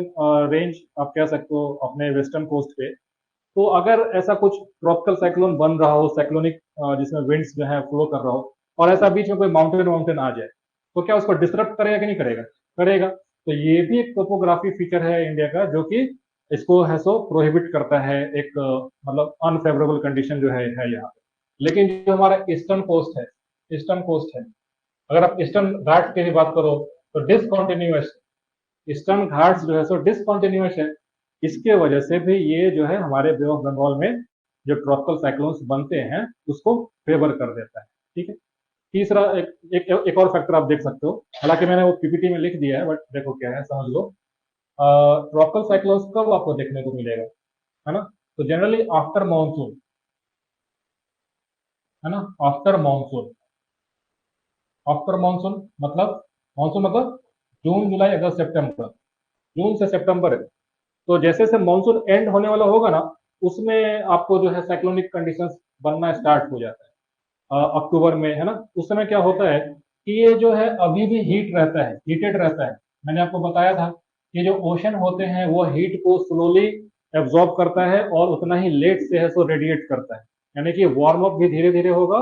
रेंज आप कह सकते हो अपने वेस्टर्न कोस्ट पे। तो अगर ऐसा कुछ ट्रॉपिकल साइक्लोन बन रहा हो, साइक्लोनिक जिसमें विंड्स जो है फ्लो कर रहा हो, और ऐसा बीच में कोई माउंटेन माउंटेन आ जाए, तो क्या उसको डिस्टर्ब करेगा कि नहीं करेगा? करेगा। तो ये भी एक टोपोग्राफी फीचर है इंडिया का, जो कि इसको है सो प्रोहिबिट करता है, एक मतलब अनफेवरेबल कंडीशन जो है यहाँ पे। लेकिन जो हमारा ईस्टर्न कोस्ट है, ईस्टर्न कोस्ट है, अगर आप ईस्टर्न घाट की भी बात करो, तो डिसकॉन्टिन्यूस, ईस्टर्न घाट्स जो है सो डिसकॉन्टिन्यूस है। इसके वजह से भी ये जो है हमारे बे ऑफ बंगाल में जो ट्रॉपिकल साइक्लोन्स बनते हैं उसको फेवर कर देता है। ठीक है। तीसरा एक और फैक्टर आप देख सकते हो, हालांकि मैंने वो पीपीटी में लिख दिया है, बट देखो क्या है, समझ लो। ट्रॉपिकल साइक्लोन्स कब आपको देखने को मिलेगा, है ना? तो जनरली आफ्टर मानसून, है ना, आफ्टर मानसून। आफ्टर मानसून मतलब जून जुलाई अगस्त सितंबर, जून से सितंबर है। तो जैसे जैसे मानसून एंड होने वाला होगा ना, उसमें आपको जो है साइक्लोनिक कंडीशंस बनना स्टार्ट हो जाता है, अक्टूबर में, है ना। उस समय क्या होता है कि ये जो है अभी भी हीट रहता है, हीटेड रहता है। मैंने आपको बताया था कि जो ओशन होते हैं वो हीट को स्लोली एब्जॉर्ब करता है और उतना ही लेट से है सो रेडिएट करता है। यानी कि वार्म अप भी धीरे धीरे होगा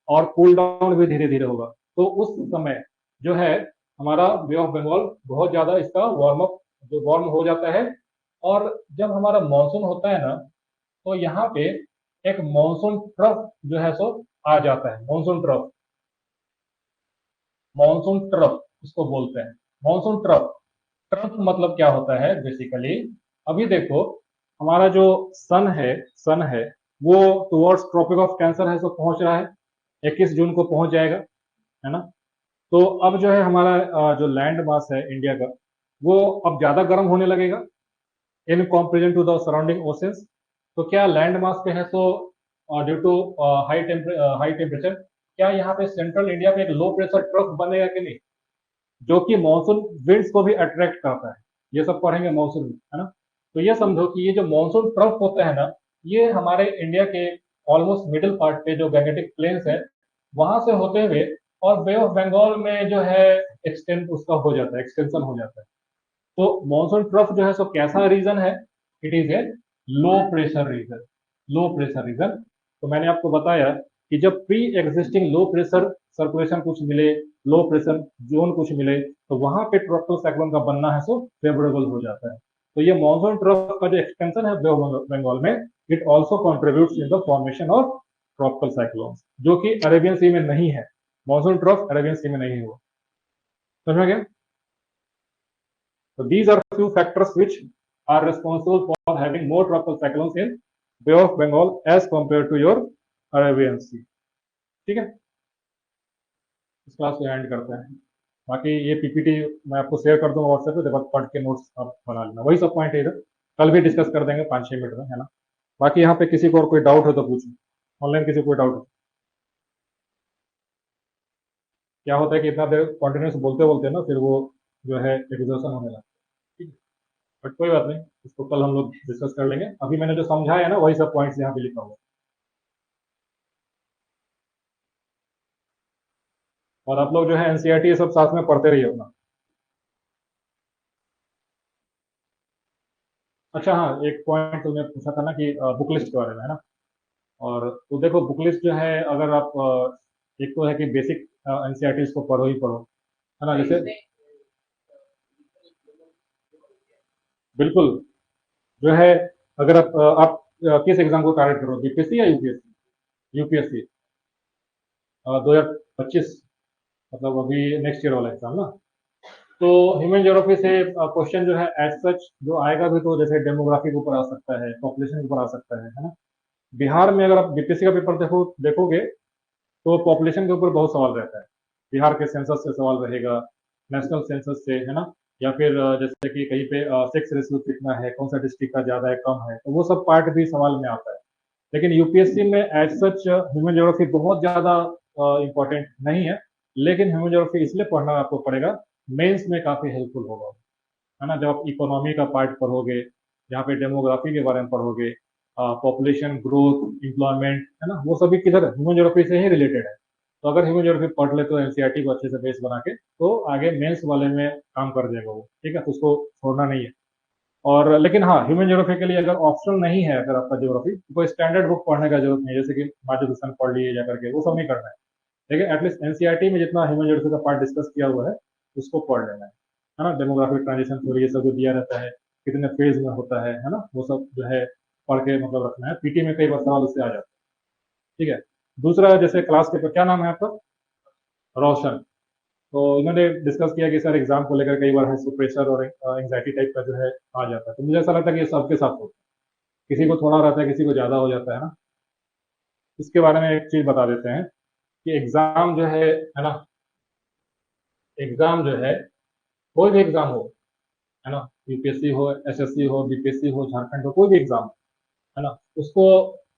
और कूल डाउन भी धीरे धीरे होगा। तो उस समय जो है हमारा बे ऑफ बंगाल बहुत ज्यादा इसका वार्म अप, जो वार्म हो जाता है। और जब हमारा मानसून होता है ना, तो यहाँ पे एक मानसून ट्रफ जो है सो आ जाता है। मानसून ट्रफ, मानसून ट्रफ इसको बोलते हैं, मानसून ट्रफ। ट्रफ मतलब क्या होता है बेसिकली? अभी देखो, हमारा जो सन है वो टुवर्ड्स ट्रॉपिक ऑफ कैंसर है, सो पहुंच रहा है, 21 जून को पहुंच जाएगा, है ना। तो अब जो है हमारा जो लैंड मास है इंडिया का, वो अब ज्यादा गर्म होने लगेगा in comparison to the surrounding oceans. तो क्या लैंड मास पे है so due to high temperature, क्या यहाँ पे सेंट्रल इंडिया पे एक लो प्रेशर ट्रफ बनेगा कि नहीं, जो कि मानसून विंड्स को भी अट्रैक्ट करता है? ये सब पढ़ेंगे मानसून में, है ना। तो ये समझो कि ये जो मानसून ट्रफ होता है ना, ये हमारे इंडिया के ऑलमोस्ट मिडिल पार्ट पे जो गैंगेटिक प्लेन्स है वहां से होते हुए और बे ऑफ बंगाल में जो है एक्सटेंड उसका हो जाता है, एक्सटेंशन हो जाता है। तो मॉनसून ट्रफ जो है सो कैसा रीजन है? It is a low pressure region, low pressure region. तो मैंने आपको बताया कि जब pre existing low pressure circulation कुछ मिले, लो प्रेशर जोन कुछ मिले, तो वहां पे ट्रॉपिकल साइक्लोन का बनना है सो फेवरेबल हो जाता है। तो ये मॉनसून ट्रफ का जो एक्सटेंशन है बे ऑफ बंगाल में, it also contribute in the formation of tropical cyclone, जो कि अरेबियन सी में नहीं है। मॉनसून ट्रफ अरेबियन सी में नहीं हुआ। समझ में गया? So these are few factors which are responsible for having more tropical cyclones in Bay of Bengal as compared to your Arabian Sea. ठीक है, इस क्लास को एंड करते हैं। बाकी ये पीपीटी मैं आपको शेयर कर दूंगा व्हाट्सएप पे, पढ़ के नोट्स आप बना लेना। वही सब पॉइंट है इधर, कल भी डिस्कस कर देंगे 5-6 मिनट में, है ना। बाकी यहाँ पे किसी को और कोई डाउट हो तो पूछो, ऑनलाइन किसी को कोई डाउट हो। क्या होता है कि इतना देर कॉन्टिन्यूस बोलते बोलते ना, फिर वो जो है एग्जॉशन होने लगता है। ठीक है, बट कोई बात नहीं, इसको कल हम लोग डिस्कस कर लेंगे। अभी मैंने जो समझाया है ना, वही सब पॉइंट्स यहाँ पे लिखा हुआ है। और आप लोग जो है एनसीईआरटी ये सब साथ में पढ़ते रहिए अपना। अच्छा हाँ, एक पॉइंट तुमने पूछा था ना कि बुक लिस्ट के बारे में, है ना। और तो देखो बुक लिस्ट जो है, अगर आप एक तो है कि बेसिक एनसीईआरटी को पढ़ो ही पढ़ो, है ना। जैसे बिल्कुल जो है, अगर आप किस एग्जाम को टारगेट करो, बीपीएससी या यूपीएससी? यूपीएससी 2025, मतलब अभी नेक्स्ट ईयर वाला एग्जाम ना। तो ह्यूमन ज्योग्राफी से क्वेश्चन जो है एज सच जो आएगा भी, तो जैसे डेमोग्राफी के ऊपर आ सकता है, पॉपुलेशन के ऊपर आ सकता है ना। बिहार में अगर आप बीपीएससी का पेपर देखोगे, तो पॉपुलेशन के ऊपर बहुत सवाल रहता है। बिहार के सेंसस से सवाल रहेगा, नेशनल सेंसस से, है ना। या फिर जैसे कि कहीं पे सेक्स रेशियो कितना है, कौन सा डिस्ट्रिक्ट का ज्यादा है कम है, तो वो सब पार्ट भी सवाल में आता है। लेकिन यूपीएससी में एज सच ह्यूमन ज्योग्राफी बहुत ज्यादा इंपॉर्टेंट नहीं है। लेकिन ह्यूमन ज्योग्राफी इसलिए पढ़ना आपको पड़ेगा, मेंस में काफी हेल्पफुल होगा, है ना। जब आप इकोनॉमी का पार्ट पढ़ोगे, जहाँ पे डेमोग्राफी के बारे में पढ़ोगे, पॉपुलेशन ग्रोथ, एम्प्लॉयमेंट, है ना, वो सभी किधर ह्यूमन ज्योग्राफी से ही रिलेटेड है। तो अगर ह्यूमन ज्योग्राफी पढ़ ले तो एनसीईआरटी को अच्छे से बेस बना के, तो आगे मेंस वाले में काम कर देगा वो, ठीक है। तो उसको छोड़ना नहीं है। और लेकिन हाँ, ह्यूमन ज्योग्राफी के लिए अगर ऑप्शन नहीं है, अगर आपका ज्योग्राफी, तो कोई स्टैंडर्ड बुक पढ़ने का जरूरत नहीं है, जैसे कि माधव भूषण पढ़ लिए जा करके, वो सब नहीं करना है। लेकिन एटलीस्ट एनसीईआरटी में जितना ह्यूमन ज्योग्राफी का पार्ट डिस्कस किया हुआ है, उसको पढ़ लेना है ना। डेमोग्राफिक ट्रांजिशन थ्योरी ये सब जो दिया रहता है, कितने फेज में होता है ना, वो सब जो है पढ़ के मतलब रखना है। पीटी में कई बार सवाल उससे आ जाता है, ठीक है। दूसरा, जैसे क्लास के, क्या नाम है आपका? रोशन। तो इन्होंने डिस्कस किया कि सर एग्जाम को लेकर कई बार है प्रेशर और एंग्जाइटी टाइप का जो है आ जाता है। तो मुझे ऐसा लगता है कि ये सबके साथ होता है, किसी को थोड़ा रहता है, किसी को ज्यादा हो जाता है ना। इसके बारे में एक चीज बता देते हैं कि एग्जाम जो है ना, एग्जाम जो है, कोई भी एग्जाम हो, है ना, यूपीएससी हो, एसएससी हो, बीपीएससी हो, झारखंड हो, कोई भी एग्जाम हो, है ना, उसको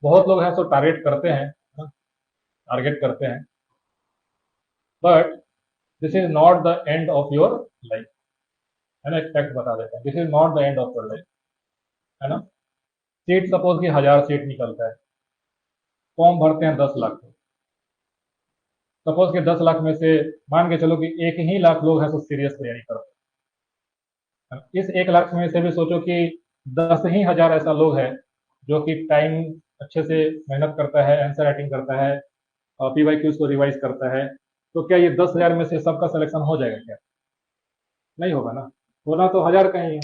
बहुत लोग हैं सो टारगेट करते हैं, है ना, टारगेट करते हैं। But this is not the end of your life, है ना। एक फैक्ट बता देते हैं, this is not the end of your life, है ना। सीट सपोज की 1000 सीट निकलता है, फॉर्म भरते हैं 10 लाख। सपोज के 10 लाख में से मान के चलो कि 1 ही लाख लोग हैं तो सीरियस तैयारी करते हैं। इस 1 लाख में से भी सोचो कि 10 ही हजार ऐसा लोग है जो कि टाइम अच्छे से मेहनत करता है, आंसर राइटिंग करता है, पीवाईक्यूज को रिवाइज करता है। तो क्या ये 10 हजार में से सबका सिलेक्शन हो जाएगा क्या? नहीं होगा ना। होना तो हजार का ही है,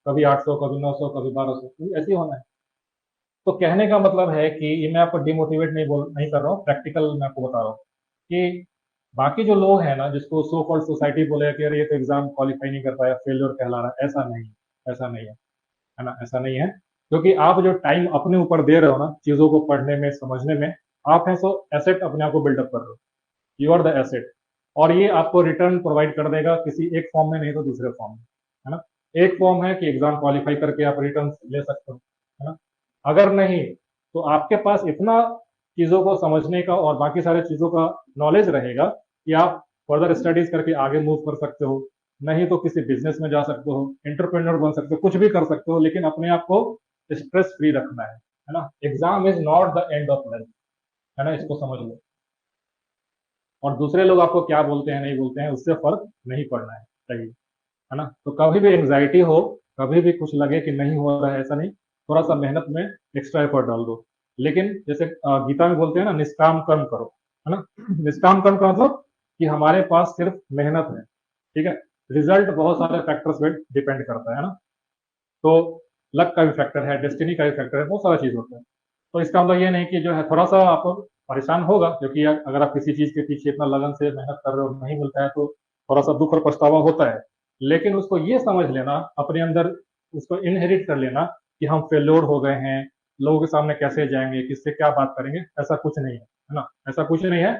कभी 800, कभी 900, कभी 1200, ऐसे ही होना है। तो कहने का मतलब है कि ये मैं आपको डिमोटिवेट नहीं कर रहा हूँ, प्रैक्टिकल मैं आपको बता रहा हूँ कि बाकी जो लोग हैं ना, जिसको सो कॉल्ड सोसाइटी बोले कि अरे ये तो एग्जाम क्वालिफाई नहीं कर पाया, फेलियर कहला रहा है, ऐसा नहीं है, ऐसा नहीं है ना, ऐसा नहीं है। क्योंकि आप जो टाइम अपने ऊपर दे रहे हो ना, चीजों को पढ़ने में, समझने में, आप है सो एसेट अपने आप को बिल्डअप कर रहे हो। You are the asset. और ये आपको रिटर्न प्रोवाइड कर देगा, किसी एक फॉर्म में नहीं तो दूसरे फॉर्म में, है ना। एक फॉर्म है कि एग्जाम क्वालिफाई करके आप रिटर्न ले सकते हो, है ना। अगर नहीं, तो आपके पास इतना चीजों को समझने का और बाकी सारे चीजों का नॉलेज रहेगा कि आप फर्दर स्टडीज करके आगे मूव कर सकते हो। नहीं तो किसी बिजनेस में जा सकते हो, एंटरप्रेन्योर बन सकते हो, कुछ भी कर सकते हो, लेकिन अपने आप को स्ट्रेस फ्री रखना है ना। Exam is not the end of life, है ना, इसको समझ लो। और दूसरे लोग आपको क्या बोलते हैं, नहीं बोलते हैं, उससे फर्क नहीं पड़ना है, सही, है ना। तो कभी भी एंग्जाइटी हो, कभी भी कुछ लगे कि नहीं हो रहा है, ऐसा नहीं, थोड़ा सा मेहनत में एक्स्ट्रा एफर्ट डाल दो। लेकिन जैसे गीता में बोलते हैं ना, निष्काम कर्म करो, है ना। निष्काम कर्म का मतलब कि हमारे पास सिर्फ मेहनत है, ठीक है। रिजल्ट बहुत सारे फैक्टर्स पे डिपेंड करता है ना। तो लक का भी फैक्टर है, डेस्टिनी का भी फैक्टर है, बहुत सारा चीज होता है। तो इसका मतलब ये नहीं कि जो है थोड़ा सा आपको परेशान होगा, क्योंकि अगर आप किसी चीज के पीछे इतना लगन से मेहनत कर रहे हो, नहीं मिलता है, तो थोड़ा सा दुख और पछतावा होता है। लेकिन उसको ये समझ लेना अपने अंदर, उसको इनहेरिट कर लेना कि हम फेल्योर हो गए हैं, लोगों के सामने कैसे जाएंगे, किससे क्या बात करेंगे, ऐसा कुछ नहीं है ना, ऐसा कुछ नहीं है।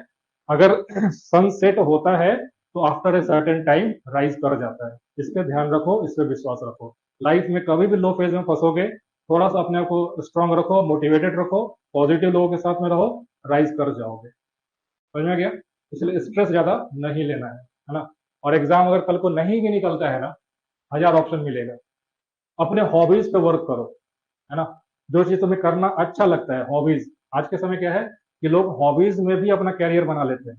अगर सन सेट होता है तो after a certain time rise कर जाता है। इस पे ध्यान रखो, इस पे विश्वास रखो। लाइफ में कभी भी लो फेज में फंसोगे, थोड़ा सा अपने आप को स्ट्रांग रखो, मोटिवेटेड रखो, पॉजिटिव लोगों के साथ में रहो, राइज कर जाओगे। समझ में गया? इसलिए स्ट्रेस ज्यादा नहीं लेना है ना। और एग्जाम अगर कल को नहीं भी निकलता है ना, 1000 ऑप्शन मिलेगा। अपने हॉबीज पे वर्क करो, है ना। जो चीज तुम्हें करना अच्छा लगता है, हॉबीज। आज के समय क्या है कि लोग हॉबीज में भी अपना कैरियर बना लेते हैं,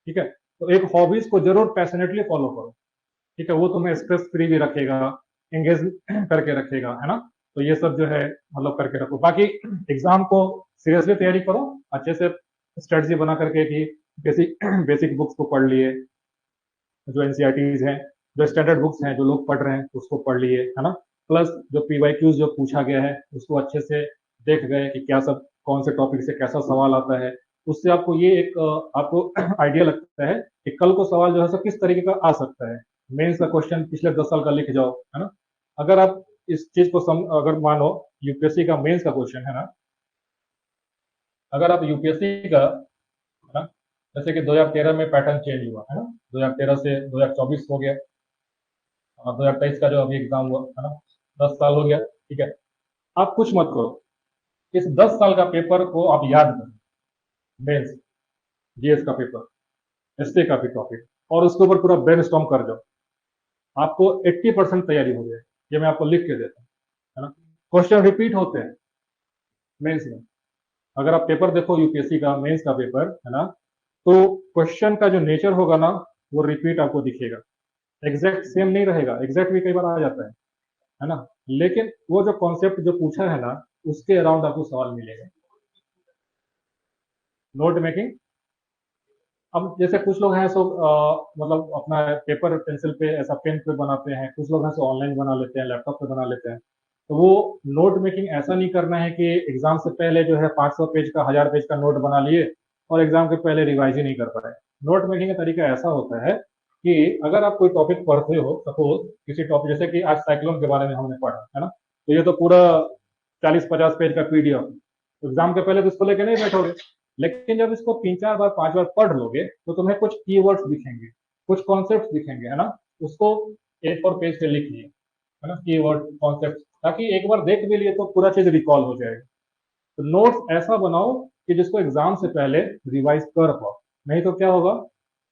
ठीक है। तो एक हॉबीज को जरूर पैशनेटली फॉलो करो, ठीक है, वो तुम्हें स्ट्रेस फ्री भी रखेगा, एंगेज करके रखेगा, है ना। तो ये सब जो है मतलब करके रखो। बाकी एग्जाम को सीरियसली तैयारी करो, अच्छे से स्ट्रेटजी बना करके कि बेसिक बेसिक बुक्स को पढ़ लिए, जो एनसीईआरटीज हैं, जो स्टैंडर्ड बुक्स हैं जो लोग पढ़ रहे हैं उसको पढ़ लिए, है ना। प्लस जो पीवाईक्यूज जो पूछा गया है उसको अच्छे से देख गए कि क्या सब कौन से टॉपिक से कैसा सवाल आता है। उससे आपको ये एक आपको आइडिया लगता है कि कल को सवाल जो है सो किस तरीके का आ सकता है। मेंस का क्वेश्चन पिछले 10 साल का लिख जाओ, है ना। अगर आप इस चीज को अगर मानो यूपीएससी का मेंस का क्वेश्चन है ना, अगर आप यूपीएससी का, है ना, जैसे कि 2013 में पैटर्न चेंज हुआ है ना, 2013 से 2024 हो गया, और 2023 का जो अभी एग्जाम हुआ है ना, 10 साल हो गया, ठीक है। आप कुछ मत करो, इस 10 साल का पेपर को आप याद करो, मेंस, जीएस का पेपर, एसए का भी टॉपिक, और उसके ऊपर पूरा ब्रेनस्टॉर्म कर जाओ। आपको 80% तैयारी हो जाए, ये मैं आपको लिख के देता हूँ, है ना। क्वेश्चन रिपीट होते हैं मेंस में, अगर आप पेपर देखो यूपीएससी का मेंस का पेपर, है ना, तो क्वेश्चन का जो नेचर होगा ना वो रिपीट आपको दिखेगा, एग्जैक्ट सेम नहीं रहेगा, एग्जैक्ट भी कई बार आ जाता है ना। लेकिन वो जो कॉन्सेप्ट जो पूछा है ना उसके अराउंड आपको सवाल मिलेगा। नोट मेकिंग, अब जैसे कुछ लोग हैं सो मतलब अपना पेपर पेंसिल पे ऐसा पेन पे बनाते हैं, कुछ लोग हैं सो ऑनलाइन बना लेते हैं, लैपटॉप पे बना लेते हैं। तो वो नोट मेकिंग ऐसा नहीं करना है कि एग्जाम से पहले जो है 500 पेज का 1000 पेज का नोट बना लिए और एग्जाम के पहले रिवाइज ही नहीं कर पाए। नोट मेकिंग का तरीका ऐसा होता है कि अगर आप कोई टॉपिक पढ़ते हो, सपोज किसी टॉपिक जैसे कि आज साइक्लोन के बारे में हमने पढ़ा है ना, तो ये तो पूरा 40-50 पेज का पीडीएफ, एग्जाम के पहले तो इसको लेके नहीं बैठोगे। लेकिन जब इसको 3-4 बार 5 बार पढ़ लोगे तो तुम्हें कुछ कीवर्ड्स दिखेंगे, कुछ कॉन्सेप्ट दिखेंगे, है ना। उसको A4 पेज पे लिख लिए, है ना, कीवर्ड कॉन्सेप्ट, ताकि एक बार देख भी लिए तो पूरा चीज रिकॉल हो जाएगा। तो नोट्स ऐसा बनाओ कि जिसको एग्जाम से पहले रिवाइज कर पाओ, नहीं तो क्या होगा,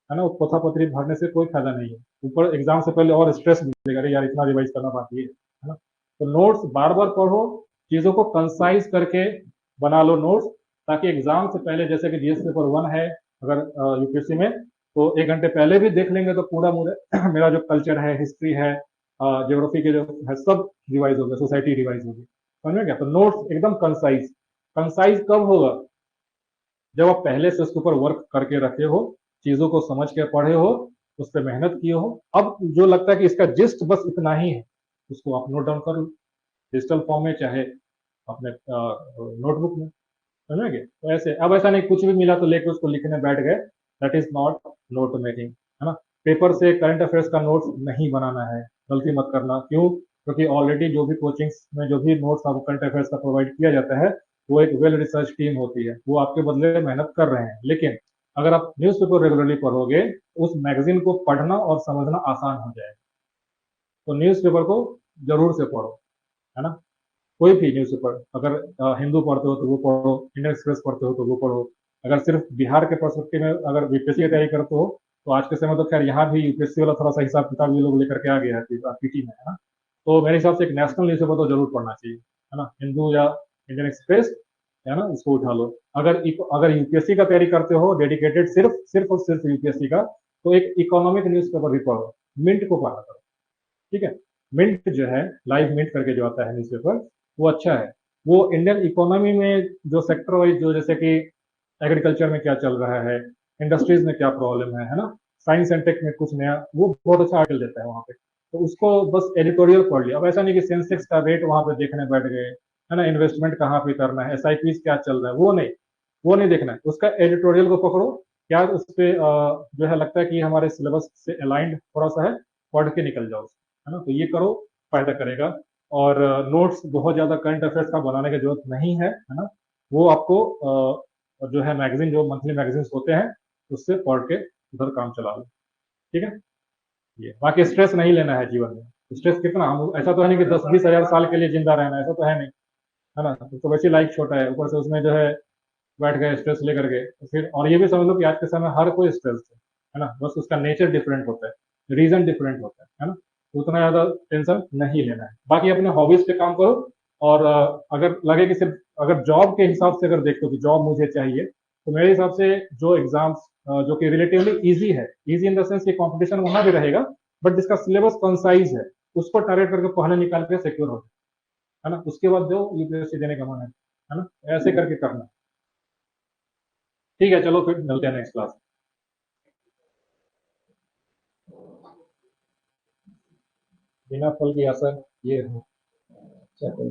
है ना, पोथा पत्री भरने से कोई फायदा नहीं है, ऊपर एग्जाम से पहले और स्ट्रेस मिलेगा, अरे यार इतना रिवाइज करना बाकी है ना। तो नोट्स बार बार पढ़ो, चीजों को कंसाइज करके बना लो नोट्स, ताकि एग्जाम से पहले जैसे कि जीएस पेपर 1 है अगर यूपीएससी में, तो 1 घंटे पहले भी देख लेंगे तो पूरा मेरा जो कल्चर है, हिस्ट्री है, ज्योग्राफी के जो है सब रिवाइज हो गया, सोसाइटी रिवाइज होगी, समझ में गया। तो नोट्स एकदम कंसाइज, कंसाइज कब होगा, जब आप पहले से उसके ऊपर वर्क करके रखे हो, चीजों को समझ के पढ़े हो, उस पर मेहनत किए हो। अब जो लगता है कि इसका जिस्ट बस इतना ही है, उसको आप नोट डाउन कर लो, डिजिटल फॉर्म में चाहे अपने नोटबुक में, समझेंगे। तो ऐसे अब ऐसा नहीं कुछ भी मिला तो लेके उसको लिखने बैठ गए, that is not note making, है ना। पेपर से करंट अफेयर्स का नोट्स नहीं बनाना है, गलती मत करना। क्यों? क्योंकि ऑलरेडी जो भी कोचिंग्स में जो भी नोट्स आपको करंट अफेयर्स का प्रोवाइड किया जाता है वो एक वेल रिसर्च टीम होती है, वो आपके बदले मेहनत कर रहे हैं। लेकिन अगर आप न्यूज़पेपर रेगुलरली पढ़ोगे उस मैगजीन को पढ़ना और समझना आसान हो जाएगा। तो न्यूज़पेपर को जरूर से पढ़ो, है ना। कोई भी न्यूज़पेपर, अगर हिंदू पढ़ते हो तो वो पढ़ो, इंडियन एक्सप्रेस पढ़ते हो तो वो पढ़ो। अगर सिर्फ बिहार के पर्सपेक्टिव में अगर यूपीएससी की तैयारी करते हो तो आज के समय तो खैर यहाँ भी यूपीएससी वाला थोड़ा सा हिसाब किताब ये लोग लेकर के आ गया है पीटी में, है ना। तो मेरे हिसाब से एक नेशनल न्यूज़पेपर तो जरूर पढ़ना चाहिए, है ना, हिंदू या इंडियन एक्सप्रेस, है ना, इसको उठा लो। अगर यूपीएससी का तैयारी करते हो डेडिकेटेड सिर्फ सिर्फ और सिर्फ यूपीएससी का, तो एक इकोनॉमिक न्यूज़पेपर भी पढ़ो, मिंट को पढ़ा करो, ठीक है। मिंट जो है, लाइव मिंट करके जो आता है न्यूज़पेपर, वो अच्छा है। वो इंडियन इकोनॉमी में जो सेक्टर वाइज जो जैसे कि एग्रीकल्चर में क्या चल रहा है, इंडस्ट्रीज में क्या प्रॉब्लम है ना, साइंस एंड टेक में कुछ नया, वो बहुत अच्छा आर्टिकल देता है वहाँ पे। तो उसको बस एडिटोरियल पढ़ लिया। अब ऐसा नहीं कि सेंसेक्स का रेट वहां पे देखने बैठ गए, है ना, इन्वेस्टमेंट कहाँ पे करना है, एसआईपी क्या चल रहा है, वो नहीं देखना है। उसका एडिटोरियल को पकड़ो, क्या उस पर जो है लगता है कि हमारे सिलेबस से अलाइंड थोड़ा सा है, पढ़ के निकल जाओ, है ना। तो ये करो, फायदा करेगा। और नोट्स बहुत ज्यादा करंट अफेयर्स का बनाने की जरूरत नहीं है ना। वो आपको जो है मैगजीन, जो मंथली मैगजीन होते हैं उससे पढ़ के उधर काम चला लो, ठीक है। ये बाकी स्ट्रेस नहीं लेना है जीवन में। स्ट्रेस कितना, हम ऐसा तो है नहीं कि 10-20 हजार साल के लिए जिंदा रहना है, ऐसा तो है नहीं, है ना। तो वैसे लाइफ छोटा है, ऊपर से उसमें जो है बैठ गए स्ट्रेस लेकर के, तो फिर और ये भी समझ लो कि आज के समय हर कोई स्ट्रेस है ना, बस उसका नेचर डिफरेंट होता है, रीजन डिफरेंट होता है ना। तो उतना ज्यादा टेंशन नहीं लेना है। बाकी अपने हॉबीज पे काम करो। और अगर लगे कि सिर्फ अगर जॉब के हिसाब से अगर देखो कि जॉब मुझे चाहिए, तो मेरे हिसाब से जो एग्जाम्स जो कि रिलेटिवली इजी है, इजी इन द सेंस कि कंपटीशन वहां भी रहेगा, बट जिसका सिलेबस कंसाइज है उसको टारगेट करके पहले निकाल के सिक्योर हो, है ना, उसके बाद जो यूपीएससी देने का मन है ना, ऐसे करके करना। ठीक है, चलो फिर मिलते हैं नेक्स्ट क्लास। बिना फल के असर ये हो, अच्छा कोई